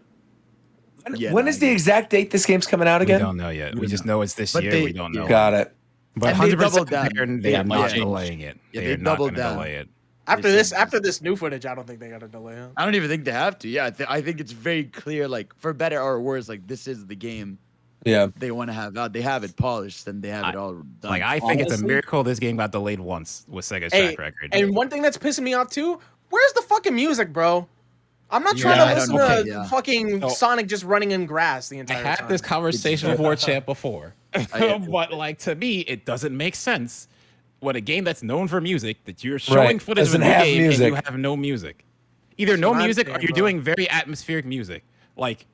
Speaker 3: Yeah,
Speaker 1: When
Speaker 3: no,
Speaker 1: is
Speaker 3: I
Speaker 1: the
Speaker 3: agree.
Speaker 1: exact date this game's coming out
Speaker 5: we
Speaker 1: again?
Speaker 5: don't know yet. We just know it's this
Speaker 3: But
Speaker 5: year.
Speaker 3: they-
Speaker 5: we don't know.
Speaker 3: yeah.
Speaker 1: Got it.
Speaker 5: But
Speaker 3: And they
Speaker 5: 100%
Speaker 3: doubled down.
Speaker 5: they
Speaker 6: Yeah,
Speaker 5: are not
Speaker 6: yeah.
Speaker 5: delaying it.
Speaker 3: Yeah,
Speaker 5: they
Speaker 3: they
Speaker 5: are not going
Speaker 3: doubled
Speaker 5: to
Speaker 3: down.
Speaker 5: delay it.
Speaker 8: After
Speaker 3: They
Speaker 8: this,
Speaker 3: said-
Speaker 8: after this new footage, I don't think they got to delay it.
Speaker 3: I don't even think they have to. Yeah, I think it's very clear. Like for better or worse, like this is the game
Speaker 1: Yeah.
Speaker 3: they want to have out. They have it polished and they have it all done.
Speaker 5: Like, I think it's a
Speaker 8: Honestly-
Speaker 5: miracle this game got delayed once with Sega's
Speaker 8: Hey,
Speaker 5: track record.
Speaker 8: and one thing that's pissing me off too, where's the fucking music, bro? I'm not
Speaker 5: Yeah,
Speaker 8: trying
Speaker 3: I
Speaker 8: to
Speaker 3: don't
Speaker 8: listen
Speaker 3: know.
Speaker 8: to
Speaker 3: Yeah.
Speaker 8: fucking
Speaker 5: So-
Speaker 8: Sonic just running in grass the
Speaker 5: I
Speaker 8: entire
Speaker 5: had
Speaker 8: time.
Speaker 5: this conversation with War Champ before.
Speaker 3: get
Speaker 5: But like to me, it doesn't make sense when a game that's known for music that you're showing
Speaker 1: Right,
Speaker 5: footage of a
Speaker 1: doesn't
Speaker 5: new
Speaker 1: have
Speaker 5: game
Speaker 1: music.
Speaker 5: and you have no music. Either no
Speaker 8: what I'm
Speaker 5: music or
Speaker 8: saying,
Speaker 5: you're
Speaker 8: bro.
Speaker 5: doing very atmospheric music. Like,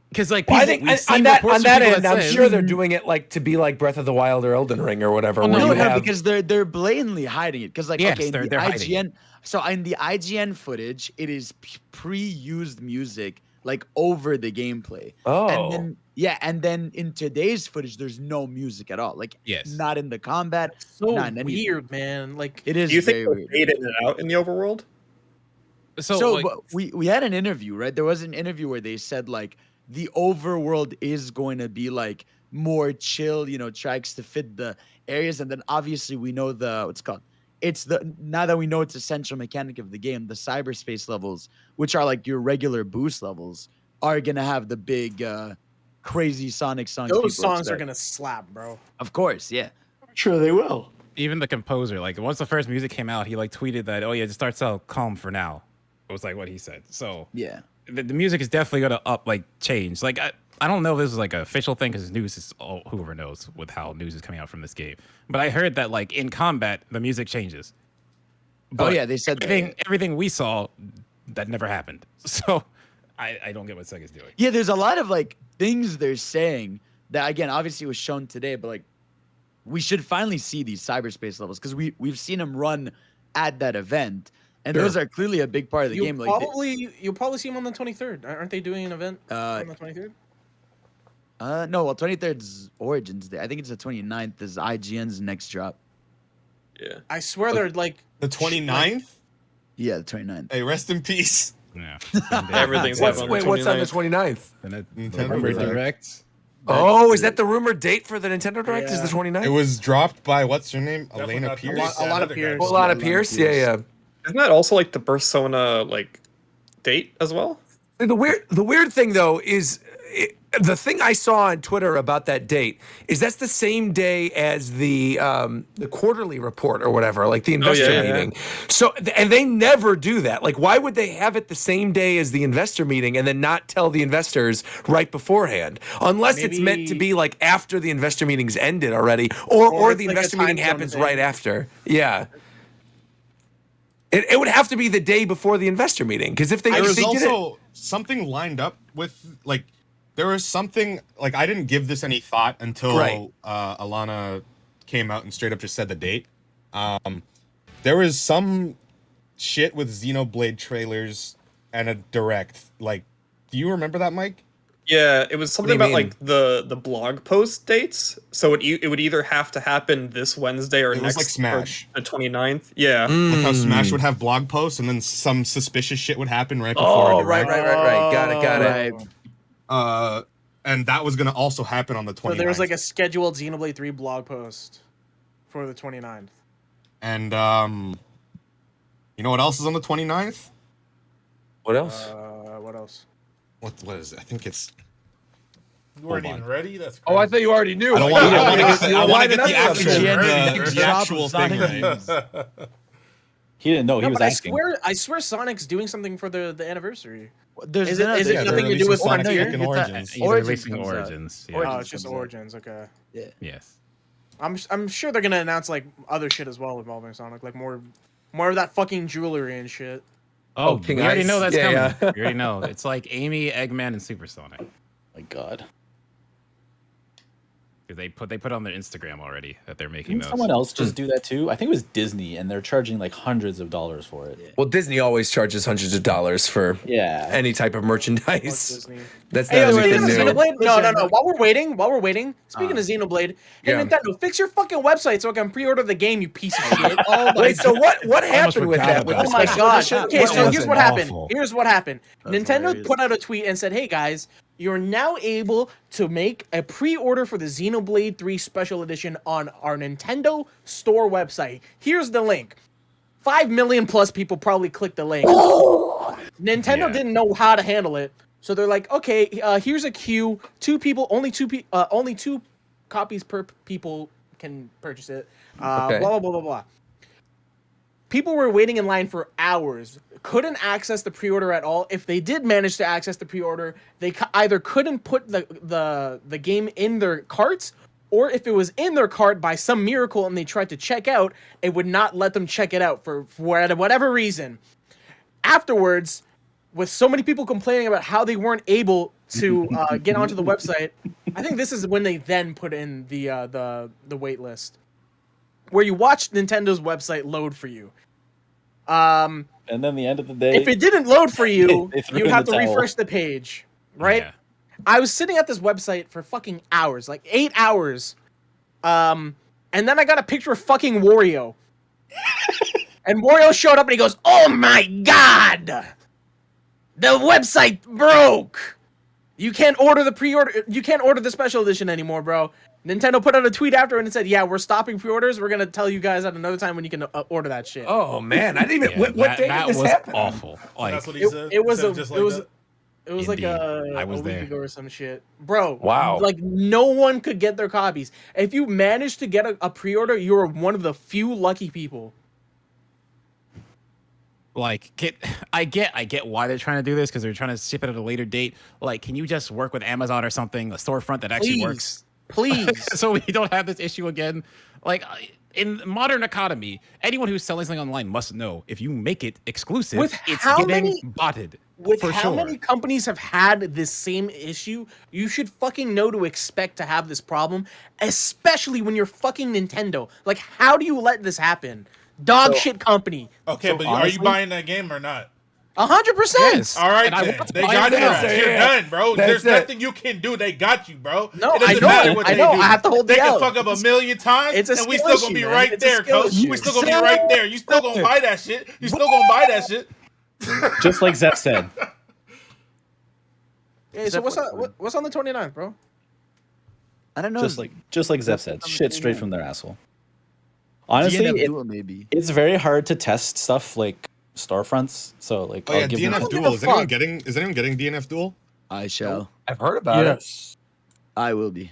Speaker 5: because like
Speaker 1: Well, I
Speaker 5: people-
Speaker 1: think
Speaker 5: we've
Speaker 1: on
Speaker 5: seen
Speaker 1: that
Speaker 5: reports
Speaker 1: on
Speaker 5: from
Speaker 1: that
Speaker 5: people
Speaker 1: end, I'm
Speaker 5: says-
Speaker 1: sure they're doing it like to be like Breath of the Wild or Elden Ring or whatever.
Speaker 5: Well,
Speaker 1: where
Speaker 3: no,
Speaker 1: you
Speaker 3: no,
Speaker 1: have,
Speaker 3: because they're blatantly hiding it. Because like
Speaker 5: Yes,
Speaker 3: okay, in
Speaker 5: they're
Speaker 3: the
Speaker 5: hiding it.
Speaker 3: IGN, so in the IGN footage, it is pre-used music like over the gameplay.
Speaker 1: Oh.
Speaker 3: and then and then in today's footage, there's no music at all. Like
Speaker 5: Yes.
Speaker 3: not in the combat.
Speaker 8: so
Speaker 3: not in anything.
Speaker 8: weird, man. Like
Speaker 3: It is
Speaker 11: Do you
Speaker 3: very
Speaker 11: think they'll
Speaker 3: weird.
Speaker 11: fade in and out in the overworld?
Speaker 3: So
Speaker 5: like,
Speaker 3: but we had an interview, right? There was an interview where they said like the overworld is going to be like more chill, tracks to fit the areas, and then obviously we know what's it called. It's now that we know it's a central mechanic of the game, the cyberspace levels, which are like your regular boost levels, are gonna have the big crazy Sonic songs. people
Speaker 8: those songs are
Speaker 3: expect.
Speaker 8: gonna slap, bro.
Speaker 3: Of course, yeah.
Speaker 1: sure they will.
Speaker 5: even the composer, like once the first music came out, he like tweeted that, oh yeah, it starts out calm for now. It was like what he said. So
Speaker 3: Yeah.
Speaker 5: the music is definitely gonna change. Like I don't know if this is like an official thing because news is all whoever knows with how news is coming out from this game. But I heard that like in combat the music changes.
Speaker 3: Oh yeah, they said that.
Speaker 5: everything we saw that never happened. So I don't get what Sega's doing.
Speaker 3: Yeah, there's a lot of like things they're saying that again obviously was shown today, but like we should finally see these cyberspace levels because we've seen them run at that event, and those are clearly a big part of the game. Like
Speaker 8: You'll probably see them on the 23rd. Aren't they doing an event on the 23rd?
Speaker 3: no, well 23rd is Origins Day. I think it's the 29th is IGN's next drop.
Speaker 11: Yeah.
Speaker 8: I swear they're like
Speaker 9: The 29th?
Speaker 3: Yeah, the 29th.
Speaker 9: Hey, rest in peace.
Speaker 5: Yeah.
Speaker 11: Everything's
Speaker 1: What's,
Speaker 11: happening
Speaker 1: wait, what's on the
Speaker 11: 29th.
Speaker 1: 29th?
Speaker 5: And it,
Speaker 9: Nintendo
Speaker 5: Rumor
Speaker 9: Direct.
Speaker 5: Direct.
Speaker 1: Oh, is that the rumored date for the Nintendo Direct? Is the
Speaker 8: Yeah.
Speaker 1: 29th?
Speaker 9: It was dropped by what's her name?
Speaker 2: Definitely
Speaker 9: Elena
Speaker 2: not the
Speaker 9: Pierce.
Speaker 8: A lot of
Speaker 2: other
Speaker 8: Pierce.
Speaker 2: guy.
Speaker 1: A lot of Pierce? Yeah, yeah.
Speaker 11: Isn't that also like the Persona like date as well?
Speaker 1: The weird thing though is the thing I saw on Twitter about that date is that's the same day as the quarterly report or whatever, like the investor
Speaker 11: yeah.
Speaker 1: meeting. So and they never do that. Like, why would they have it the same day as the investor meeting and then not tell the investors right beforehand? Unless it's meant to
Speaker 8: Maybe-
Speaker 1: be like after the investor meeting's ended already, or
Speaker 8: it's
Speaker 1: the
Speaker 8: like a
Speaker 1: investor
Speaker 8: time
Speaker 1: meeting
Speaker 8: zone
Speaker 1: happens
Speaker 8: thing.
Speaker 1: right after. Yeah. It would have to be the day before the investor meeting because if they,
Speaker 9: There
Speaker 1: if
Speaker 9: was
Speaker 1: they did it,
Speaker 9: also something lined up with like there was something like I didn't give this any thought until
Speaker 1: Right.
Speaker 9: Alana came out and straight up just said the date. There was some shit with Xenoblade trailers and a direct. Like, do you remember that, Mike?
Speaker 11: Yeah, it was
Speaker 1: do
Speaker 11: something
Speaker 1: you
Speaker 11: about
Speaker 1: mean?
Speaker 11: like the blog post dates. So it would either have to happen this Wednesday or
Speaker 9: It was
Speaker 11: next
Speaker 9: like Smash.
Speaker 11: or the 29th. Yeah.
Speaker 9: Like how Smash
Speaker 1: Mm.
Speaker 9: would have blog posts and then some suspicious shit would happen right before.
Speaker 1: Oh,
Speaker 9: a direct.
Speaker 1: right. Got it.
Speaker 3: Right.
Speaker 9: And that was gonna also happen on the 29th.
Speaker 8: So there was like a scheduled Xenoblade 3 blog post for the 29th.
Speaker 9: And you know what else is on the 29th?
Speaker 1: What else?
Speaker 8: What else?
Speaker 9: What is it? I think it's.
Speaker 2: You weren't
Speaker 9: Hold
Speaker 2: even
Speaker 9: on.
Speaker 2: ready? That's
Speaker 1: Oh, I
Speaker 2: crazy.
Speaker 1: thought you already knew.
Speaker 9: I don't want to. I want to get. I want
Speaker 1: Why
Speaker 9: to get
Speaker 1: did
Speaker 9: the
Speaker 1: I-
Speaker 9: actual,
Speaker 3: IGN
Speaker 9: the
Speaker 3: drop
Speaker 9: actual
Speaker 3: Sonic
Speaker 9: thing. Right.
Speaker 3: games.
Speaker 6: He didn't know. He
Speaker 8: No,
Speaker 6: was
Speaker 8: but
Speaker 6: asking.
Speaker 8: I swear Sonic's doing something for the anniversary.
Speaker 3: There's
Speaker 8: Is it
Speaker 3: another-
Speaker 8: nothing
Speaker 9: they're
Speaker 8: to do with
Speaker 9: releasing Sonic
Speaker 8: Frontier?
Speaker 9: fucking Origins.
Speaker 5: Either
Speaker 3: Origins
Speaker 5: releasing
Speaker 3: comes out.
Speaker 5: Origins. Yeah.
Speaker 8: Oh, it's just
Speaker 3: comes out.
Speaker 8: Origins. Okay.
Speaker 5: Yes.
Speaker 8: I'm sure they're gonna announce like other shit as well involving Sonic, like more of that fucking jewelry and shit.
Speaker 5: Oh,
Speaker 1: King
Speaker 5: we already
Speaker 1: Ice.
Speaker 5: know that's
Speaker 1: Yeah,
Speaker 5: coming. We already know. It's like Amy, Eggman, and Supersonic.
Speaker 6: My God.
Speaker 5: because they put on their Instagram already that they're making
Speaker 6: Didn't
Speaker 5: those.
Speaker 6: someone else just do that too? I think it was Disney, and they're charging like hundreds of dollars for it.
Speaker 1: Well, Disney always charges hundreds of dollars for
Speaker 6: Yeah.
Speaker 1: any type of merchandise.
Speaker 8: Disney.
Speaker 1: That's
Speaker 8: Hey,
Speaker 1: not
Speaker 8: speaking of
Speaker 1: anything new.
Speaker 8: Xenoblade, no. While we're waiting. Speaking of Xenoblade, hey
Speaker 1: Yeah.
Speaker 8: Nintendo, fix your fucking website so I can pre-order the game. You piece of shit.
Speaker 1: Wait, so what happened with that? With
Speaker 8: Oh
Speaker 1: the
Speaker 8: my
Speaker 1: special
Speaker 8: god.
Speaker 1: edition?
Speaker 8: Okay, so here's
Speaker 1: was
Speaker 8: what
Speaker 1: it?
Speaker 8: happened.
Speaker 10: awful.
Speaker 8: Here's what happened.
Speaker 3: That's
Speaker 8: Nintendo
Speaker 3: hilarious.
Speaker 8: put out a tweet and said, "Hey guys, you're now able to make a pre-order for the Xenoblade 3 Special Edition on our Nintendo Store website. Here's the link." 5 million plus people probably clicked the link. Nintendo didn't know how to handle it, so they're like, "Okay, here's a queue. Only two copies per people can purchase it."
Speaker 1: Okay.
Speaker 8: Blah blah blah blah blah. People were waiting in line for hours, couldn't access the pre-order at all. If they did manage to access the pre-order, they either couldn't put the game in their carts, or if it was in their cart by some miracle and they tried to check out, it would not let them check it out for whatever reason. Afterwards, with so many people complaining about how they weren't able to get onto the website, I think this is when they then put in the wait list, where you watch Nintendo's website load for you.
Speaker 6: And then the end of the day,
Speaker 8: If it didn't load for you,
Speaker 6: They threw
Speaker 8: you
Speaker 6: in
Speaker 8: have
Speaker 6: the
Speaker 8: to
Speaker 6: towel.
Speaker 8: refresh the page, right?
Speaker 5: Yeah.
Speaker 8: I was sitting at this website for fucking hours, like 8 hours. And then I got a picture of fucking Wario. And Wario showed up and he goes, "Oh my god! The website broke! You can't order the special edition anymore, bro." Nintendo put out a tweet after and it said, "Yeah, we're stopping pre-orders. We're gonna tell you guys at another time when you can order that shit."
Speaker 1: Oh man, I didn't even.
Speaker 5: Yeah,
Speaker 1: what day
Speaker 5: that
Speaker 1: did this
Speaker 5: was
Speaker 1: happen?
Speaker 5: awful. Like,
Speaker 2: That's what he
Speaker 8: It,
Speaker 2: said.
Speaker 8: it was
Speaker 2: He said
Speaker 8: a,
Speaker 2: just
Speaker 8: it
Speaker 2: like
Speaker 8: was
Speaker 2: that.
Speaker 8: it was like
Speaker 5: Indeed. I was
Speaker 8: a week
Speaker 5: there.
Speaker 8: ago or some shit, bro.
Speaker 1: Wow.
Speaker 8: Like no one could get their copies. If you managed to get a pre-order, you were one of the few lucky people.
Speaker 5: I get why they're trying to do this, because they're trying to ship it at a later date. Like, can you just work with Amazon or something, a storefront that actually works?
Speaker 8: Please.
Speaker 5: So we don't have this issue again. Like, in modern economy, anyone who's selling something online must know if you make it exclusive,
Speaker 8: With
Speaker 5: it's
Speaker 8: how
Speaker 5: getting
Speaker 8: many-
Speaker 5: botted.
Speaker 8: With
Speaker 5: for
Speaker 8: how
Speaker 5: sure.
Speaker 8: many companies have had this same issue, you should fucking know to expect to have this problem, especially when you're fucking Nintendo. Like, how do you let this happen? Dog shit company.
Speaker 2: Okay,
Speaker 6: So
Speaker 2: but are you
Speaker 6: honestly-
Speaker 2: buying that game or not?
Speaker 8: 100%.
Speaker 5: Yes.
Speaker 2: All right,
Speaker 5: And I
Speaker 2: then.
Speaker 5: want to
Speaker 2: They
Speaker 5: buy
Speaker 2: got
Speaker 5: it
Speaker 2: your
Speaker 5: now.
Speaker 2: ass. You're done, bro.
Speaker 1: That's
Speaker 2: There's
Speaker 1: it.
Speaker 2: nothing you can do. They got you, bro.
Speaker 8: No,
Speaker 2: It doesn't
Speaker 8: I know.
Speaker 2: matter what
Speaker 8: I
Speaker 2: they
Speaker 8: know.
Speaker 2: do.
Speaker 8: I have to hold
Speaker 2: They
Speaker 8: the
Speaker 2: can
Speaker 8: L.
Speaker 2: fuck up a million times,
Speaker 8: It's a
Speaker 2: and we
Speaker 8: skill
Speaker 2: still gonna be
Speaker 8: issue, man.
Speaker 2: right
Speaker 8: It's a
Speaker 2: there,
Speaker 8: skill
Speaker 2: coach.
Speaker 8: issue.
Speaker 2: We still gonna be right there. You still gonna buy that shit. You still gonna buy that shit.
Speaker 6: just like Zep said,
Speaker 8: Hey, so what's on the 29th, bro?
Speaker 3: I don't know.
Speaker 6: just like Zep said,
Speaker 3: on the
Speaker 6: shit
Speaker 3: same
Speaker 6: straight
Speaker 3: line.
Speaker 6: from their asshole. Honestly,
Speaker 3: DNF
Speaker 6: it,
Speaker 3: Duel, maybe.
Speaker 6: it's very hard to test stuff like storefronts. So like,
Speaker 9: Oh yeah,
Speaker 6: I'll give
Speaker 9: DNF
Speaker 6: them-
Speaker 9: Duel. Is anyone getting DNF Duel?
Speaker 3: I shall.
Speaker 1: I've heard about it.
Speaker 7: Yes.
Speaker 3: I will be.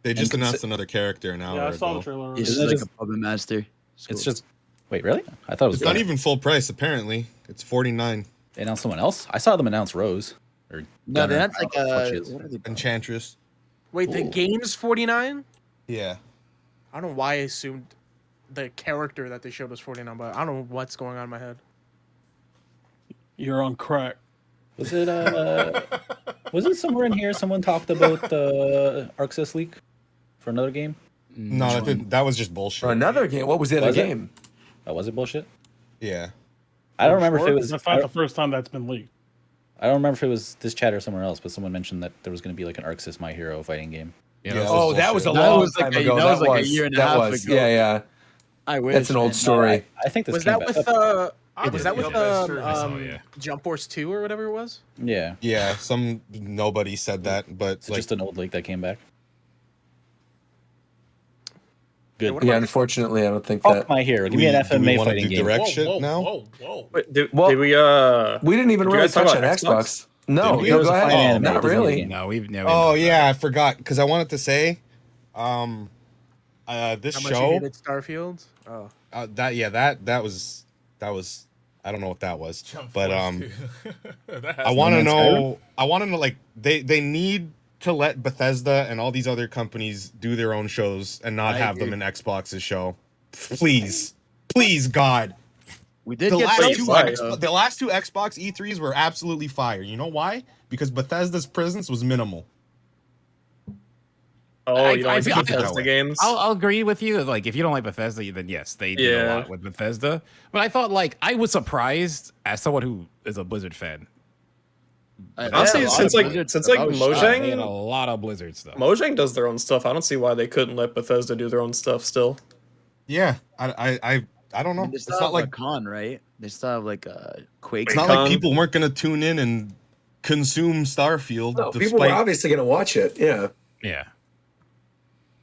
Speaker 9: They just
Speaker 6: And
Speaker 9: announced another character an hour
Speaker 7: Yeah, I saw the
Speaker 9: ago.
Speaker 7: trailer.
Speaker 3: It's
Speaker 6: Isn't
Speaker 3: just
Speaker 6: it
Speaker 3: like
Speaker 6: just-
Speaker 3: a puppet master.
Speaker 6: It's just wait, really? I thought it was
Speaker 9: It's not even full price. Apparently, it's $49.
Speaker 6: They announced someone else. I saw them announce Rose or
Speaker 3: No,
Speaker 6: Gunner.
Speaker 3: that's like
Speaker 6: I don't know what she
Speaker 3: a.
Speaker 6: is.
Speaker 3: What are they called?
Speaker 9: Enchantress.
Speaker 8: Wait, the game's 49?
Speaker 9: Yeah.
Speaker 8: I don't know why I assumed the character that they showed was 49, but I don't know what's going on in my head.
Speaker 7: You're on crack.
Speaker 6: Was it was it somewhere in here someone talked about the Arxis leak for another game?
Speaker 9: No, that was just bullshit.
Speaker 1: For another game. What was the other
Speaker 6: Was it?
Speaker 1: game?
Speaker 6: Oh, was it bullshit?
Speaker 9: Yeah.
Speaker 6: I don't remember if it was
Speaker 7: That's not the first time that's been leaked.
Speaker 6: I don't remember if it was this chat or somewhere else, but someone mentioned that there was going to be like an Arxis My Hero fighting game.
Speaker 5: Yeah,
Speaker 9: Yeah,
Speaker 1: Oh, that was a
Speaker 9: bullshit.
Speaker 1: long
Speaker 3: was like
Speaker 1: time
Speaker 3: a-
Speaker 1: ago.
Speaker 3: that was like a year and a half ago.
Speaker 1: Yeah, yeah.
Speaker 3: I wish.
Speaker 1: That's an old
Speaker 3: man.
Speaker 1: story.
Speaker 6: I think this
Speaker 8: Was
Speaker 6: came
Speaker 8: that
Speaker 6: back.
Speaker 8: with was that with Jump Force 2 or whatever it was?
Speaker 6: Yeah,
Speaker 9: Yeah, nobody said that, but
Speaker 6: it's
Speaker 9: like,
Speaker 6: just an old leak that came back.
Speaker 8: Yeah,
Speaker 6: Good.
Speaker 8: what
Speaker 1: Yeah,
Speaker 8: about-
Speaker 1: unfortunately, I don't think
Speaker 6: Fuck
Speaker 1: that.
Speaker 6: My Hero. Give me an
Speaker 9: do we
Speaker 6: FMA
Speaker 9: wanna
Speaker 6: fighting
Speaker 9: do
Speaker 6: game.
Speaker 9: direct
Speaker 2: Whoa,
Speaker 9: shit
Speaker 2: whoa,
Speaker 9: now?
Speaker 2: whoa, whoa.
Speaker 11: Wait, did
Speaker 1: Well,
Speaker 11: we
Speaker 1: We didn't even
Speaker 11: Did you
Speaker 1: really
Speaker 11: guys talk
Speaker 1: touch on
Speaker 11: about
Speaker 1: Xbox. No,
Speaker 9: Did we?
Speaker 1: no,
Speaker 6: It was
Speaker 1: go
Speaker 6: a
Speaker 1: ahead.
Speaker 6: fighting anime,
Speaker 1: Not
Speaker 6: it doesn't
Speaker 1: really.
Speaker 6: game.
Speaker 5: No, we've never.
Speaker 9: Oh yeah, I forgot because I wanted to say, this
Speaker 8: How much you
Speaker 9: show
Speaker 8: hated Starfield? Oh.
Speaker 9: that was I don't know what that was,
Speaker 2: Jump
Speaker 9: but
Speaker 2: Force 2. That has
Speaker 9: I want to
Speaker 6: Man's
Speaker 9: know like they need to let Bethesda and all these other companies do their own shows and not
Speaker 3: I
Speaker 9: have
Speaker 3: agree.
Speaker 9: them in Xbox's show. Please, God.
Speaker 3: We did
Speaker 9: The
Speaker 3: get
Speaker 9: last,
Speaker 3: some
Speaker 9: two
Speaker 3: fire.
Speaker 9: the last two Xbox E3s were absolutely fire. You know why? Because Bethesda's presence was minimal.
Speaker 11: Oh, you don't like the
Speaker 5: feel-
Speaker 11: Bethesda games?
Speaker 5: I'll agree with you. Like, if you don't like Bethesda, then yes, they did a
Speaker 11: Yeah.
Speaker 5: lot with Bethesda. But I thought, like, I was surprised as someone who is a Blizzard fan.
Speaker 11: Honestly, since like
Speaker 5: They had a
Speaker 11: Mojang,
Speaker 5: lot of Blizzard stuff.
Speaker 11: Mojang does their own stuff. I don't see why they couldn't let Bethesda do their own stuff still.
Speaker 9: Yeah, I don't know.
Speaker 3: They
Speaker 9: It's
Speaker 3: still
Speaker 9: not
Speaker 3: have
Speaker 9: like
Speaker 3: a con, right? They still have like a Quake.
Speaker 9: it's not like people weren't gonna tune in and consume Starfield.
Speaker 1: No, people were obviously going to watch it. Yeah.
Speaker 5: Yeah.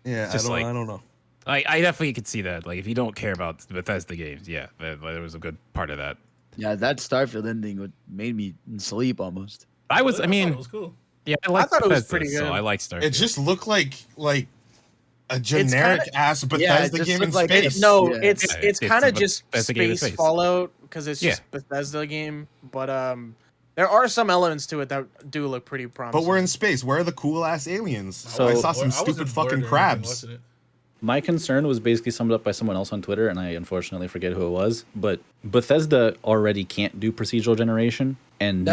Speaker 9: Yeah,
Speaker 5: It's just
Speaker 9: I
Speaker 5: like-
Speaker 9: don't know.
Speaker 5: I definitely could see that. Like, if you don't care about Bethesda games, yeah, there was a good part of that.
Speaker 3: Yeah, that Starfield ending made me sleep almost.
Speaker 5: I
Speaker 2: thought
Speaker 5: mean,
Speaker 2: it was cool.
Speaker 5: yeah, I like
Speaker 8: thought it was
Speaker 5: Bethesda,
Speaker 8: pretty
Speaker 5: so
Speaker 8: good.
Speaker 5: I like Starfield.
Speaker 9: It just looked like a generic ass Bethesda
Speaker 3: just
Speaker 9: game in
Speaker 3: looked like
Speaker 9: space.
Speaker 8: No,
Speaker 3: Yeah.
Speaker 8: it's
Speaker 5: Yeah,
Speaker 8: it's
Speaker 5: it's
Speaker 8: kind
Speaker 5: a
Speaker 8: of just
Speaker 5: Bethesda game in
Speaker 8: space
Speaker 5: space.
Speaker 8: Fallout because it's just
Speaker 5: Yeah.
Speaker 8: Bethesda game. But there are some elements to it that do look pretty promising.
Speaker 9: But we're in space. Where are the cool ass aliens?
Speaker 6: So-
Speaker 9: I saw some
Speaker 2: I wasn't
Speaker 9: stupid
Speaker 2: bored
Speaker 9: fucking
Speaker 2: or anything
Speaker 9: crabs.
Speaker 2: watching it.
Speaker 6: My concern was basically summed up by someone else on Twitter, and I unfortunately forget who it was. But Bethesda already can't do procedural generation, and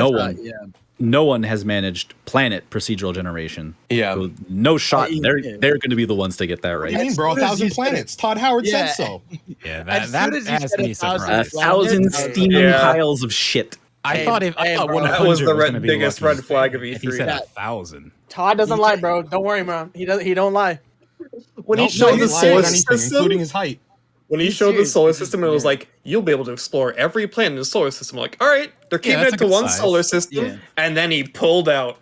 Speaker 6: no one has managed planet procedural generation.
Speaker 1: Yeah.
Speaker 6: So no shot.
Speaker 3: yeah.
Speaker 6: They're going to be the ones to get that
Speaker 9: What do you
Speaker 6: right.
Speaker 9: mean, bro?
Speaker 3: As soon as
Speaker 9: 1,000
Speaker 3: you said
Speaker 9: planets. Todd Howard
Speaker 3: Yeah.
Speaker 9: said so.
Speaker 5: Yeah,
Speaker 3: As
Speaker 5: that
Speaker 3: soon as you
Speaker 5: has
Speaker 3: said
Speaker 5: me
Speaker 3: 1,000
Speaker 5: surprised.
Speaker 3: planets,
Speaker 6: 1,000
Speaker 3: Yeah.
Speaker 6: steaming
Speaker 11: Yeah.
Speaker 6: piles of shit.
Speaker 5: I
Speaker 8: Hey,
Speaker 5: thought
Speaker 8: hey,
Speaker 5: 100
Speaker 8: bro.
Speaker 11: That was the
Speaker 5: gonna be
Speaker 11: biggest
Speaker 5: lucky.
Speaker 11: red flag of
Speaker 5: If he said
Speaker 11: E3.
Speaker 5: 1,000.
Speaker 8: Todd doesn't lie, bro. Don't worry, bro. He don't lie.
Speaker 11: When
Speaker 9: Nope,
Speaker 11: he showed
Speaker 9: no,
Speaker 11: the
Speaker 9: he's lying
Speaker 11: solar
Speaker 9: about anything,
Speaker 11: system,
Speaker 9: including his height.
Speaker 11: when he
Speaker 3: He's
Speaker 11: showed the
Speaker 3: serious.
Speaker 11: solar system, it was
Speaker 3: Yeah.
Speaker 11: like you'll be able to explore every planet in the solar system. Like, all right, they're keeping
Speaker 5: that's
Speaker 11: it
Speaker 5: a
Speaker 11: to
Speaker 5: good
Speaker 11: one
Speaker 5: size.
Speaker 11: solar system,
Speaker 3: Yeah.
Speaker 11: and then he pulled out.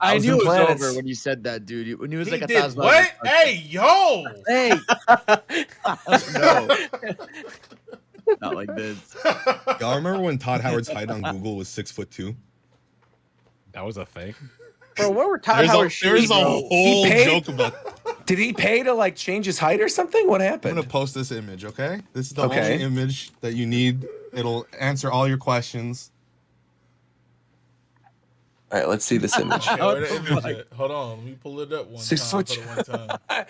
Speaker 3: I knew it was
Speaker 1: planets.
Speaker 3: over when you said that, dude. When he was
Speaker 2: He
Speaker 3: like
Speaker 2: did
Speaker 3: 1,000.
Speaker 2: what? Hey, yo!
Speaker 3: Hey. No. Not like this.
Speaker 9: Y'all remember when Todd Howard's height on Google was 6'2"?
Speaker 5: That was a thing.
Speaker 8: Bro, what were Todd
Speaker 9: There's
Speaker 8: Howard
Speaker 9: a
Speaker 8: shooting, bro?
Speaker 9: whole
Speaker 1: paid-
Speaker 9: joke about.
Speaker 1: Did he pay to like change his height or something? What
Speaker 9: I'm
Speaker 1: happened?
Speaker 9: gonna post this image, okay? This is the
Speaker 1: Okay.
Speaker 9: only image that you need. It'll answer all your questions.
Speaker 1: All right, let's see this image.
Speaker 2: Yeah, where the image at? Hold on, let me pull it up one
Speaker 1: 6
Speaker 2: time
Speaker 1: foot-
Speaker 2: for the one time.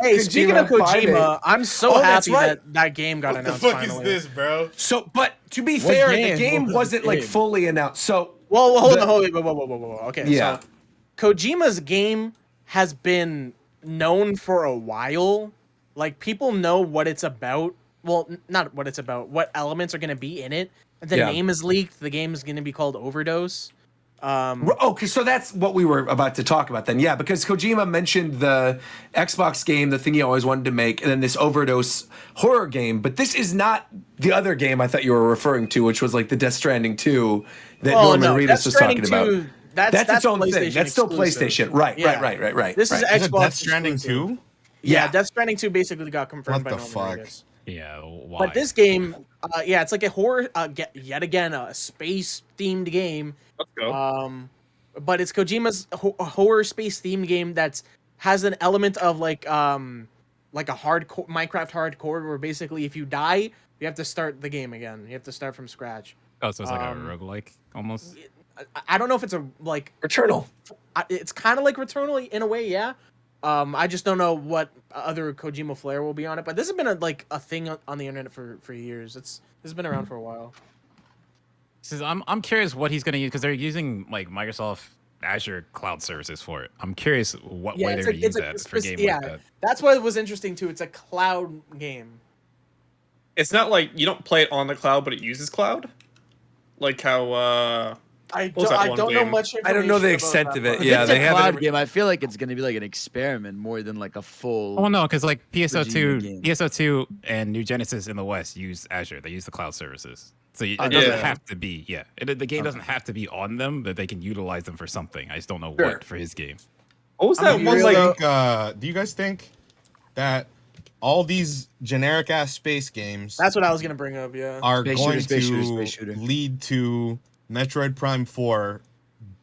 Speaker 8: Hey, speaking of Kojima, I'm so
Speaker 1: Oh, that's
Speaker 8: happy
Speaker 1: right.
Speaker 8: that game got
Speaker 2: What the
Speaker 8: announced
Speaker 2: fuck
Speaker 8: finally.
Speaker 2: is this, bro?
Speaker 1: So, but to be
Speaker 3: What
Speaker 1: fair,
Speaker 3: game?
Speaker 1: the game
Speaker 3: What was
Speaker 1: wasn't
Speaker 3: the
Speaker 1: like
Speaker 3: game?
Speaker 1: fully announced. So,
Speaker 8: Well, hold
Speaker 1: The-
Speaker 8: on, hold on, whoa. Okay,
Speaker 1: Yeah.
Speaker 8: so Kojima's game has been known for a while. Like people know what it's about. Well, not what it's about. What elements are going to be in it. The
Speaker 1: Yeah.
Speaker 8: name is leaked. The game is going to be called Overdose.
Speaker 1: okay, so that's what we were about to talk about then. Yeah, because Kojima mentioned the Xbox game, the thing he always wanted to make, and then this Overdose horror game. But this is not the other game I thought you were referring to, which was like the Death Stranding 2 that Norman Reedus
Speaker 8: Death
Speaker 1: was talking
Speaker 8: Stranding
Speaker 1: about.
Speaker 8: 2, That's
Speaker 1: its own thing.
Speaker 8: PlayStation
Speaker 1: That's still
Speaker 8: exclusive.
Speaker 1: PlayStation. Right.
Speaker 8: Yeah.
Speaker 1: Right.
Speaker 8: This is
Speaker 1: right.
Speaker 9: Is it
Speaker 8: Xbox
Speaker 9: Death Stranding
Speaker 8: exclusive.
Speaker 9: 2?
Speaker 8: Yeah,
Speaker 1: Yeah.
Speaker 8: Death Stranding 2 basically got confirmed
Speaker 9: What
Speaker 8: by
Speaker 9: the
Speaker 8: Norman
Speaker 9: fuck?
Speaker 8: Reedus.
Speaker 5: Yeah, why?
Speaker 8: But this game, yeah, it's like a horror, yet again, a space-themed game.
Speaker 11: Let's go.
Speaker 8: But it's Kojima's horror space-themed game that's has an element of like a hardcore Minecraft hardcore, where basically if you die, you have to start the game again. You have to start from scratch.
Speaker 5: Oh, so it's like a
Speaker 8: um,
Speaker 5: roguelike almost.
Speaker 8: I don't know if it's a like
Speaker 1: Returnal.
Speaker 8: it's kind of like Returnal in a way, yeah. I just don't know what other Kojima flair will be on it, but this has been a thing on the internet for years. This has been around for a while.
Speaker 5: I'm curious what he's going to use because they're using like Microsoft Azure cloud services for it. I'm curious what way they're going to use that for a game like that.
Speaker 8: That's what was interesting too. It's a cloud game.
Speaker 11: It's not like you don't play it on the cloud, but it uses cloud. Like how
Speaker 8: I
Speaker 11: was that
Speaker 8: don't
Speaker 11: one
Speaker 8: know
Speaker 11: game?
Speaker 8: much.
Speaker 1: I don't know the
Speaker 8: information
Speaker 1: extent
Speaker 8: about
Speaker 1: of
Speaker 8: that
Speaker 1: it.
Speaker 8: part.
Speaker 1: Yeah,
Speaker 3: If
Speaker 1: they
Speaker 3: it's a
Speaker 1: haven't.
Speaker 3: cloud game. I feel like it's gonna be like an experiment more than like a full.
Speaker 5: Oh no, because like
Speaker 3: Kojima
Speaker 5: PSO2,
Speaker 3: game.
Speaker 5: PSO2, and New Genesis in the West use Azure. They use the cloud services, so it doesn't
Speaker 11: yeah.
Speaker 5: have to be. Yeah, the game doesn't have to be on them, but they can utilize them for something. I just don't know
Speaker 1: Sure.
Speaker 5: what for his game.
Speaker 11: what was
Speaker 9: Do
Speaker 11: that
Speaker 9: you
Speaker 11: one
Speaker 9: guys
Speaker 11: like?
Speaker 9: think, do you guys think that all these generic ass space games
Speaker 8: That's what I was gonna bring up. Yeah.
Speaker 9: are
Speaker 3: Space
Speaker 9: going
Speaker 3: shooter,
Speaker 9: to
Speaker 3: space shooter.
Speaker 9: lead to Metroid Prime 4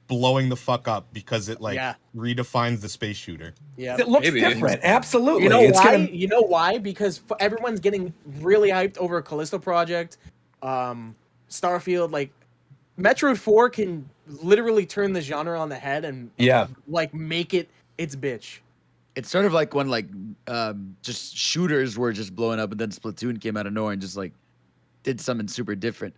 Speaker 9: blowing the fuck up because it
Speaker 8: Yeah.
Speaker 9: redefines the space shooter?
Speaker 8: Yeah.
Speaker 1: It looks
Speaker 11: Maybe.
Speaker 1: different. Absolutely.
Speaker 8: You know
Speaker 1: It's
Speaker 8: why?
Speaker 1: gonna-
Speaker 8: You know why? Because everyone's getting really hyped over Callisto Project, Starfield. Like, Metroid 4 can literally turn the genre on the head and
Speaker 1: Yeah.
Speaker 8: like make it its bitch.
Speaker 3: It's sort of like when just shooters were just blowing up, and then Splatoon came out of nowhere and just like did something super different.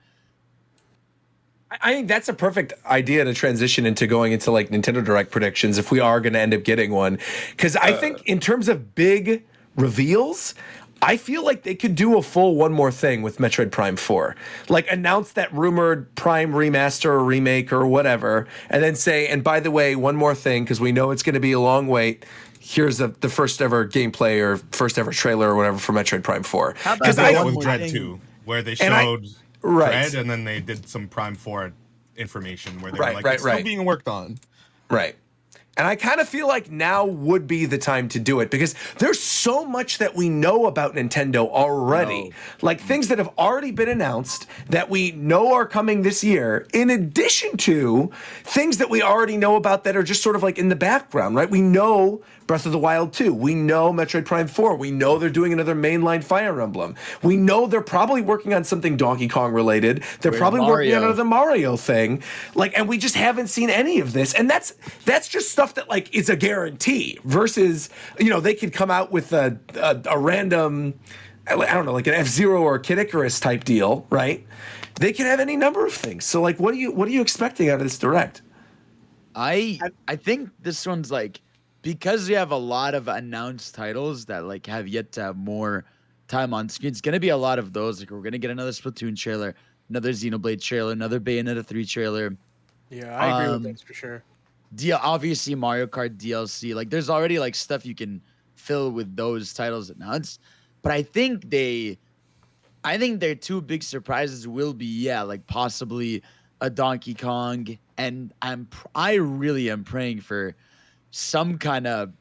Speaker 1: I think that's a perfect idea to transition into going into like Nintendo Direct predictions if we are going to end up getting one. Because I think in terms of big reveals, I feel like they could do a full one more thing with Metroid Prime 4. Like announce that rumored Prime remaster or remake or whatever, and then say, and by the way, one more thing, because we know it's going to be a long wait. Here's the first ever gameplay or first ever trailer or whatever for Metroid Prime 4.
Speaker 3: How about
Speaker 9: Because
Speaker 3: that
Speaker 9: that
Speaker 3: one
Speaker 9: with
Speaker 3: more
Speaker 9: Dread
Speaker 3: thing?
Speaker 9: 2, where they
Speaker 1: And I-
Speaker 9: showed
Speaker 1: Right.
Speaker 9: Dread, and then they did some Prime 4 information where they
Speaker 1: Right,
Speaker 9: were like,
Speaker 1: right,
Speaker 9: it's still
Speaker 1: right.
Speaker 9: being worked on.
Speaker 1: Right. And I kind of feel like now would be the time to do it because there's so much that we know about Nintendo already. Like things that have already been announced that we know are coming this year, in addition to things that we already know about that are just sort of like in the background, right? We know Breath of the Wild 2. We know Metroid Prime 4. We know they're doing another mainline Fire Emblem. We know they're probably working on something Donkey Kong related. They're
Speaker 3: With
Speaker 1: probably working on
Speaker 3: Mario.
Speaker 1: another Mario thing. Like, and we just haven't seen any of this. And that's just stuff that like is a guarantee versus, you know, they could come out with a random, I don't know, like an F-Zero or a Kid Icarus type deal, right? They can have any number of things. So like, what are you expecting out of this Direct?
Speaker 3: I think this one's like, because we have a lot of announced titles that like have yet to have more time on screen. It's gonna be a lot of those. Like we're gonna get another Splatoon trailer, another Xenoblade trailer, another Bayonetta 3 trailer.
Speaker 8: Yeah, I agree with this for sure.
Speaker 3: Obviously Mario Kart DLC. Like there's already like stuff you can fill with those titles announced. But I think their two big surprises will be like possibly a Donkey Kong, and I really am praying for some kind of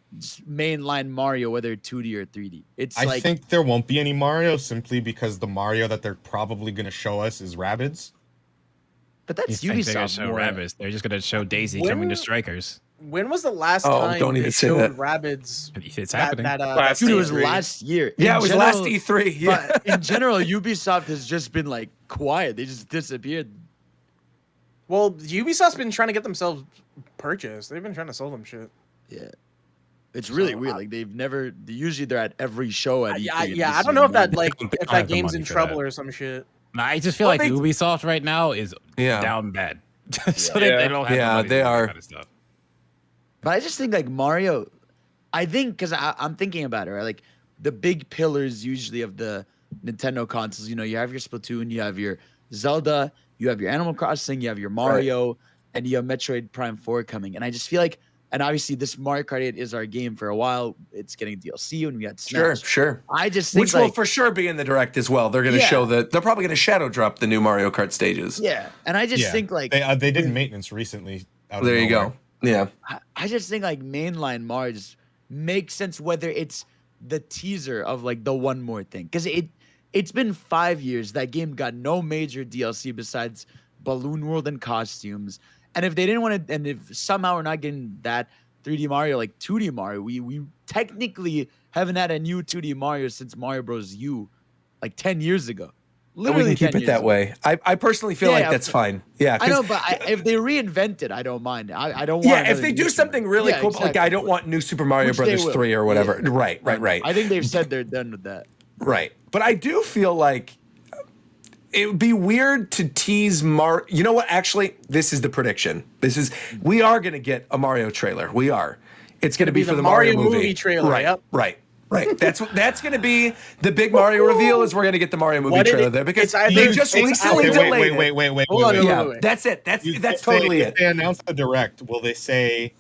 Speaker 3: mainline Mario, whether 2D or 3D. It's
Speaker 9: I think there won't be any Mario simply because the Mario that they're probably going to show us is Rabbids.
Speaker 3: but that's
Speaker 5: You think they're gonna
Speaker 3: Ubisoft
Speaker 5: show
Speaker 3: more.
Speaker 5: Rabbids? They're just gonna show Daisy
Speaker 8: When-
Speaker 5: coming to Strikers.
Speaker 8: When was the last
Speaker 1: Oh,
Speaker 8: time
Speaker 1: don't
Speaker 8: they
Speaker 1: even say
Speaker 8: showed
Speaker 1: that.
Speaker 8: Rabbids?
Speaker 5: It's happening.
Speaker 11: Last
Speaker 3: Dude, it was
Speaker 11: E3.
Speaker 3: last year.
Speaker 1: Yeah,
Speaker 3: In
Speaker 1: it was
Speaker 3: general-
Speaker 1: last E3. Yeah.
Speaker 3: But in general, Ubisoft has just been like quiet. They just disappeared.
Speaker 8: Well, Ubisoft's been trying to get themselves purchased. They've been trying to sell them shit.
Speaker 3: Yeah. It's really weird. Like they've never. Usually they're at every show at E3.
Speaker 8: Yeah,
Speaker 3: and
Speaker 8: yeah.
Speaker 3: this
Speaker 8: I don't
Speaker 3: is
Speaker 8: know if
Speaker 3: more-
Speaker 8: that like
Speaker 5: They
Speaker 8: if
Speaker 5: don't
Speaker 8: that
Speaker 5: have the
Speaker 8: game's
Speaker 5: money
Speaker 8: in
Speaker 5: for
Speaker 8: trouble
Speaker 5: that.
Speaker 8: or some shit.
Speaker 5: Nah, I just feel
Speaker 1: Well,
Speaker 5: like
Speaker 1: they-
Speaker 5: Ubisoft right now is
Speaker 1: Yeah.
Speaker 5: down bad. So
Speaker 11: Yeah.
Speaker 5: they don't have the
Speaker 1: Yeah,
Speaker 5: money
Speaker 1: they
Speaker 5: to do that
Speaker 1: are.
Speaker 5: kind of stuff.
Speaker 3: But I just think like Mario, I think because I'm thinking about it, right? Like the big pillars usually of the Nintendo consoles, you know, you have your Splatoon, you have your Zelda, you have your Animal Crossing, you have your Mario, and you have Metroid Prime 4 coming. And I just feel like, and obviously this Mario Kart 8 is our game for a while. It's getting DLC when we got Smash.
Speaker 1: Sure.
Speaker 3: I just think
Speaker 1: Which will
Speaker 3: like,
Speaker 1: for sure be in the Direct as well. They're going to
Speaker 3: Yeah.
Speaker 1: show that they're probably going to shadow drop the new Mario Kart stages.
Speaker 3: yeah. And I just think like,
Speaker 9: they did maintenance recently. Out of
Speaker 1: There you
Speaker 9: nowhere.
Speaker 1: go. Yeah.
Speaker 3: I just think like mainline Mario just makes sense whether it's the teaser of like the one more thing, because it's been 5 years. That game got no major DLC besides Balloon World and costumes. And if they didn't want to, and if somehow we're not getting that 3D Mario, like 2D Mario, we technically haven't had a new 2D Mario since Mario Bros. U, like 10 years ago.
Speaker 1: And we
Speaker 3: Literally
Speaker 1: can keep
Speaker 3: 10
Speaker 1: it
Speaker 3: years
Speaker 1: that
Speaker 3: ago.
Speaker 1: way. I personally feel like
Speaker 3: Yeah,
Speaker 1: that's fine. Yeah.
Speaker 3: I know,
Speaker 1: 'cause-
Speaker 3: but if they reinvent it, I don't mind. I don't want.
Speaker 1: yeah, if
Speaker 3: another
Speaker 1: they
Speaker 3: new
Speaker 1: do
Speaker 3: Super
Speaker 1: something
Speaker 3: Mario.
Speaker 1: really
Speaker 3: Yeah,
Speaker 1: cool, like I
Speaker 3: exactly.
Speaker 1: don't want new Super Mario
Speaker 3: Which they
Speaker 1: Brothers
Speaker 3: will.
Speaker 1: 3 or whatever.
Speaker 3: Yeah.
Speaker 1: Right.
Speaker 3: I think they've said they're done with that.
Speaker 1: Right. But I do feel like it would be weird to tease You know what? Actually, this is the prediction. We are going to get a Mario trailer. We are. It's going to be for the Mario movie
Speaker 8: trailer.
Speaker 1: Right.
Speaker 8: Yep.
Speaker 1: Right. That's going to be the big Mario reveal. Is we're going to get the Mario movie
Speaker 8: What did
Speaker 1: trailer
Speaker 8: it-
Speaker 1: there because
Speaker 8: it's either-
Speaker 1: they just
Speaker 8: it's
Speaker 1: recently
Speaker 8: either-
Speaker 1: delayed it.
Speaker 9: Wait.
Speaker 8: Hold on,
Speaker 1: Yeah,
Speaker 8: wait.
Speaker 1: that's it. That's totally
Speaker 9: if
Speaker 1: it.
Speaker 9: they announce the Direct, will they say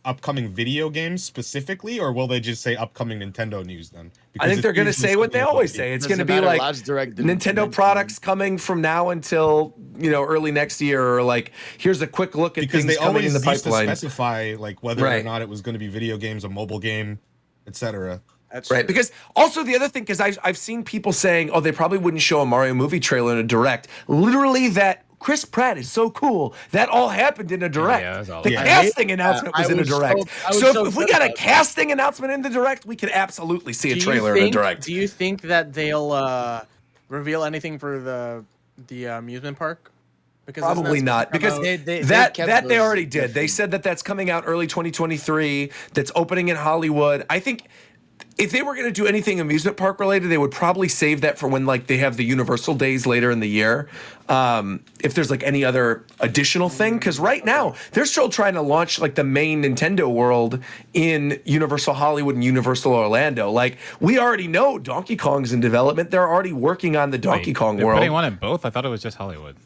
Speaker 9: upcoming video games specifically, or will they just say upcoming Nintendo news then?
Speaker 1: I think
Speaker 9: it's
Speaker 1: they're going to
Speaker 9: usually
Speaker 1: say what they
Speaker 9: something
Speaker 1: always
Speaker 9: like-
Speaker 1: say. It's
Speaker 3: Doesn't
Speaker 1: going to be
Speaker 3: matter,
Speaker 1: like
Speaker 3: last Direct didn't
Speaker 1: Nintendo
Speaker 3: mention
Speaker 1: products coming from now until early next year, or like here's a quick look at
Speaker 9: because
Speaker 1: things
Speaker 9: they
Speaker 1: coming in
Speaker 9: always
Speaker 1: the
Speaker 9: used to
Speaker 1: pipeline.
Speaker 9: specify like whether or
Speaker 1: Right.
Speaker 9: not it was going to be video games, a mobile game, etc.
Speaker 8: That's
Speaker 1: Right,
Speaker 8: true.
Speaker 1: because also the other thing, because I've seen people saying, oh, they probably wouldn't show a Mario movie trailer in a Direct. Literally, that Chris Pratt is so cool. That all happened in a Direct.
Speaker 5: Yeah, that's all.
Speaker 1: The
Speaker 5: Yeah.
Speaker 1: casting announcement was
Speaker 3: I
Speaker 1: in a
Speaker 3: was
Speaker 1: Direct.
Speaker 3: I was
Speaker 1: So
Speaker 3: so
Speaker 1: if we
Speaker 3: upset
Speaker 1: got a
Speaker 3: about that.
Speaker 1: casting announcement in the Direct, we could absolutely see a
Speaker 8: Do you
Speaker 1: trailer in a
Speaker 8: think-
Speaker 1: Direct.
Speaker 8: Do you think that they'll reveal anything for the amusement park? Because isn't that
Speaker 1: Probably
Speaker 8: supposed
Speaker 1: not,
Speaker 8: to come
Speaker 1: because
Speaker 8: out-
Speaker 3: They
Speaker 1: that
Speaker 3: kept
Speaker 1: they
Speaker 3: those
Speaker 1: already did. They
Speaker 3: different.
Speaker 1: said that that's coming out early 2023. That's opening in Hollywood. I think if they were going to do anything amusement park related, they would probably save that for when like they have the Universal days later in the year. If there's like any other additional thing, because right now they're still trying to launch like the main Nintendo world in Universal Hollywood and Universal Orlando. Like we already know Donkey Kong's in development. They're already working on the Donkey Kong
Speaker 5: They're
Speaker 1: world.
Speaker 5: putting one in both. I thought it was just Hollywood.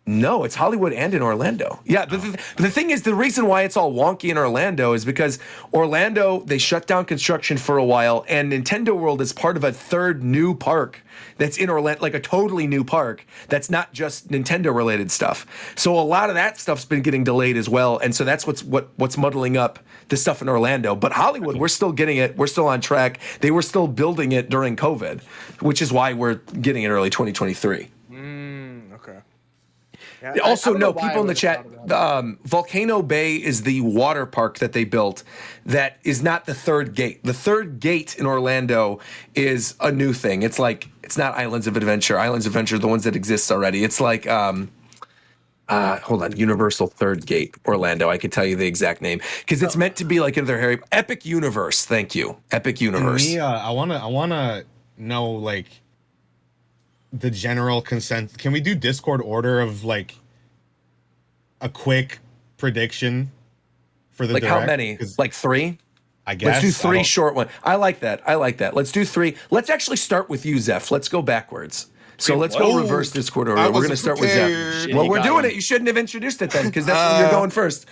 Speaker 1: No, it's Hollywood and in Orlando. Yeah, but the thing is, the reason why it's all wonky in Orlando is because Orlando, they shut down construction for a while, and Nintendo World is part of a third new park that's in Orlando, like a totally new park that's not just Nintendo related stuff. So a lot of that stuff's been getting delayed as well, and so that's what's muddling up the stuff in Orlando. But Hollywood, we're still getting it. We're still on track. They were still building it during COVID, which is why we're getting it early 2023.
Speaker 8: Okay. Yeah,
Speaker 1: Also,
Speaker 8: I don't know
Speaker 1: no,
Speaker 8: why
Speaker 1: people
Speaker 8: I
Speaker 1: in the
Speaker 8: would've
Speaker 1: chat,
Speaker 8: thought about it.
Speaker 1: Volcano Bay is the water park that they built that is not the third gate. The third gate in Orlando is a new thing. It's like, it's not Islands of Adventure. Islands of Adventure are the ones that exist already. It's like, hold on, Universal Third Gate, Orlando. I could tell you the exact name because it's meant to be like another Harry Epic Universe. Thank you, Epic Universe.
Speaker 9: Me, I wanna know like the general consent. Can we do Discord order of like a quick prediction for the
Speaker 1: Like
Speaker 9: direct?
Speaker 1: how many? Like 3?
Speaker 9: I guess.
Speaker 1: Let's do 3 short ones. I like that. Let's do 3. Let's actually start with you, Zeph. Let's go backwards. So let's go reverse Discord order. We're going to start with Zeph. Well, we're doing it. You shouldn't have introduced it then because that's when you're going first.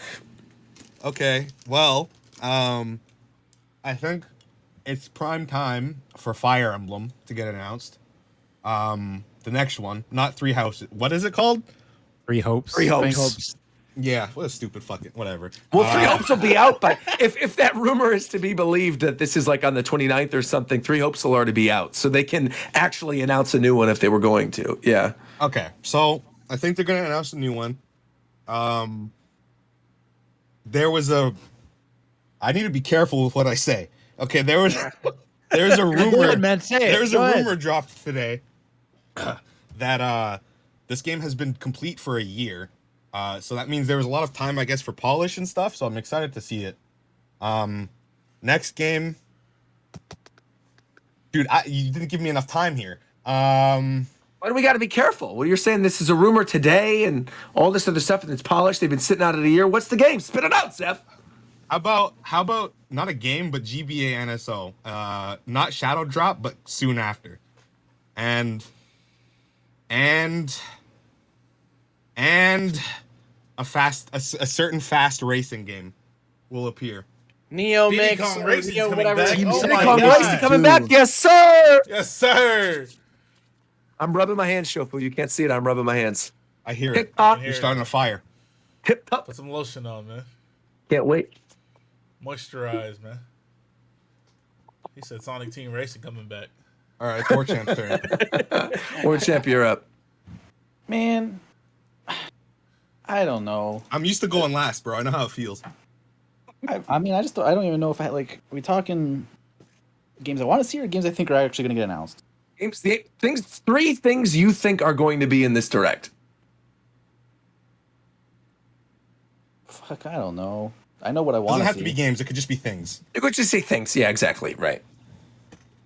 Speaker 9: Okay. Well, I think it's prime time for Fire Emblem to get announced. The next one, not Three Houses. What is it called?
Speaker 5: Three Hopes.
Speaker 1: Three Hopes.
Speaker 9: Yeah, what a stupid fucking whatever.
Speaker 1: Well, Three Hopes will be out, but if that rumor is to be believed that this is like on the 29th or something, Three Hopes will already be out. So they can actually announce a new one if they were going to. Yeah.
Speaker 9: Okay, so I think they're going to announce a new one. There was a... I need to be careful with what I say. Okay, there's a rumor.
Speaker 3: ahead, man, say it.
Speaker 9: There's
Speaker 3: Go
Speaker 9: a
Speaker 3: ahead.
Speaker 9: rumor dropped today that this game has been complete for a year. So that means there was a lot of time, I guess, for polish and stuff. So I'm excited to see it. Next game, dude, you didn't give me enough time here.
Speaker 1: Why do we got to be careful? Well, you're saying this is a rumor today and all this other stuff and it's polished. They've been sitting out of the year. What's the game? Spit it out, Seth.
Speaker 9: How about not a game, but GBA NSO? Not Shadow Drop, but soon after. And a certain fast racing game will appear.
Speaker 8: Neo
Speaker 2: Diddy
Speaker 8: Mix,
Speaker 2: Kong
Speaker 8: or
Speaker 2: Racing's
Speaker 8: Neo
Speaker 2: coming
Speaker 8: whatever.
Speaker 2: back.
Speaker 8: Team
Speaker 2: Oh
Speaker 8: Diddy
Speaker 2: my
Speaker 8: Kong
Speaker 2: God.
Speaker 8: Racing coming back. Yes, sir.
Speaker 2: Yes, sir.
Speaker 1: I'm rubbing my hands, Shofu. You can't see it. I'm rubbing my hands.
Speaker 9: I hear
Speaker 1: Hip
Speaker 9: it.
Speaker 1: hop.
Speaker 9: You're starting a fire.
Speaker 1: Hip hop.
Speaker 2: Put some lotion on, man.
Speaker 1: Can't wait.
Speaker 2: Moisturize, man. He said Sonic Team Racing coming back.
Speaker 9: All right, 4chan's turn.
Speaker 1: World champ, you're up.
Speaker 6: Man, I don't know.
Speaker 9: I'm used to going last, bro. I know how it feels.
Speaker 6: I mean, I don't even know if I like. Are we talking games I want to see or games I think are actually going to get announced?
Speaker 1: Games, three things you think are going to be in this direct.
Speaker 6: Fuck, I don't know. I know what I want
Speaker 9: Doesn't
Speaker 6: to
Speaker 9: have
Speaker 6: see.
Speaker 9: to be games. It could just be things.
Speaker 1: You could just say things. Yeah, exactly. Right.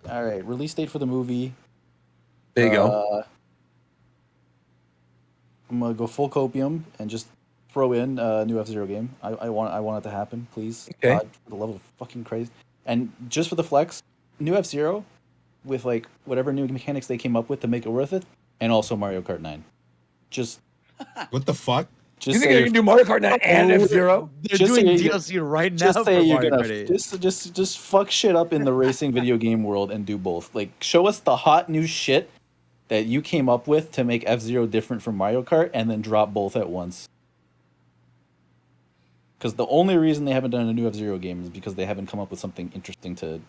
Speaker 6: All right, release date for the movie.
Speaker 1: There you go.
Speaker 6: I'm gonna go full copium and just throw in a new F-Zero game. I want it to happen, please.
Speaker 1: Okay.
Speaker 6: God, for the level of fucking crazy. And just for the flex, new F-Zero with like whatever new mechanics they came up with to make it worth it, and also Mario Kart 9. Just
Speaker 9: What the fuck?
Speaker 1: You
Speaker 6: just
Speaker 1: think they can do Mario Kart 9 and F-Zero?
Speaker 3: They're
Speaker 6: Just
Speaker 3: doing
Speaker 6: say you-
Speaker 3: DLC right now
Speaker 6: just
Speaker 3: for
Speaker 6: say you're
Speaker 3: Mario
Speaker 6: gonna
Speaker 3: Kart 8.
Speaker 6: just fuck shit up in the racing video game world and do both. Like show us the hot new shit that you came up with to make F-Zero different from Mario Kart, and then drop both at once. Because the only reason they haven't done a new F-Zero game is because they haven't come up with something interesting to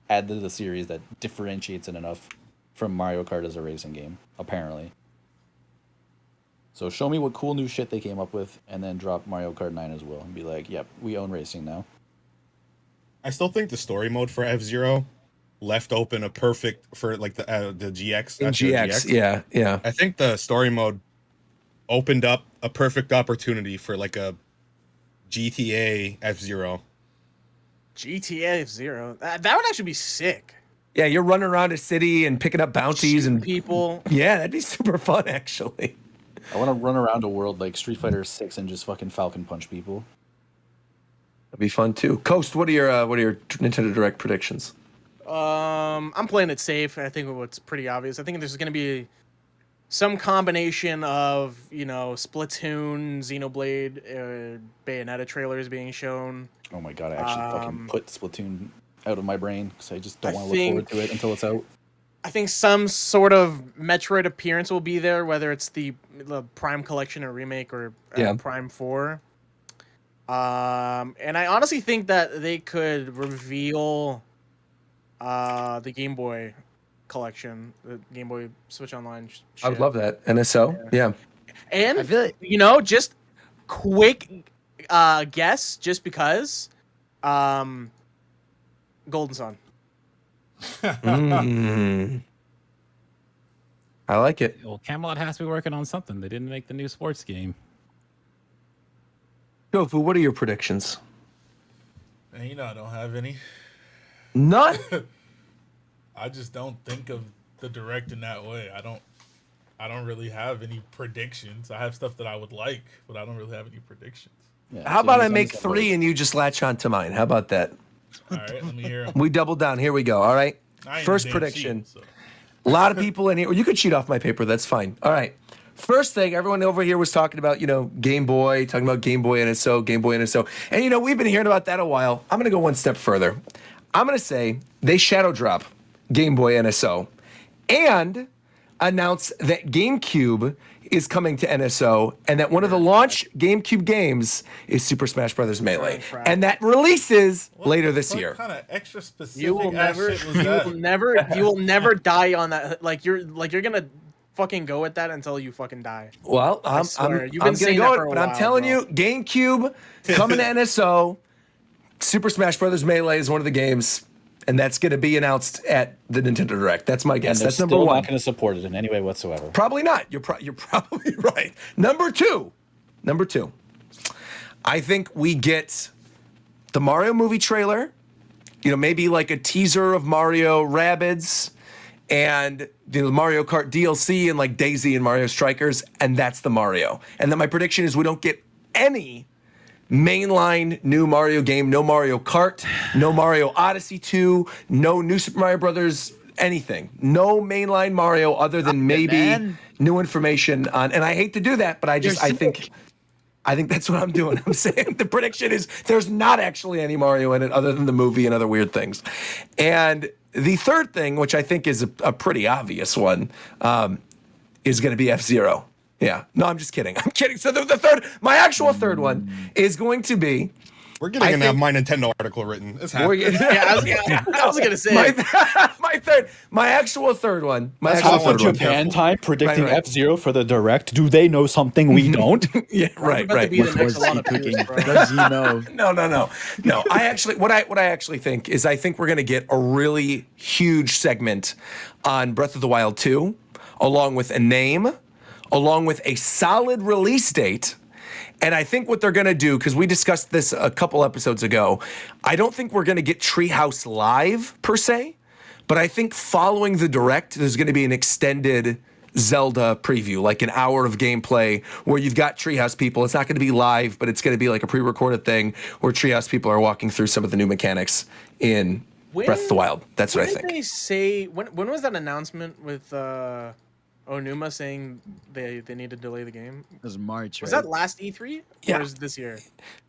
Speaker 6: add to the series that differentiates it enough from Mario Kart as a racing game, apparently. So show me what cool new shit they came up with, and then drop Mario Kart 9 as well, and be like, yep, we own racing now.
Speaker 9: I still think the story mode for F-Zero left open a perfect for like the GX.
Speaker 1: In GX, yeah.
Speaker 9: I think the story mode opened up a perfect opportunity for like a GTA F-Zero.
Speaker 8: GTA F-Zero. That would actually be sick.
Speaker 1: Yeah, you're running around a city and picking up bounties
Speaker 8: Shooting
Speaker 1: and
Speaker 8: people.
Speaker 1: Yeah, that'd be super fun, actually.
Speaker 6: I want to run around a world like Street Fighter 6 and just fucking Falcon punch people.
Speaker 1: That'd be fun too. Coast, what are your Nintendo Direct predictions?
Speaker 8: I'm playing it safe. I think what's pretty obvious. I think there's going to be some combination of, Splatoon, Xenoblade, Bayonetta trailers being shown.
Speaker 6: Oh my god, I actually fucking put Splatoon out of my brain because I just don't want to look forward to it until it's out.
Speaker 8: I think some sort of Metroid appearance will be there, whether it's the Prime Collection or remake or Prime 4. And I honestly think that they could reveal the Game Boy collection, the Game Boy Switch Online.
Speaker 1: I would love that. NSO, yeah.
Speaker 8: And
Speaker 3: I feel like,
Speaker 8: just quick guess, just because, Golden Sun.
Speaker 1: I like it.
Speaker 5: Well, Camelot has to be working on something. They didn't make the new sports game.
Speaker 1: Tofu, what are your predictions?
Speaker 2: And I don't have any.
Speaker 1: None?
Speaker 2: I just don't think of the Direct in that way. I don't really have any predictions. I have stuff that I would like, but I don't really have any predictions.
Speaker 6: Yeah,
Speaker 1: How about I make 3 and you just latch on to mine? How about that?
Speaker 2: All right, let me hear 'em.
Speaker 1: We double down. Here we go. All right.
Speaker 2: I ain't
Speaker 1: First
Speaker 2: no damn
Speaker 1: prediction.
Speaker 2: cheat, so.
Speaker 1: A lot of people in here. Well, you could cheat off my paper. That's fine. All right. First thing, everyone over here was talking about, Game Boy, talking about Game Boy NSO, Game Boy NSO. And, we've been hearing about that a while. I'm going to go one step further. I'm going to say they shadow drop Game Boy NSO and announce that GameCube is coming to NSO and that one of the launch GameCube games is Super Smash Bros. Melee. And that releases later this year.
Speaker 2: What kind of extra specific
Speaker 8: You will never,
Speaker 2: shit was that?
Speaker 8: you will never die on that. Like you're gonna fucking go with that until you fucking die.
Speaker 1: Well, I'm
Speaker 8: swear. You've
Speaker 1: I'm
Speaker 8: been
Speaker 1: gonna
Speaker 8: saying
Speaker 1: go
Speaker 8: that
Speaker 1: it,
Speaker 8: for a
Speaker 1: but I'm
Speaker 8: while,
Speaker 1: telling
Speaker 8: bro.
Speaker 1: you, GameCube coming to NSO. Super Smash Bros. Melee is one of the games, and that's going to be announced at the Nintendo Direct. That's my guess.
Speaker 6: And they're
Speaker 1: That's number
Speaker 6: still
Speaker 1: one.
Speaker 6: not going to support it in any way whatsoever.
Speaker 1: Probably not. You're probably right. Number two. I think we get the Mario movie trailer. Maybe like a teaser of Mario Rabbids and the Mario Kart DLC and like Daisy and Mario Strikers, and that's the Mario. And then my prediction is we don't get any mainline new Mario game, no Mario Kart, no Mario Odyssey 2, no new Super Mario Brothers, anything. No mainline Mario other than maybe new information on, and I hate to do that, but I think that's what I'm doing. I'm saying the prediction is there's not actually any Mario in it other than the movie and other weird things. And the third thing, which I think is a pretty obvious one, is going to be F-Zero. Yeah. No, I'm just kidding. I'm kidding. So my actual third one is going to be.
Speaker 9: We're getting to have my Nintendo article written. It's happening.
Speaker 8: I was gonna say
Speaker 1: my actual third one. My
Speaker 6: That's
Speaker 1: actual
Speaker 6: how
Speaker 1: third one.
Speaker 6: Japan time predicting
Speaker 1: Right.
Speaker 6: F-Zero for the Direct. Do they know something we don't?
Speaker 1: Yeah, right.
Speaker 8: about to be the next
Speaker 3: What's he cooking? Does he know?
Speaker 1: No. I actually, what I actually think is, I think we're gonna get a really huge segment on Breath of the Wild 2, along with a name, along with a solid release date. And I think what they're going to do, because we discussed this a couple episodes ago, I don't think we're going to get Treehouse Live per se, but I think following the Direct, there's going to be an extended Zelda preview, like an hour of gameplay where you've got Treehouse people. It's not going to be live, but it's going to be like a pre-recorded thing where Treehouse people are walking through some of the new mechanics in Breath of the Wild. That's what I think.
Speaker 8: Did they say when was that announcement with Onuma saying they need to delay the game?
Speaker 3: It was March, right?
Speaker 8: Was that last E3
Speaker 1: Yeah.
Speaker 8: or is this year?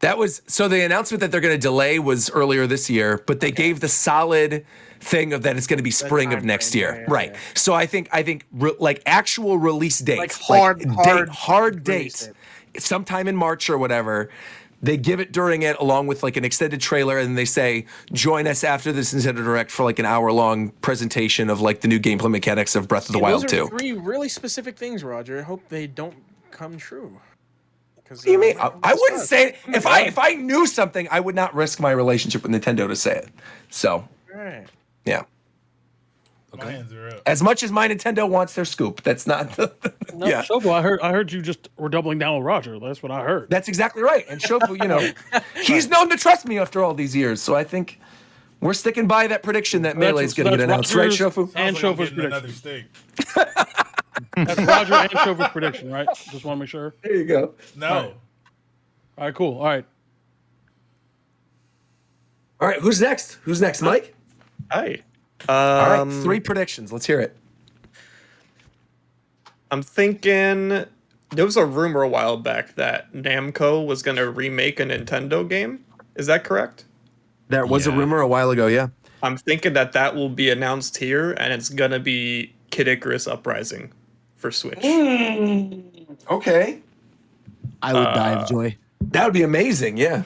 Speaker 1: That was, so the announcement that they're going to delay was earlier this year, but they gave the solid thing of that it's going to be spring of next year.
Speaker 8: Yeah,
Speaker 1: right.
Speaker 8: yeah.
Speaker 1: So I think like actual release dates,
Speaker 8: Like
Speaker 1: hard
Speaker 8: release
Speaker 1: date, sometime in March or whatever. They give it during it along with like an extended trailer, and they say, join us after this Nintendo Direct for like an hour-long presentation of like the new gameplay mechanics of Breath of the Wild 2.
Speaker 8: Those are three really specific things, Roger. I hope they don't come true.
Speaker 1: What do you mean? I wouldn't say, if I knew something, I would not risk my relationship with Nintendo to say it. So,
Speaker 8: All right.
Speaker 1: yeah.
Speaker 2: My hands are up.
Speaker 1: As much as my Nintendo wants their scoop, that's not.
Speaker 7: No,
Speaker 1: Yeah,
Speaker 7: Shogo, I heard you just were doubling down with Roger. That's what I heard.
Speaker 1: that's exactly right. And Shofu, he's known to trust me after all these years, so I think we're sticking by that prediction that Melee's going to get announced, right,
Speaker 7: Rogers
Speaker 1: Shofu?
Speaker 7: and
Speaker 2: Sounds like I'm
Speaker 7: Shofu's
Speaker 2: getting another
Speaker 7: prediction.
Speaker 2: steak.
Speaker 7: That's Roger and Shofu's prediction, right? Just want to make sure.
Speaker 1: There you go.
Speaker 2: No.
Speaker 7: All right, cool. All right.
Speaker 1: All right, who's next? Who's next, Mike?
Speaker 11: Hi.
Speaker 1: All right, 3 predictions. Let's hear it.
Speaker 11: I'm thinking there was a rumor a while back that Namco was going to remake a Nintendo game. Is that correct?
Speaker 1: There was a
Speaker 5: Yeah.
Speaker 1: rumor a while ago, yeah.
Speaker 11: I'm thinking that will be announced here, and it's going to be Kid Icarus Uprising for Switch.
Speaker 1: Okay.
Speaker 3: I would die of joy.
Speaker 1: That would be amazing, yeah.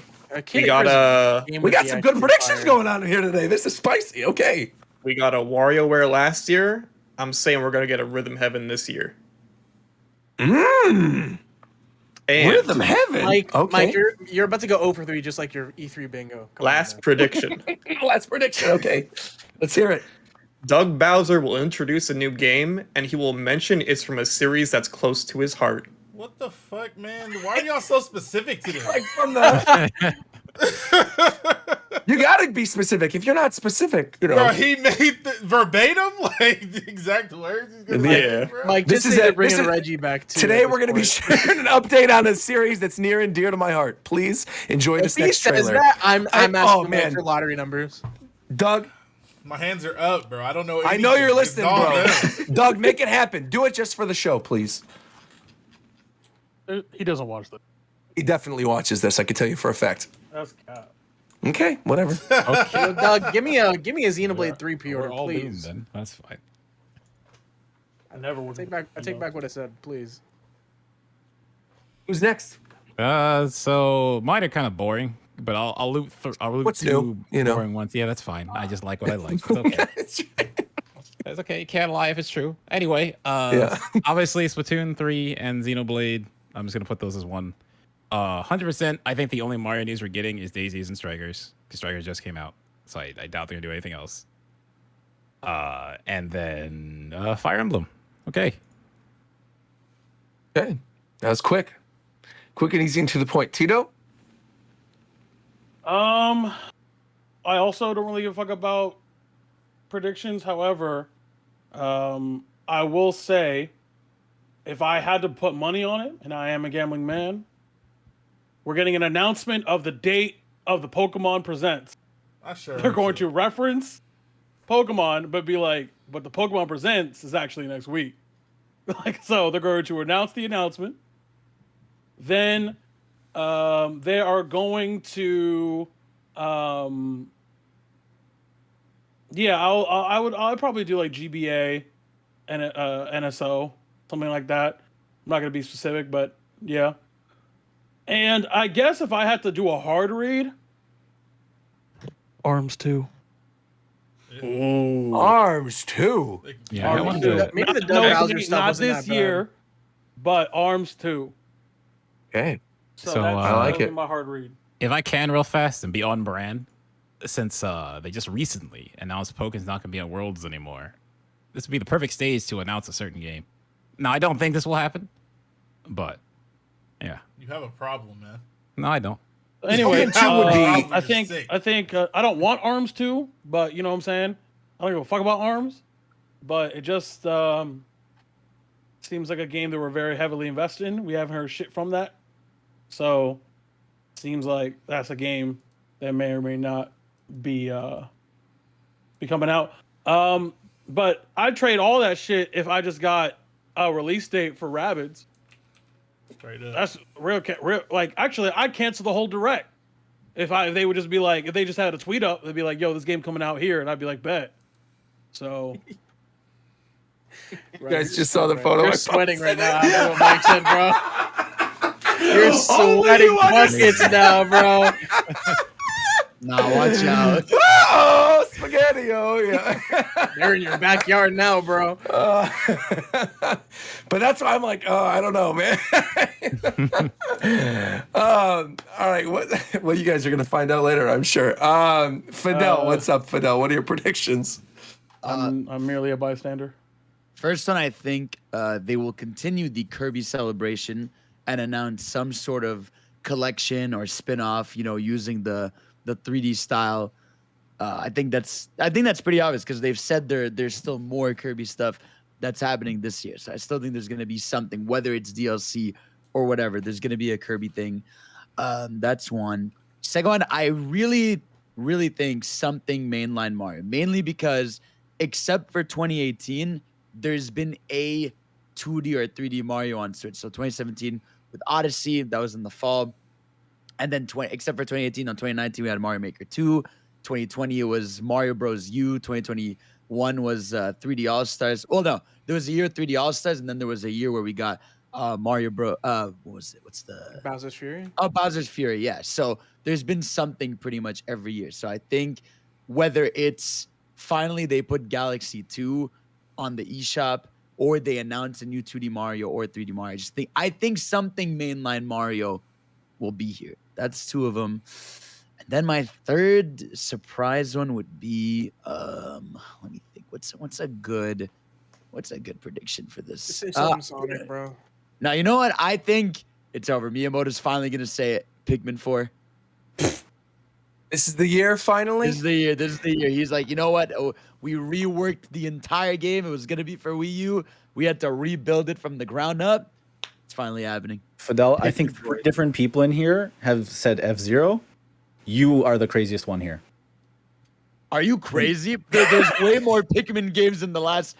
Speaker 11: We got
Speaker 1: We got some good predictions going on here today. This is spicy. Okay.
Speaker 11: we got a WarioWare last year. I'm saying we're going to get a Rhythm Heaven this year. And
Speaker 1: Rhythm Heaven.
Speaker 8: Mike,
Speaker 1: Okay.
Speaker 8: Mike, you're about to go 0 for 3, just like your E3 bingo. Come on,
Speaker 11: last
Speaker 8: man.
Speaker 11: prediction.
Speaker 1: Last prediction. Okay. Let's hear it.
Speaker 11: Doug Bowser will introduce a new game, and he will mention it's from a series that's close to his heart.
Speaker 2: What the fuck, man? Why are y'all so specific today?
Speaker 1: Like from the. You got to be specific. If you're not specific,
Speaker 2: Bro, he made the verbatim, like the exact words. He's gonna
Speaker 11: Yeah.
Speaker 2: bro.
Speaker 8: Mike,
Speaker 1: This
Speaker 8: just
Speaker 1: is
Speaker 8: say they're
Speaker 1: it.
Speaker 8: bringing
Speaker 1: This is-
Speaker 8: Reggie back too.
Speaker 1: Today
Speaker 8: at
Speaker 1: we're
Speaker 8: this
Speaker 1: going to be
Speaker 8: point.
Speaker 1: sharing an update on a series that's near and dear to my heart. Please enjoy this
Speaker 8: If he
Speaker 1: next
Speaker 8: says
Speaker 1: trailer.
Speaker 8: that, I'm
Speaker 1: oh,
Speaker 8: asking
Speaker 1: man.
Speaker 8: Mike for lottery numbers.
Speaker 1: Doug,
Speaker 2: My hands are up, bro. I don't know.
Speaker 1: I know
Speaker 2: anything.
Speaker 1: you're
Speaker 2: It's
Speaker 1: listening,
Speaker 2: all
Speaker 1: bro.
Speaker 2: them.
Speaker 1: Doug, make it happen. Do it just for the show, please.
Speaker 7: He doesn't watch that.
Speaker 1: He definitely watches this. I can tell you for a fact.
Speaker 7: That's cap.
Speaker 1: Okay, whatever.
Speaker 8: Yo, Doug, give me a Xenoblade 3
Speaker 5: We're
Speaker 8: pre-order,
Speaker 5: all doomed
Speaker 8: please.
Speaker 5: then. That's fine.
Speaker 7: I never would.
Speaker 8: I take back what I said, please.
Speaker 1: Who's next?
Speaker 5: So mine are kind of boring, but I'll loop. I'll loop
Speaker 1: What's
Speaker 5: 2
Speaker 1: new, you know?
Speaker 5: boring ones. Yeah, that's fine. I just like what I like. It's okay. That's okay. You can't lie if it's true. Anyway,
Speaker 1: Yeah.
Speaker 5: obviously Splatoon 3 and Xenoblade. I'm just gonna put those as one. 100%. I think the only Mario news we're getting is Daisies and Strikers, because Strikers just came out, so I doubt they're gonna do anything else. And then Fire Emblem. Okay.
Speaker 1: Okay. That was quick. Quick and easy and to the point. Tito?
Speaker 7: I also don't really give a fuck about predictions. However, I will say, if I had to put money on it, and I am a gambling man, we're getting an announcement of the date of the Pokemon Presents.
Speaker 2: I sure.
Speaker 7: They're going to reference Pokemon, but be like, but the Pokemon Presents is actually next week. Like, so they're going to announce the announcement. Then they are going to yeah, I'll probably do like GBA and NSO, something like that. I'm not gonna be specific, but yeah. And I guess if I had to do a hard read, Arms 2.
Speaker 1: Arms, too.
Speaker 5: Yeah, I
Speaker 7: Arms
Speaker 5: want
Speaker 7: 2.
Speaker 5: to do it.
Speaker 8: Maybe the
Speaker 7: Not-
Speaker 8: Doug
Speaker 7: no,
Speaker 8: Bowser stuff
Speaker 7: not
Speaker 8: wasn't
Speaker 7: this
Speaker 8: that bad.
Speaker 7: year, but Arms 2.
Speaker 1: Okay.
Speaker 5: So,
Speaker 7: that's
Speaker 5: I
Speaker 1: like
Speaker 7: that'll
Speaker 1: it.
Speaker 7: be my hard read.
Speaker 5: If I can real fast and be on brand, since they just recently announced Pokemon's not going to be on Worlds anymore, this would be the perfect stage to announce a certain game. Now, I don't think this will happen, but yeah.
Speaker 2: You have a problem, man.
Speaker 5: No, I don't.
Speaker 7: Anyway,
Speaker 1: Pokemon 2 would be-
Speaker 7: I think
Speaker 2: Sick.
Speaker 7: I don't want Arms 2, but you know what I'm saying? I don't give a fuck about Arms, but it just seems like a game that we're very heavily invested in. We haven't heard shit from that. So seems like that's a game that may or may not be coming out. But I'd trade all that shit if I just got a release date for Rabbids.
Speaker 2: Straight up.
Speaker 7: That's real. Like, actually, I'd cancel the whole direct if they would just be like, if they just had a tweet up, they'd be like, "Yo, this game coming out here," and I'd be like, "Bet." So,
Speaker 1: You guys just saw the photo.
Speaker 8: You're
Speaker 1: I
Speaker 8: sweating
Speaker 1: posted.
Speaker 8: right now. I know what Mike said, bro. You're sweating
Speaker 1: you understand.
Speaker 8: buckets now, bro.
Speaker 3: Nah, watch out.
Speaker 1: Oh, spaghetti! Oh, yeah.
Speaker 8: They're in your backyard now, bro.
Speaker 1: But that's why I'm like, oh, I don't know, man. All right, what you guys are gonna find out later, I'm sure. Fidel, what's up, Fidel? What are your predictions?
Speaker 7: I'm merely a bystander.
Speaker 3: First one, I think they will continue the Kirby celebration and announce some sort of collection or spin-off, using the 3D style. I think that's pretty obvious because they've said there's still more Kirby stuff that's happening this year. So I still think there's going to be something, whether it's DLC or whatever. There's going to be a Kirby thing. That's one. Second one, I really, really think something mainline Mario, mainly because except for 2018, there's been a 2D or 3D Mario on Switch. So 2017 with Odyssey, that was in the fall. And then except for 2018, on 2019, we had Mario Maker 2. 2020, it was Mario Bros. U. 2021 was 3D All-Stars. Well, no, there was a year of 3D All-Stars, and then there was a year where we got Mario Bros. What was it? What's the...
Speaker 8: Bowser's Fury?
Speaker 3: Oh, Bowser's Fury, yeah. So there's been something pretty much every year. So I think whether it's finally they put Galaxy 2 on the eShop or they announce a new 2D Mario or 3D Mario, I think something mainline Mario will be here. That's two of them. And then my third surprise one would be let me think. What's a good prediction for this?
Speaker 8: Just say something Sonic, bro.
Speaker 3: Now, you know what? I think it's over. Miyamoto's finally going to say it. Pikmin 4.
Speaker 1: This is the year, finally?
Speaker 3: This is the year. He's like, you know what? Oh, we reworked the entire game. It was going to be for Wii U. We had to rebuild it from the ground up. It's finally happening.
Speaker 6: Fidel, I think 3 different people in here have said F-Zero. You are the craziest one here.
Speaker 3: Are you crazy? There's way more Pikmin games in the last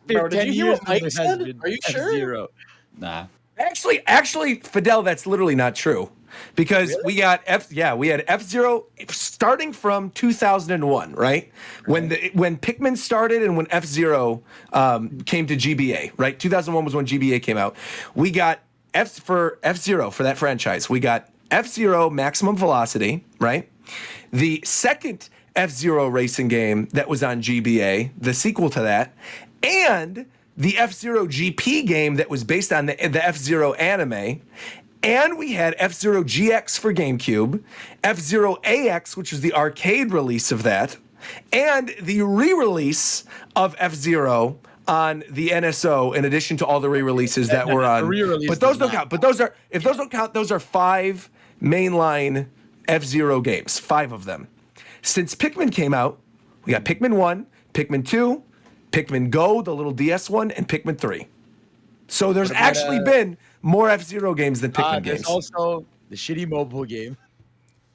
Speaker 3: 10 years than there has been.
Speaker 8: Are you sure?
Speaker 3: F-Zero.
Speaker 6: Nah.
Speaker 1: Actually, Fidel, that's literally not true. Because we had F-Zero starting from 2001, right? When Pikmin started and when F-Zero came to GBA, right? 2001 was when GBA came out. We got F-Zero for that franchise. We got F-Zero Maximum Velocity, right? The second F-Zero racing game that was on GBA, the sequel to that, and the F-Zero GP game that was based on the F-Zero anime. And we had F-Zero GX for GameCube, F-Zero AX, which was the arcade release of that, and the re-release of F-Zero on the NSO, in addition to all the re-releases that were on. But those don't count. But if those don't count, those are 5 mainline F-Zero games, 5 of them. Since Pikmin came out, we got Pikmin 1, Pikmin 2, Pikmin Go, the little DS one, and Pikmin 3. So there's actually been more F-Zero games than Pikmin games.
Speaker 3: There's also the shitty mobile game.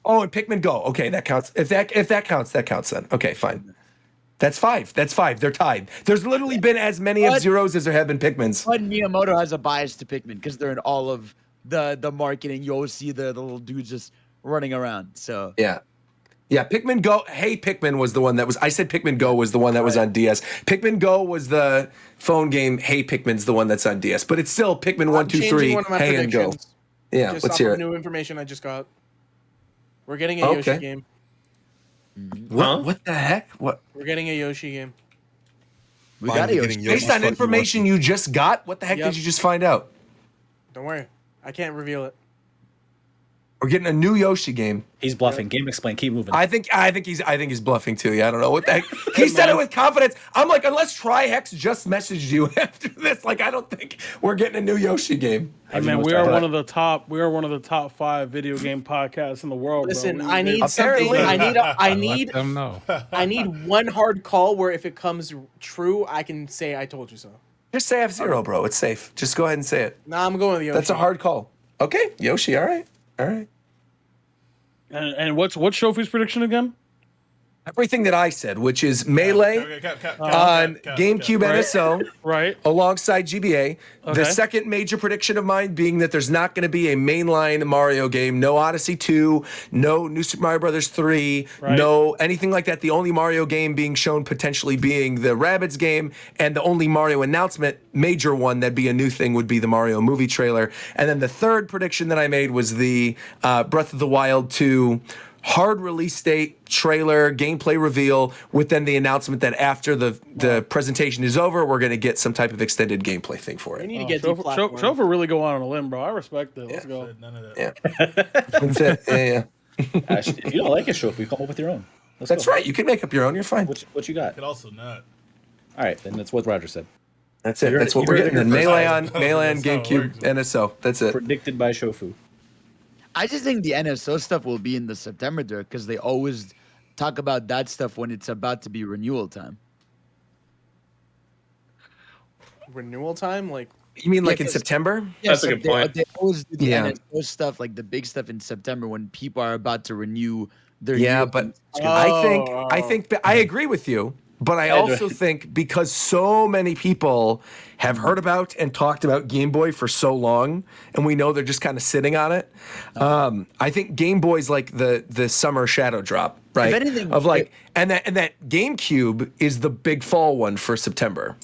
Speaker 1: Oh, and Pikmin Go. Okay, that counts. If that counts, that counts then. Okay, fine. That's 5. They're tied. There's literally been as many F-Zeros as there have been Pikmins.
Speaker 3: But Miyamoto has a bias to Pikmin because they're in all of the marketing. You always see the little dudes just running around. So
Speaker 1: yeah. Pikmin Go. Hey, Pikmin was the one that was. I said Pikmin Go was the one that was on DS. Pikmin Go was the phone game. Hey, Pikmin's the one that's on DS. But it's still Pikmin 1, 2, 3. Hey and Go. Yeah,
Speaker 8: just
Speaker 1: let's hear it.
Speaker 8: New information I just got. We're getting a Yoshi game.
Speaker 1: What the heck? What?
Speaker 8: We're getting a Yoshi game.
Speaker 3: we got a Yoshi.
Speaker 1: Based on information you just got, what the heck did you just find out?
Speaker 8: Don't worry, I can't reveal it.
Speaker 1: We're getting a new Yoshi game.
Speaker 6: He's bluffing. Game explain. Keep moving.
Speaker 1: I think he's bluffing too. Yeah, I don't know what the heck. He said it with confidence. I'm like, unless Trihex just messaged you after this, like, I don't think we're getting a new Yoshi game.
Speaker 7: Hey man, we are one of the top 5 video game podcasts in the world.
Speaker 8: Listen,
Speaker 7: bro.
Speaker 8: I need something. I need
Speaker 5: Let them know.
Speaker 8: I need one hard call where if it comes true, I can say I told you so.
Speaker 1: Just say F-Zero, bro. It's safe. Just go ahead and say it.
Speaker 8: Nah, I'm going with Yoshi.
Speaker 1: That's a hard call. Okay, Yoshi. All right.
Speaker 7: And what's Shofi's prediction again?
Speaker 1: Everything that I said, which is Melee on GameCube NSO,
Speaker 7: Right.
Speaker 1: alongside GBA. The
Speaker 7: Okay.
Speaker 1: second major prediction of mine being that there's not going to be a mainline Mario game, no Odyssey 2, no New Super Mario Brothers 3,
Speaker 7: Right.
Speaker 1: no anything like that. The only Mario game being shown potentially being the Rabbids game, and the only Mario announcement, major one that'd be a new thing, would be the Mario movie trailer. And then the third prediction that I made was the Breath of the Wild 2 hard release date, trailer, gameplay reveal, with then the announcement that after the presentation is over, we're going to get some type of extended gameplay thing for
Speaker 8: We
Speaker 1: it.
Speaker 8: need to get
Speaker 7: Shofa really go on a limb, bro. I respect it. Let's go.
Speaker 2: None of that.
Speaker 1: Yeah. That's it. Yeah.
Speaker 6: Actually, if you don't like it, Shofi, come up with your own.
Speaker 1: That's right. You can make up your own. You're fine.
Speaker 6: What you got?
Speaker 2: Could also not.
Speaker 6: All right, then that's what Roger said.
Speaker 1: That's it.
Speaker 6: You heard
Speaker 1: That's
Speaker 6: it-
Speaker 1: what
Speaker 6: you
Speaker 1: we're
Speaker 6: heard it
Speaker 1: getting.
Speaker 6: here
Speaker 1: The
Speaker 6: first.
Speaker 1: Melee on
Speaker 2: That's how it
Speaker 1: GameCube,
Speaker 2: works.
Speaker 1: NSO. That's it.
Speaker 6: Predicted by Shofu.
Speaker 3: I just think the NSO stuff will be in the September direct because they always talk about that stuff when it's about to be renewal time.
Speaker 8: Renewal time, like
Speaker 1: You mean like in
Speaker 3: 'cause-
Speaker 1: September?
Speaker 11: That's a good point.
Speaker 3: They always do the
Speaker 1: Yeah.
Speaker 3: NSO stuff, like the big stuff in September when people are about to renew their
Speaker 1: Yeah,
Speaker 3: year.
Speaker 1: but
Speaker 8: Oh,
Speaker 1: I think I agree with you, but I also think because so many people have heard about and talked about Game Boy for so long, and we know they're just kind of sitting on it. I think Game Boy's like the summer shadow drop, right?
Speaker 3: anything,
Speaker 1: of like, and that GameCube is the big fall one for September.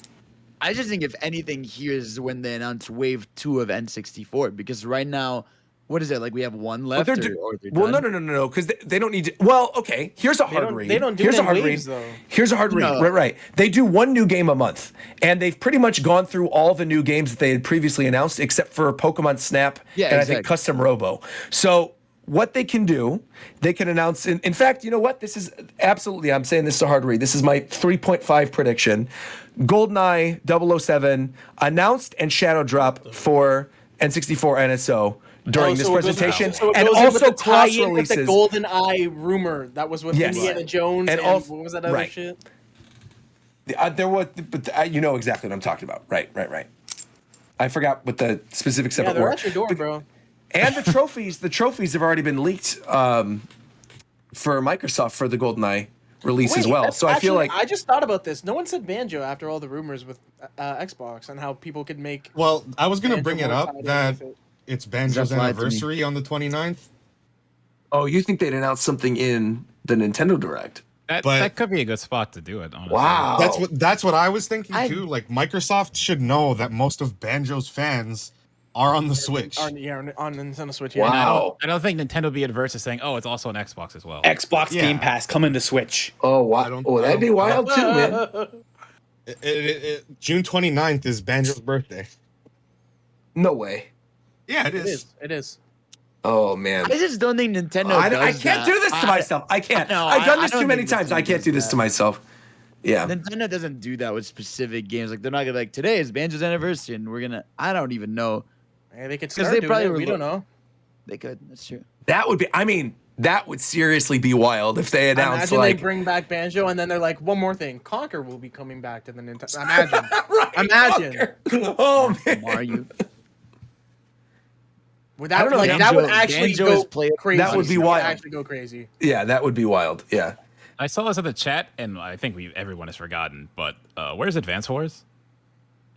Speaker 3: I just think if anything, here is when they announce Wave 2 of N64 because right now, what is it like? We have one left.
Speaker 1: Well,
Speaker 3: Or they're done?
Speaker 1: no, because they don't need to. Well, okay. Here's a hard
Speaker 8: don't-
Speaker 1: read.
Speaker 8: they don't do
Speaker 1: Here's
Speaker 8: it
Speaker 1: a
Speaker 8: in
Speaker 1: hard
Speaker 8: waves,
Speaker 1: read.
Speaker 8: though.
Speaker 1: Here's a hard read.
Speaker 3: No.
Speaker 1: Right. They do one new game a month, and they've pretty much gone through all the new games that they had previously announced, except for Pokemon Snap
Speaker 3: Yeah,
Speaker 1: and I think
Speaker 3: exactly.
Speaker 1: Custom Robo. So what they can do, they can announce. In fact, you know what? This is absolutely. I'm saying this is a hard read. This is my 3.5 prediction. GoldenEye 007 announced and shadow drop for N64 NSO during this presentation, and also cross
Speaker 8: with the
Speaker 1: releases.
Speaker 8: Golden Eye rumor that was with
Speaker 1: Yes.
Speaker 8: Indiana Jones
Speaker 1: And
Speaker 8: and,
Speaker 1: also-
Speaker 8: what was that other
Speaker 1: right.
Speaker 8: shit?
Speaker 1: There was, but you know exactly what I'm talking about. Right. I forgot what the specifics of
Speaker 8: Yeah,
Speaker 1: it
Speaker 8: they're
Speaker 1: were.
Speaker 8: at your door, bro.
Speaker 1: And the trophies have already been leaked for Microsoft for the GoldenEye release as
Speaker 8: Wait,
Speaker 1: well.
Speaker 8: that's
Speaker 1: So I feel
Speaker 8: actually-
Speaker 1: like
Speaker 8: I just thought about this. No one said Banjo after all the rumors with Xbox and how people could make.
Speaker 9: Well, I was gonna
Speaker 8: Banjo
Speaker 9: bring it
Speaker 8: more
Speaker 9: up
Speaker 8: tied in
Speaker 9: that
Speaker 8: with it.
Speaker 9: it's Banjo's
Speaker 3: That lied to me.
Speaker 9: anniversary on the 29th.
Speaker 1: oh, you think they'd announce something in the Nintendo Direct?
Speaker 5: That
Speaker 9: But-
Speaker 5: that could be a good spot to do it. Honestly.
Speaker 1: Wow.
Speaker 9: That's what I was thinking too. Like Microsoft should know that most of Banjo's fans are on the Switch.
Speaker 8: On Nintendo Switch.
Speaker 1: Wow.
Speaker 8: Yeah.
Speaker 5: I don't think Nintendo would be adverse to saying, "Oh, it's also on Xbox as well."
Speaker 6: Xbox
Speaker 9: Yeah.
Speaker 6: Game Pass coming to Switch.
Speaker 1: Oh, wow.
Speaker 9: I don't-
Speaker 1: Oh, that'd be wild too, man.
Speaker 9: June 29th is Banjo's birthday.
Speaker 1: No way.
Speaker 9: Yeah, it
Speaker 8: It
Speaker 9: is.
Speaker 8: is. It is.
Speaker 1: Oh man.
Speaker 3: I just don't think Nintendo.
Speaker 1: I
Speaker 3: does
Speaker 1: can't
Speaker 3: that.
Speaker 1: do this to myself. I can't.
Speaker 3: No,
Speaker 1: I've done
Speaker 3: I
Speaker 1: this
Speaker 3: don't
Speaker 1: too many
Speaker 3: think
Speaker 1: times. I
Speaker 3: Nintendo
Speaker 1: can't do
Speaker 3: does
Speaker 1: this to
Speaker 3: that.
Speaker 1: myself. Yeah.
Speaker 3: Nintendo doesn't do that with specific games. Like they're not gonna be like today is Banjo's anniversary and we're gonna. I don't even know.
Speaker 8: Hey, they could
Speaker 3: 'Cause
Speaker 8: start
Speaker 3: they
Speaker 8: doing
Speaker 3: probably
Speaker 8: it.
Speaker 3: were
Speaker 8: We don't know.
Speaker 3: They could. That's true.
Speaker 1: That would be. I mean, that would seriously be wild if they announced
Speaker 8: Imagine
Speaker 1: like.
Speaker 8: they bring back Banjo and then they're like, one more thing, Conker will be coming back to the Nintendo. Imagine.
Speaker 1: Right,
Speaker 8: Imagine.
Speaker 1: Oh man.
Speaker 3: Mario.
Speaker 8: Without,
Speaker 1: I don't know,
Speaker 8: like,
Speaker 1: Banjo-
Speaker 8: that would actually
Speaker 3: Banjo
Speaker 8: go
Speaker 3: is play-
Speaker 8: crazy.
Speaker 1: That would be wild.
Speaker 8: Actually go crazy.
Speaker 1: Yeah, that would be wild. Yeah.
Speaker 5: I saw this in the chat, and I think everyone has forgotten. But where's Advance Wars?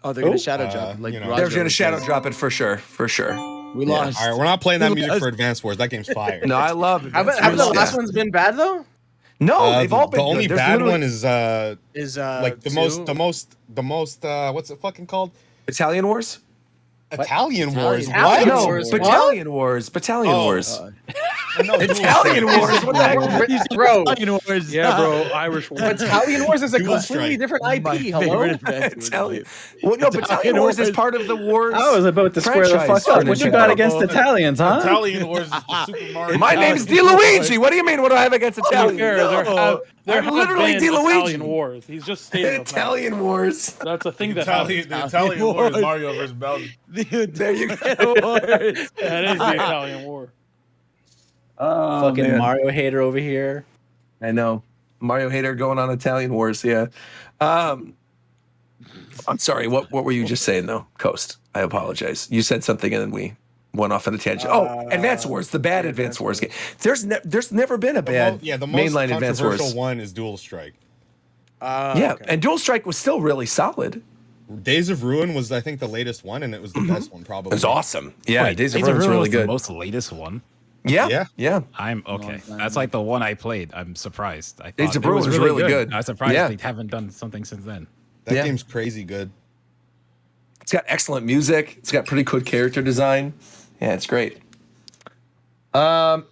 Speaker 3: Oh, they're gonna shadow drop. Like
Speaker 9: you know.
Speaker 3: Roger
Speaker 1: They're gonna
Speaker 3: was
Speaker 1: shadow
Speaker 3: saying.
Speaker 1: drop it for sure. For sure.
Speaker 3: We
Speaker 1: Yeah.
Speaker 3: lost.
Speaker 9: All right, we're not playing that music
Speaker 3: Yes.
Speaker 9: for Advance Wars. That game's fire.
Speaker 1: No, I love it.
Speaker 8: Haven't the last one's been bad though?
Speaker 1: No, they've all been
Speaker 9: the only
Speaker 1: good. There's
Speaker 9: bad
Speaker 1: literally-
Speaker 9: one is
Speaker 8: Is
Speaker 9: like the most what's it fucking called?
Speaker 1: Battalion Wars.
Speaker 9: Italian Wars.
Speaker 8: Italian
Speaker 9: What?
Speaker 1: No,
Speaker 8: Wars,
Speaker 1: Battalion Wars. Battalion
Speaker 9: Oh.
Speaker 1: Wars.
Speaker 9: No,
Speaker 1: Italian Wars. What the heck?
Speaker 8: Bro,
Speaker 7: Yeah, bro. Irish war.
Speaker 8: Italian Wars is a
Speaker 9: Dual
Speaker 8: completely
Speaker 9: Strike.
Speaker 8: different IP.
Speaker 3: My
Speaker 8: Hello.
Speaker 3: favorite Advance Wars
Speaker 1: Italian.
Speaker 3: game.
Speaker 1: Well, no, Battalion Wars is part of the Wars.
Speaker 6: I was about to square the
Speaker 1: franchise
Speaker 6: fuck
Speaker 1: for
Speaker 6: up. What you
Speaker 1: Nintendo.
Speaker 6: got against Italians, huh?
Speaker 2: Italian Wars is the Super Mario.
Speaker 1: My name's DeLuigi. What do you mean? What do I have against Italian?
Speaker 7: There
Speaker 1: I'm
Speaker 7: have
Speaker 1: literally
Speaker 7: been
Speaker 1: DeLuigi.
Speaker 7: Italian wars. He's just stated them.
Speaker 1: Italian Wars.
Speaker 7: That's a thing that
Speaker 2: The Italian War is Mario versus Belgium.
Speaker 3: Dude,
Speaker 1: There you go.
Speaker 7: that is the Italian war.
Speaker 1: Oh,
Speaker 6: Fucking
Speaker 1: man.
Speaker 6: Mario hater over here.
Speaker 1: I know. Mario hater going on Italian Wars. Yeah. I'm sorry. What were you just saying though, Coast? I apologize. You said something and then we went off on a tangent. Advance Wars, the bad Advance Wars game. There's never been a bad
Speaker 9: The most
Speaker 1: mainline Advance
Speaker 9: controversial
Speaker 1: Wars.
Speaker 9: one is Dual Strike.
Speaker 1: Yeah, and Dual Strike was still really solid.
Speaker 9: Days of Ruin was, I think, the latest one, and it was the best one, probably.
Speaker 1: It was awesome. Yeah,
Speaker 5: Wait,
Speaker 1: Days of Ruin was
Speaker 5: Ruin
Speaker 1: really
Speaker 5: was the
Speaker 1: good.
Speaker 5: most latest one.
Speaker 1: Yeah.
Speaker 5: I'm okay. That's like the one I played. I'm surprised. I
Speaker 1: Days
Speaker 5: thought
Speaker 1: of
Speaker 5: it
Speaker 1: Ruin was really good.
Speaker 5: I was surprised
Speaker 1: Yeah.
Speaker 5: they haven't done something since then.
Speaker 9: That
Speaker 1: Yeah.
Speaker 9: game's crazy good.
Speaker 1: It's got excellent music. It's got pretty good character design. Yeah, it's great. Well,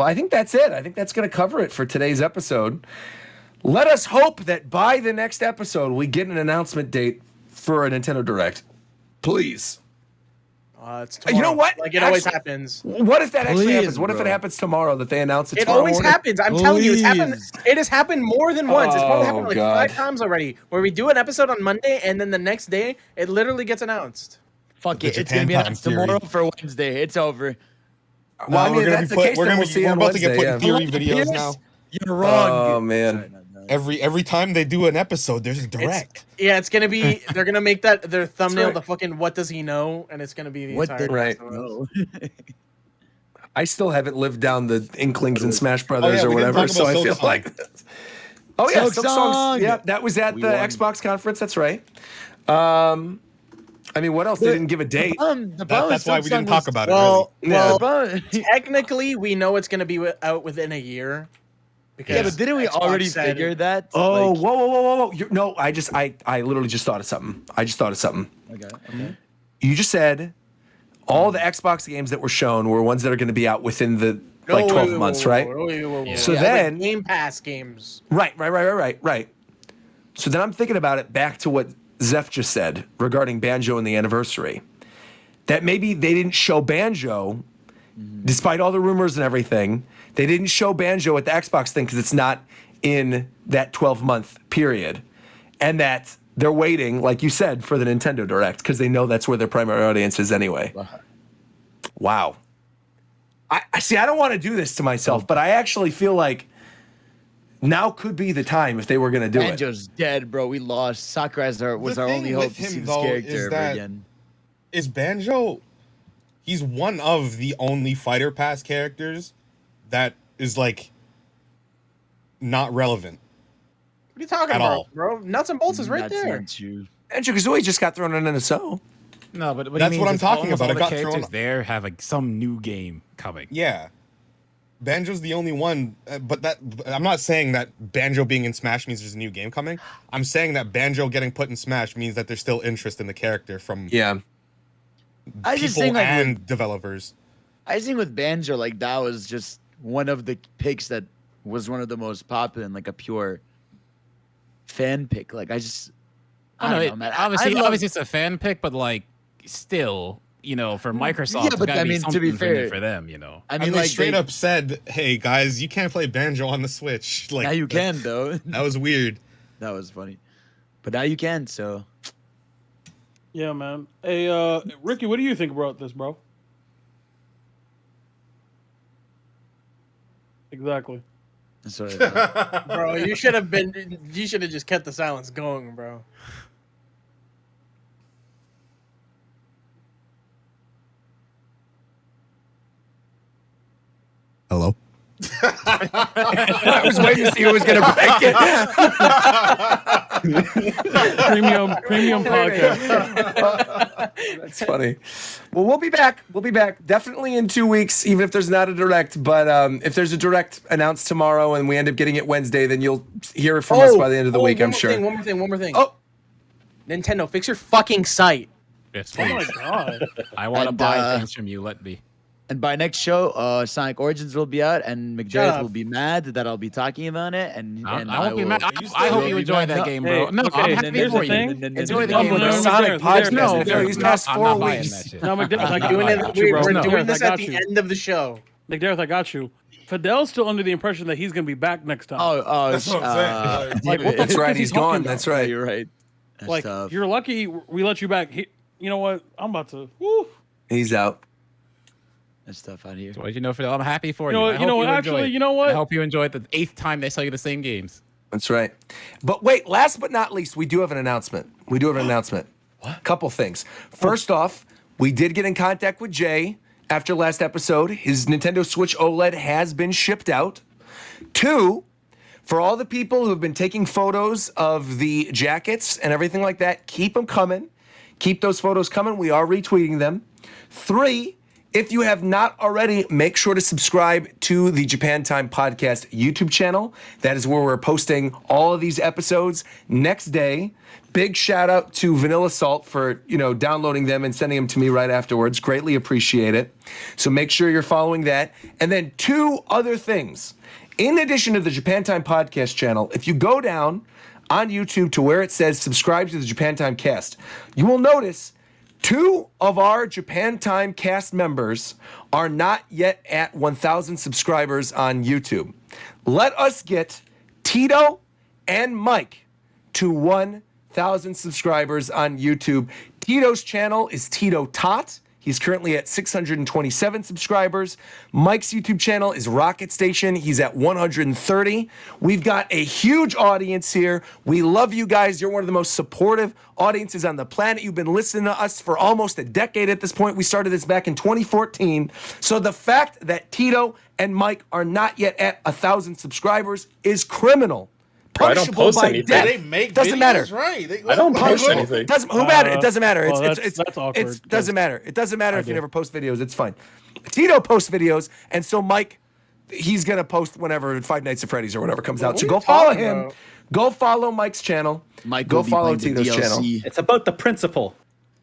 Speaker 1: I think that's it. I think that's going to cover it for today's episode. Let us hope that by the next episode we get an announcement date for a Nintendo Direct. Please.
Speaker 8: It's tomorrow.
Speaker 1: You know what?
Speaker 8: Like it always
Speaker 1: Actually,
Speaker 8: happens.
Speaker 1: What if that actually
Speaker 3: Please,
Speaker 1: happens? What if it
Speaker 3: bro.
Speaker 1: happens tomorrow that they announce it
Speaker 8: It
Speaker 1: tomorrow
Speaker 8: always
Speaker 1: morning?
Speaker 8: happens. I'm telling you, it's happened.
Speaker 3: Please.
Speaker 8: It has happened more than once. It's probably happened
Speaker 1: Oh,
Speaker 8: like
Speaker 1: God.
Speaker 8: 5 times already. Where we do an episode on Monday, and then the next day it literally gets announced.
Speaker 3: Fuck
Speaker 9: The
Speaker 3: it. It's gonna
Speaker 9: Japan
Speaker 3: be
Speaker 9: time
Speaker 3: announced
Speaker 9: theory.
Speaker 3: tomorroase for Wednesday. It's over.
Speaker 1: Well, I
Speaker 9: we're
Speaker 1: mean,
Speaker 9: gonna
Speaker 1: that's
Speaker 9: be
Speaker 1: the case.
Speaker 9: we're
Speaker 1: Then
Speaker 9: gonna
Speaker 1: we'll
Speaker 9: be
Speaker 1: see
Speaker 9: we're
Speaker 1: on
Speaker 9: about to get
Speaker 1: Wednesday.
Speaker 9: put in
Speaker 1: Yeah.
Speaker 9: theory videos now.
Speaker 3: You're wrong.
Speaker 1: Oh man.
Speaker 3: Sorry, no.
Speaker 9: Every time they do an episode, there's a direct.
Speaker 8: It's gonna be. They're gonna make that their thumbnail
Speaker 1: right.
Speaker 8: the fucking "What does he know?" and it's gonna be the
Speaker 3: What
Speaker 8: entire
Speaker 3: the-
Speaker 1: Right.
Speaker 8: Last of Us.
Speaker 3: No.
Speaker 1: I still haven't lived down the Inklings and Smash Brothers
Speaker 9: yeah,
Speaker 1: or
Speaker 9: we didn't
Speaker 1: whatever,
Speaker 9: talk
Speaker 1: so
Speaker 9: about
Speaker 1: I feel
Speaker 9: Silksong.
Speaker 1: like. Oh yeah,
Speaker 3: Silk
Speaker 1: Silk Songs.
Speaker 3: Song.
Speaker 1: Yeah, that was at
Speaker 3: We
Speaker 1: the
Speaker 3: won.
Speaker 1: Xbox conference. That's right. I mean, what else? They didn't give a date.
Speaker 3: The problem
Speaker 9: That's
Speaker 3: with
Speaker 9: why we
Speaker 3: Silksong
Speaker 9: didn't talk
Speaker 3: was-
Speaker 9: about it.
Speaker 8: Well,
Speaker 9: Really.
Speaker 1: Yeah.
Speaker 8: well, technically, we know it's gonna be out within a year. Because
Speaker 3: Yeah, but didn't we
Speaker 8: Xbox
Speaker 3: already
Speaker 8: said-
Speaker 3: figure that?
Speaker 1: Oh,
Speaker 3: Like-
Speaker 1: whoa! No, I literally just thought of something.
Speaker 3: Okay.
Speaker 1: You just said all the Xbox games that were shown were ones that are going to be out within the
Speaker 8: No,
Speaker 1: like 12
Speaker 8: wait,
Speaker 1: months,
Speaker 8: wait,
Speaker 1: right?
Speaker 8: wait.
Speaker 1: So
Speaker 8: Yeah,
Speaker 1: then-
Speaker 8: like Game Pass games.
Speaker 1: Right. So then I'm thinking about it back to what Zeph just said regarding Banjo and the anniversary. That maybe they didn't show Banjo, despite all the rumors and everything. They didn't show Banjo at the Xbox thing because it's not in that 12-month period. And that they're waiting, like you said, for the Nintendo Direct because they know that's where their primary audience is anyway. Wow. I see, I don't want to do this to myself, but I actually feel like now could be the time if they were going to do it.
Speaker 3: Banjo's dead, bro. We lost. Sakura was
Speaker 9: The
Speaker 3: our
Speaker 9: thing
Speaker 3: only hope
Speaker 9: with
Speaker 3: to see
Speaker 9: him,
Speaker 3: this
Speaker 9: though,
Speaker 3: character
Speaker 9: is
Speaker 3: ever
Speaker 9: that-
Speaker 3: again.
Speaker 9: Is Banjo? He's one of the only Fighter Pass characters that is like not relevant.
Speaker 8: What are you talking
Speaker 9: At
Speaker 8: about,
Speaker 9: all.
Speaker 8: bro? Nuts and bolts is right
Speaker 3: That's
Speaker 8: there.
Speaker 3: not true.
Speaker 1: Banjo-Kazooie just got thrown in NSO.
Speaker 5: No, but
Speaker 9: That's what I'm talking about.
Speaker 5: All
Speaker 9: It
Speaker 5: the
Speaker 9: got
Speaker 5: characters
Speaker 9: thrown-
Speaker 5: there have like some new game coming.
Speaker 9: Yeah, Banjo's the only one, but I'm not saying that Banjo being in Smash means there's a new game coming. I'm saying that Banjo getting put in Smash means that there's still interest in the character from
Speaker 1: Yeah.
Speaker 3: I just
Speaker 9: people
Speaker 3: think like
Speaker 9: and developers.
Speaker 3: I think with Banjo, like that was just one of the picks that was one of the most popular and like a pure fan pick. Like I
Speaker 5: I know,
Speaker 3: don't know, man.
Speaker 5: obviously,
Speaker 3: I love-
Speaker 5: obviously it's a fan pick, but like still, for Microsoft,
Speaker 3: Yeah,
Speaker 5: there's
Speaker 3: but
Speaker 5: gotta
Speaker 3: I
Speaker 5: be
Speaker 3: mean, to
Speaker 5: something
Speaker 3: be
Speaker 5: in there
Speaker 3: fair,
Speaker 5: for them,
Speaker 3: I
Speaker 9: And
Speaker 3: mean,
Speaker 9: they
Speaker 3: like
Speaker 9: straight up said, "Hey guys, you can't play Banjo on the Switch." Like
Speaker 3: now you can though.
Speaker 9: That was weird.
Speaker 3: That was funny, but now you can. So
Speaker 7: Yeah, man. Hey, Ricky, what do you think about this, bro? Exactly.
Speaker 3: that's what I thought.
Speaker 8: Bro, you should have just kept the silence going, bro.
Speaker 10: Hello.
Speaker 1: I was waiting to see who was going to break it.
Speaker 7: Premium podcast.
Speaker 1: That's funny. Well, we'll be back. Definitely in 2 weeks, even if there's not a direct. But if there's a direct announced tomorrow and we end up getting it Wednesday, then you'll hear it from us by the end of the week, I'm sure.
Speaker 8: One more thing.
Speaker 1: Oh,
Speaker 8: Nintendo, fix your fucking site.
Speaker 5: Yes,
Speaker 7: Oh my
Speaker 5: please.
Speaker 7: god.
Speaker 5: I want to
Speaker 3: And,
Speaker 5: buy things from you. Let me.
Speaker 3: And by next show, Sonic Origins will be out, and
Speaker 8: Shut
Speaker 3: McJareth
Speaker 8: up.
Speaker 3: will be mad that I'll be talking about it. And
Speaker 5: I won't be
Speaker 3: will-
Speaker 5: mad. I hope you enjoy that game, bro.
Speaker 7: Hey,
Speaker 5: No,
Speaker 7: okay,
Speaker 5: I'm happy
Speaker 7: here's
Speaker 5: for
Speaker 7: the
Speaker 5: you.
Speaker 7: thing.
Speaker 5: Enjoy the
Speaker 7: No,
Speaker 5: game,
Speaker 7: no,
Speaker 5: bro.
Speaker 7: no,
Speaker 1: Sonic
Speaker 7: no,
Speaker 1: podcast.
Speaker 7: no,
Speaker 1: No, these past
Speaker 5: I'm
Speaker 1: 4
Speaker 5: not buying
Speaker 1: weeks.
Speaker 5: that shit.
Speaker 7: No, McDareth, I
Speaker 8: We're
Speaker 7: got
Speaker 8: doing
Speaker 7: you,
Speaker 8: it.
Speaker 7: bro.
Speaker 8: We're
Speaker 7: No.
Speaker 8: doing this
Speaker 7: I
Speaker 8: at
Speaker 7: got
Speaker 8: the
Speaker 7: you.
Speaker 8: end of the show.
Speaker 7: McDareth, I got you. Fidel's still under the impression that he's gonna be back next time.
Speaker 9: That's what I'm saying.
Speaker 7: Like, what the
Speaker 1: That's
Speaker 7: fuck
Speaker 1: right.
Speaker 7: is he
Speaker 1: He's
Speaker 7: talking
Speaker 1: gone.
Speaker 7: about?
Speaker 1: That's right.
Speaker 3: You're right. That's
Speaker 7: Like,
Speaker 3: tough.
Speaker 7: you're lucky we let you back. You know what? I'm about to. Woo.
Speaker 1: He's out.
Speaker 3: That's tough out here.
Speaker 5: So what you know, Fidel? I'm happy for
Speaker 7: You know
Speaker 5: you.
Speaker 7: what-
Speaker 5: I
Speaker 7: you know
Speaker 5: hope
Speaker 7: what,
Speaker 5: enjoy
Speaker 7: actually,
Speaker 5: it.
Speaker 7: you know what?
Speaker 5: I hope you enjoy it the 8th time they sell you the same games.
Speaker 1: That's right. But wait, last but not least, we do have an announcement. What? Couple things. First off, we did get in contact with Jay after last episode. His Nintendo Switch OLED has been shipped out. 2, for all the people who have been taking photos of the jackets and everything like that, keep them coming. Keep those photos coming. We are retweeting them. 3, if you have not already, make sure to subscribe to the Japan Time Podcast YouTube channel. That is where we're posting all of these episodes next day. Big shout out to Vanilla Salt for, downloading them and sending them to me right afterwards. Greatly appreciate it. So make sure you're following that. And then 2 other things. In addition to the Japan Time Podcast channel, if you go down on YouTube to where it says subscribe to the Japan Time Cast, you will notice 2 of our Japan Time cast members are not yet at 1,000 subscribers on YouTube. Let us get Tito and Mike to 1,000 subscribers on YouTube. Tito's channel is Tito Tot. He's currently at 627 subscribers. Mike's YouTube channel is Rocket Station. He's at 130. We've got a huge audience here. We love you guys. You're one of the most supportive audiences on the planet. You've been listening to us for almost a decade at this point. We started this back in 2014. So the fact that Tito and Mike are not yet at 1,000 subscribers is criminal.
Speaker 11: I don't
Speaker 1: Punishable
Speaker 11: post
Speaker 1: by
Speaker 11: anything.
Speaker 1: death.
Speaker 2: They make
Speaker 1: Doesn't
Speaker 2: videos,
Speaker 1: matter.
Speaker 2: right?
Speaker 11: I don't post
Speaker 1: Punishable.
Speaker 11: anything.
Speaker 1: Who matter? It doesn't matter.
Speaker 7: well,
Speaker 1: It's
Speaker 7: that's awkward,
Speaker 1: it doesn't matter. It doesn't matter if you
Speaker 7: do.
Speaker 1: never post videos. It's fine. Tito posts videos, and so Mike, he's gonna post whenever Five Nights at Freddy's or whatever comes out.
Speaker 8: What
Speaker 1: So
Speaker 8: are
Speaker 1: go
Speaker 8: you
Speaker 1: follow
Speaker 8: talking
Speaker 1: him.
Speaker 8: about?
Speaker 1: Go follow Mike's channel.
Speaker 3: Mike
Speaker 1: Go
Speaker 3: will be
Speaker 1: follow
Speaker 3: playing
Speaker 1: Tito's
Speaker 3: the
Speaker 1: channel.
Speaker 3: DLC.
Speaker 6: It's about the principle.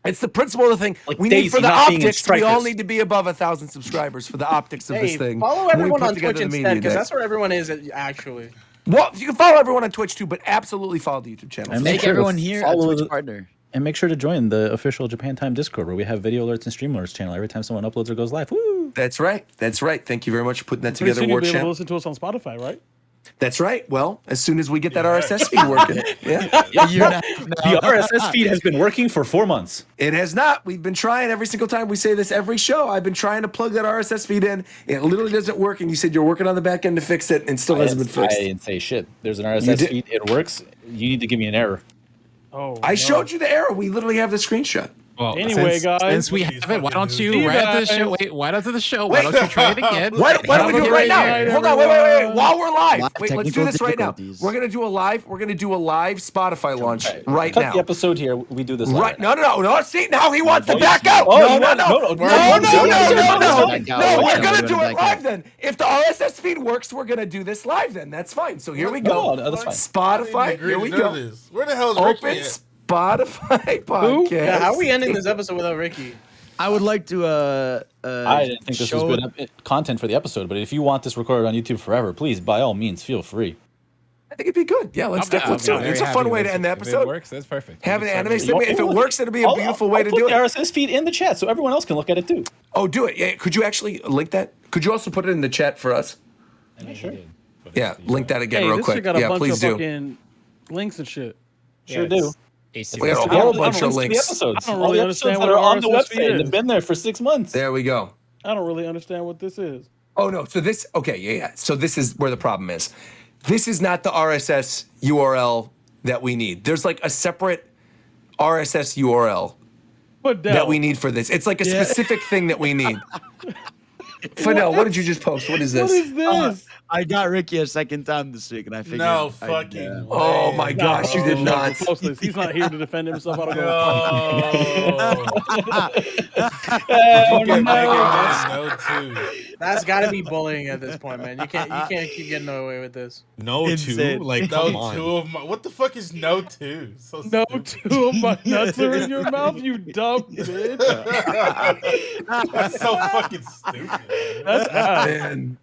Speaker 1: It's the principle of the thing.
Speaker 6: Like
Speaker 1: We need
Speaker 6: Daisy
Speaker 1: for the
Speaker 6: not being in
Speaker 1: optics. We all
Speaker 6: Strikers.
Speaker 1: need to be above 1,000 subscribers for the optics of
Speaker 8: Hey,
Speaker 1: this thing.
Speaker 8: follow
Speaker 1: when we
Speaker 8: everyone
Speaker 1: put
Speaker 8: on
Speaker 1: together
Speaker 8: Twitch
Speaker 1: the media
Speaker 8: instead, because
Speaker 1: day.
Speaker 8: that's where everyone is actually.
Speaker 1: Well, you can follow everyone on Twitch too, but absolutely follow the YouTube channel.
Speaker 6: And
Speaker 3: Make
Speaker 6: sure to
Speaker 3: everyone here a
Speaker 6: follow
Speaker 3: Twitch
Speaker 6: the-
Speaker 3: partner.
Speaker 6: And make sure to join the official Japan Time Discord where we have video alerts and stream alerts channel every time someone uploads or goes live. Woo!
Speaker 1: That's right. That's right. Thank you very much for putting that
Speaker 7: Pretty
Speaker 1: together,
Speaker 7: soon you'll
Speaker 1: War
Speaker 7: be able to
Speaker 1: Champ.
Speaker 7: listen to us on Spotify, right?
Speaker 1: That's right. Well, as soon as we get that RSS feed working. Yeah.
Speaker 3: A year and a half now.
Speaker 6: The RSS feed has been working for 4 months.
Speaker 1: It has not. We've been trying every single time we say this every show. I've been trying to plug that RSS feed in. It literally doesn't work. And you said you're working on the back end to fix it and it still hasn't been
Speaker 6: I
Speaker 1: fixed.
Speaker 6: didn't say shit. There's an
Speaker 1: You
Speaker 6: RSS
Speaker 1: did-
Speaker 6: feed. It works. You need to give me an error.
Speaker 7: Oh,
Speaker 1: I
Speaker 7: no.
Speaker 1: showed you the error. We literally have the screenshot.
Speaker 5: Well,
Speaker 7: Anyway, guys.
Speaker 5: since we
Speaker 2: Look at
Speaker 5: have
Speaker 2: these
Speaker 5: it, why
Speaker 2: fucking
Speaker 5: don't you
Speaker 7: dudes.
Speaker 5: right after the
Speaker 7: See you
Speaker 5: show?
Speaker 7: guys.
Speaker 5: Wait, right after the show. Why don't you try it again?
Speaker 1: Why don't we do it right now?
Speaker 7: Right,
Speaker 1: Hold on, wait. While we're live,
Speaker 3: Live
Speaker 1: wait, let's do
Speaker 3: technical
Speaker 1: this right now.
Speaker 3: difficulties.
Speaker 1: We're gonna do a live Spotify launch right
Speaker 6: Cut
Speaker 1: now.
Speaker 6: the episode here. We do this live.
Speaker 1: Right? No. See, now he wants to
Speaker 6: Oh,
Speaker 1: back out.
Speaker 6: oh,
Speaker 1: No.
Speaker 6: you want- no.
Speaker 1: No,
Speaker 3: We're
Speaker 1: we're gonna do it
Speaker 3: back out.
Speaker 1: live then. If the RSS feed works, we're gonna do this live then. That's fine. So here we go.
Speaker 6: No, that's fine.
Speaker 1: Spotify. Here we go.
Speaker 2: Where the hell is
Speaker 1: Open
Speaker 2: Ricky at?
Speaker 1: Spotify podcast.
Speaker 8: Yeah, how are we ending this episode without Ricky?
Speaker 3: I would like to
Speaker 6: I didn't think this was good content for the episode, but if you want this recorded on YouTube forever, please, by all means, feel free.
Speaker 1: I think it'd be good. Yeah, let's do it. It's a fun way to end the
Speaker 5: If it
Speaker 1: episode.
Speaker 5: works, that's perfect.
Speaker 1: Have an anime
Speaker 5: segment.
Speaker 1: segment. If it works, it'll be a beautiful way to
Speaker 6: put
Speaker 1: do
Speaker 6: the
Speaker 1: it.
Speaker 6: RSS feed in the chat so everyone else can look at it too.
Speaker 1: Oh, do it. Yeah. Could you actually link that? Could you also put it in the chat for us?
Speaker 6: Sure.
Speaker 1: Yeah, link that again
Speaker 7: Hey,
Speaker 1: real
Speaker 7: this
Speaker 1: quick.
Speaker 7: shit got a
Speaker 1: Yeah,
Speaker 7: bunch
Speaker 1: please
Speaker 7: of
Speaker 1: do.
Speaker 7: fucking links and shit.
Speaker 6: Sure do.
Speaker 1: We got a whole bunch of links.
Speaker 6: Episodes.
Speaker 7: I don't
Speaker 6: All
Speaker 7: really
Speaker 6: the
Speaker 7: understand
Speaker 6: episodes that
Speaker 7: what
Speaker 6: are on the
Speaker 7: RSS feed
Speaker 6: website.
Speaker 7: is.
Speaker 6: They've been there for 6 months.
Speaker 1: There we go.
Speaker 7: I don't really understand what this is.
Speaker 1: Oh no, so this yeah. So this is where the problem is. This is not the RSS URL that we need. There's like a separate RSS URL
Speaker 7: But
Speaker 1: that we need for this. It's like a specific thing that we need. Fidel, what did you just post? What is this?
Speaker 7: What is this?
Speaker 3: I got Ricky a second time this week, and I figured.
Speaker 2: No
Speaker 3: I'd,
Speaker 2: fucking way.
Speaker 1: Oh my gosh, you did not.
Speaker 7: Post this. He's not here to defend himself. I don't know.
Speaker 2: No.
Speaker 8: That's got to be bullying at this point, man. You can't keep getting away with this.
Speaker 9: No
Speaker 3: Insane.
Speaker 9: two, like
Speaker 2: No
Speaker 9: come on.
Speaker 2: two of my. What the fuck is no two? So
Speaker 7: No,
Speaker 2: stupid.
Speaker 7: two of my nuts are in your mouth, you dumb bitch.
Speaker 2: That's so fucking stupid.
Speaker 7: That's ass.
Speaker 1: Man.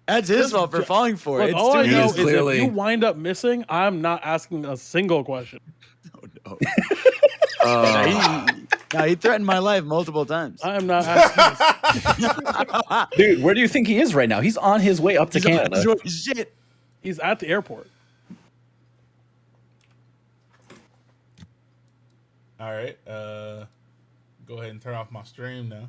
Speaker 3: That's his fault for falling for it.
Speaker 7: Look,
Speaker 3: It's
Speaker 7: all I
Speaker 3: too
Speaker 7: know
Speaker 1: is
Speaker 7: is
Speaker 3: easy.
Speaker 1: clearly-
Speaker 7: if you wind up missing, I'm not asking a single question.
Speaker 3: He threatened my life multiple times.
Speaker 7: I am not asking.
Speaker 6: Dude, where do you think he is right now? He's on his way up to Canada.
Speaker 3: Shit.
Speaker 7: He's at the airport.
Speaker 2: All right. Go ahead and turn off my stream now.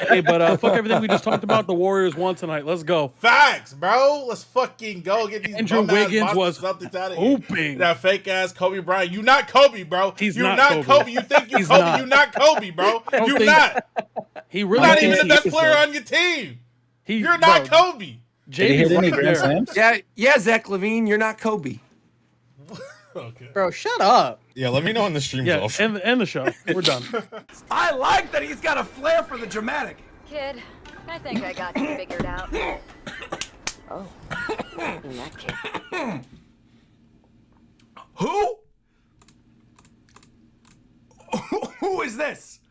Speaker 7: Hey, but fuck everything we just talked about. The Warriors won tonight. Let's go.
Speaker 2: Facts, bro. Let's fucking go get these.
Speaker 7: Andrew
Speaker 2: bum-ass
Speaker 7: Wiggins
Speaker 2: monsters
Speaker 7: was
Speaker 2: out of here.
Speaker 7: hooping.
Speaker 2: That fake ass Kobe Bryant. You not Kobe, bro.
Speaker 7: He's
Speaker 2: You're
Speaker 7: not
Speaker 2: not
Speaker 7: Kobe.
Speaker 2: Kobe. You think you
Speaker 7: He's
Speaker 2: Kobe?
Speaker 7: not.
Speaker 2: You not Kobe, bro.
Speaker 7: don't
Speaker 2: You
Speaker 7: think-
Speaker 2: not.
Speaker 7: He
Speaker 2: You're
Speaker 7: really
Speaker 2: not
Speaker 7: thinks
Speaker 2: even the
Speaker 7: he
Speaker 2: best
Speaker 7: is,
Speaker 2: player
Speaker 7: though.
Speaker 2: on your team.
Speaker 7: He-
Speaker 2: You're not
Speaker 7: bro,
Speaker 2: Kobe.
Speaker 6: Did he hit
Speaker 7: JD's
Speaker 6: any
Speaker 7: right
Speaker 6: Grand
Speaker 7: there.
Speaker 6: Slams?
Speaker 1: Yeah, Zach Levine, you're not Kobe.
Speaker 2: Okay.
Speaker 8: Bro, shut up.
Speaker 9: Yeah, let me know when the stream's
Speaker 7: Yeah,
Speaker 9: off.
Speaker 7: end the show. We're done.
Speaker 1: I like that he's got a flair for the dramatic.
Speaker 12: Kid, I think I got you figured out.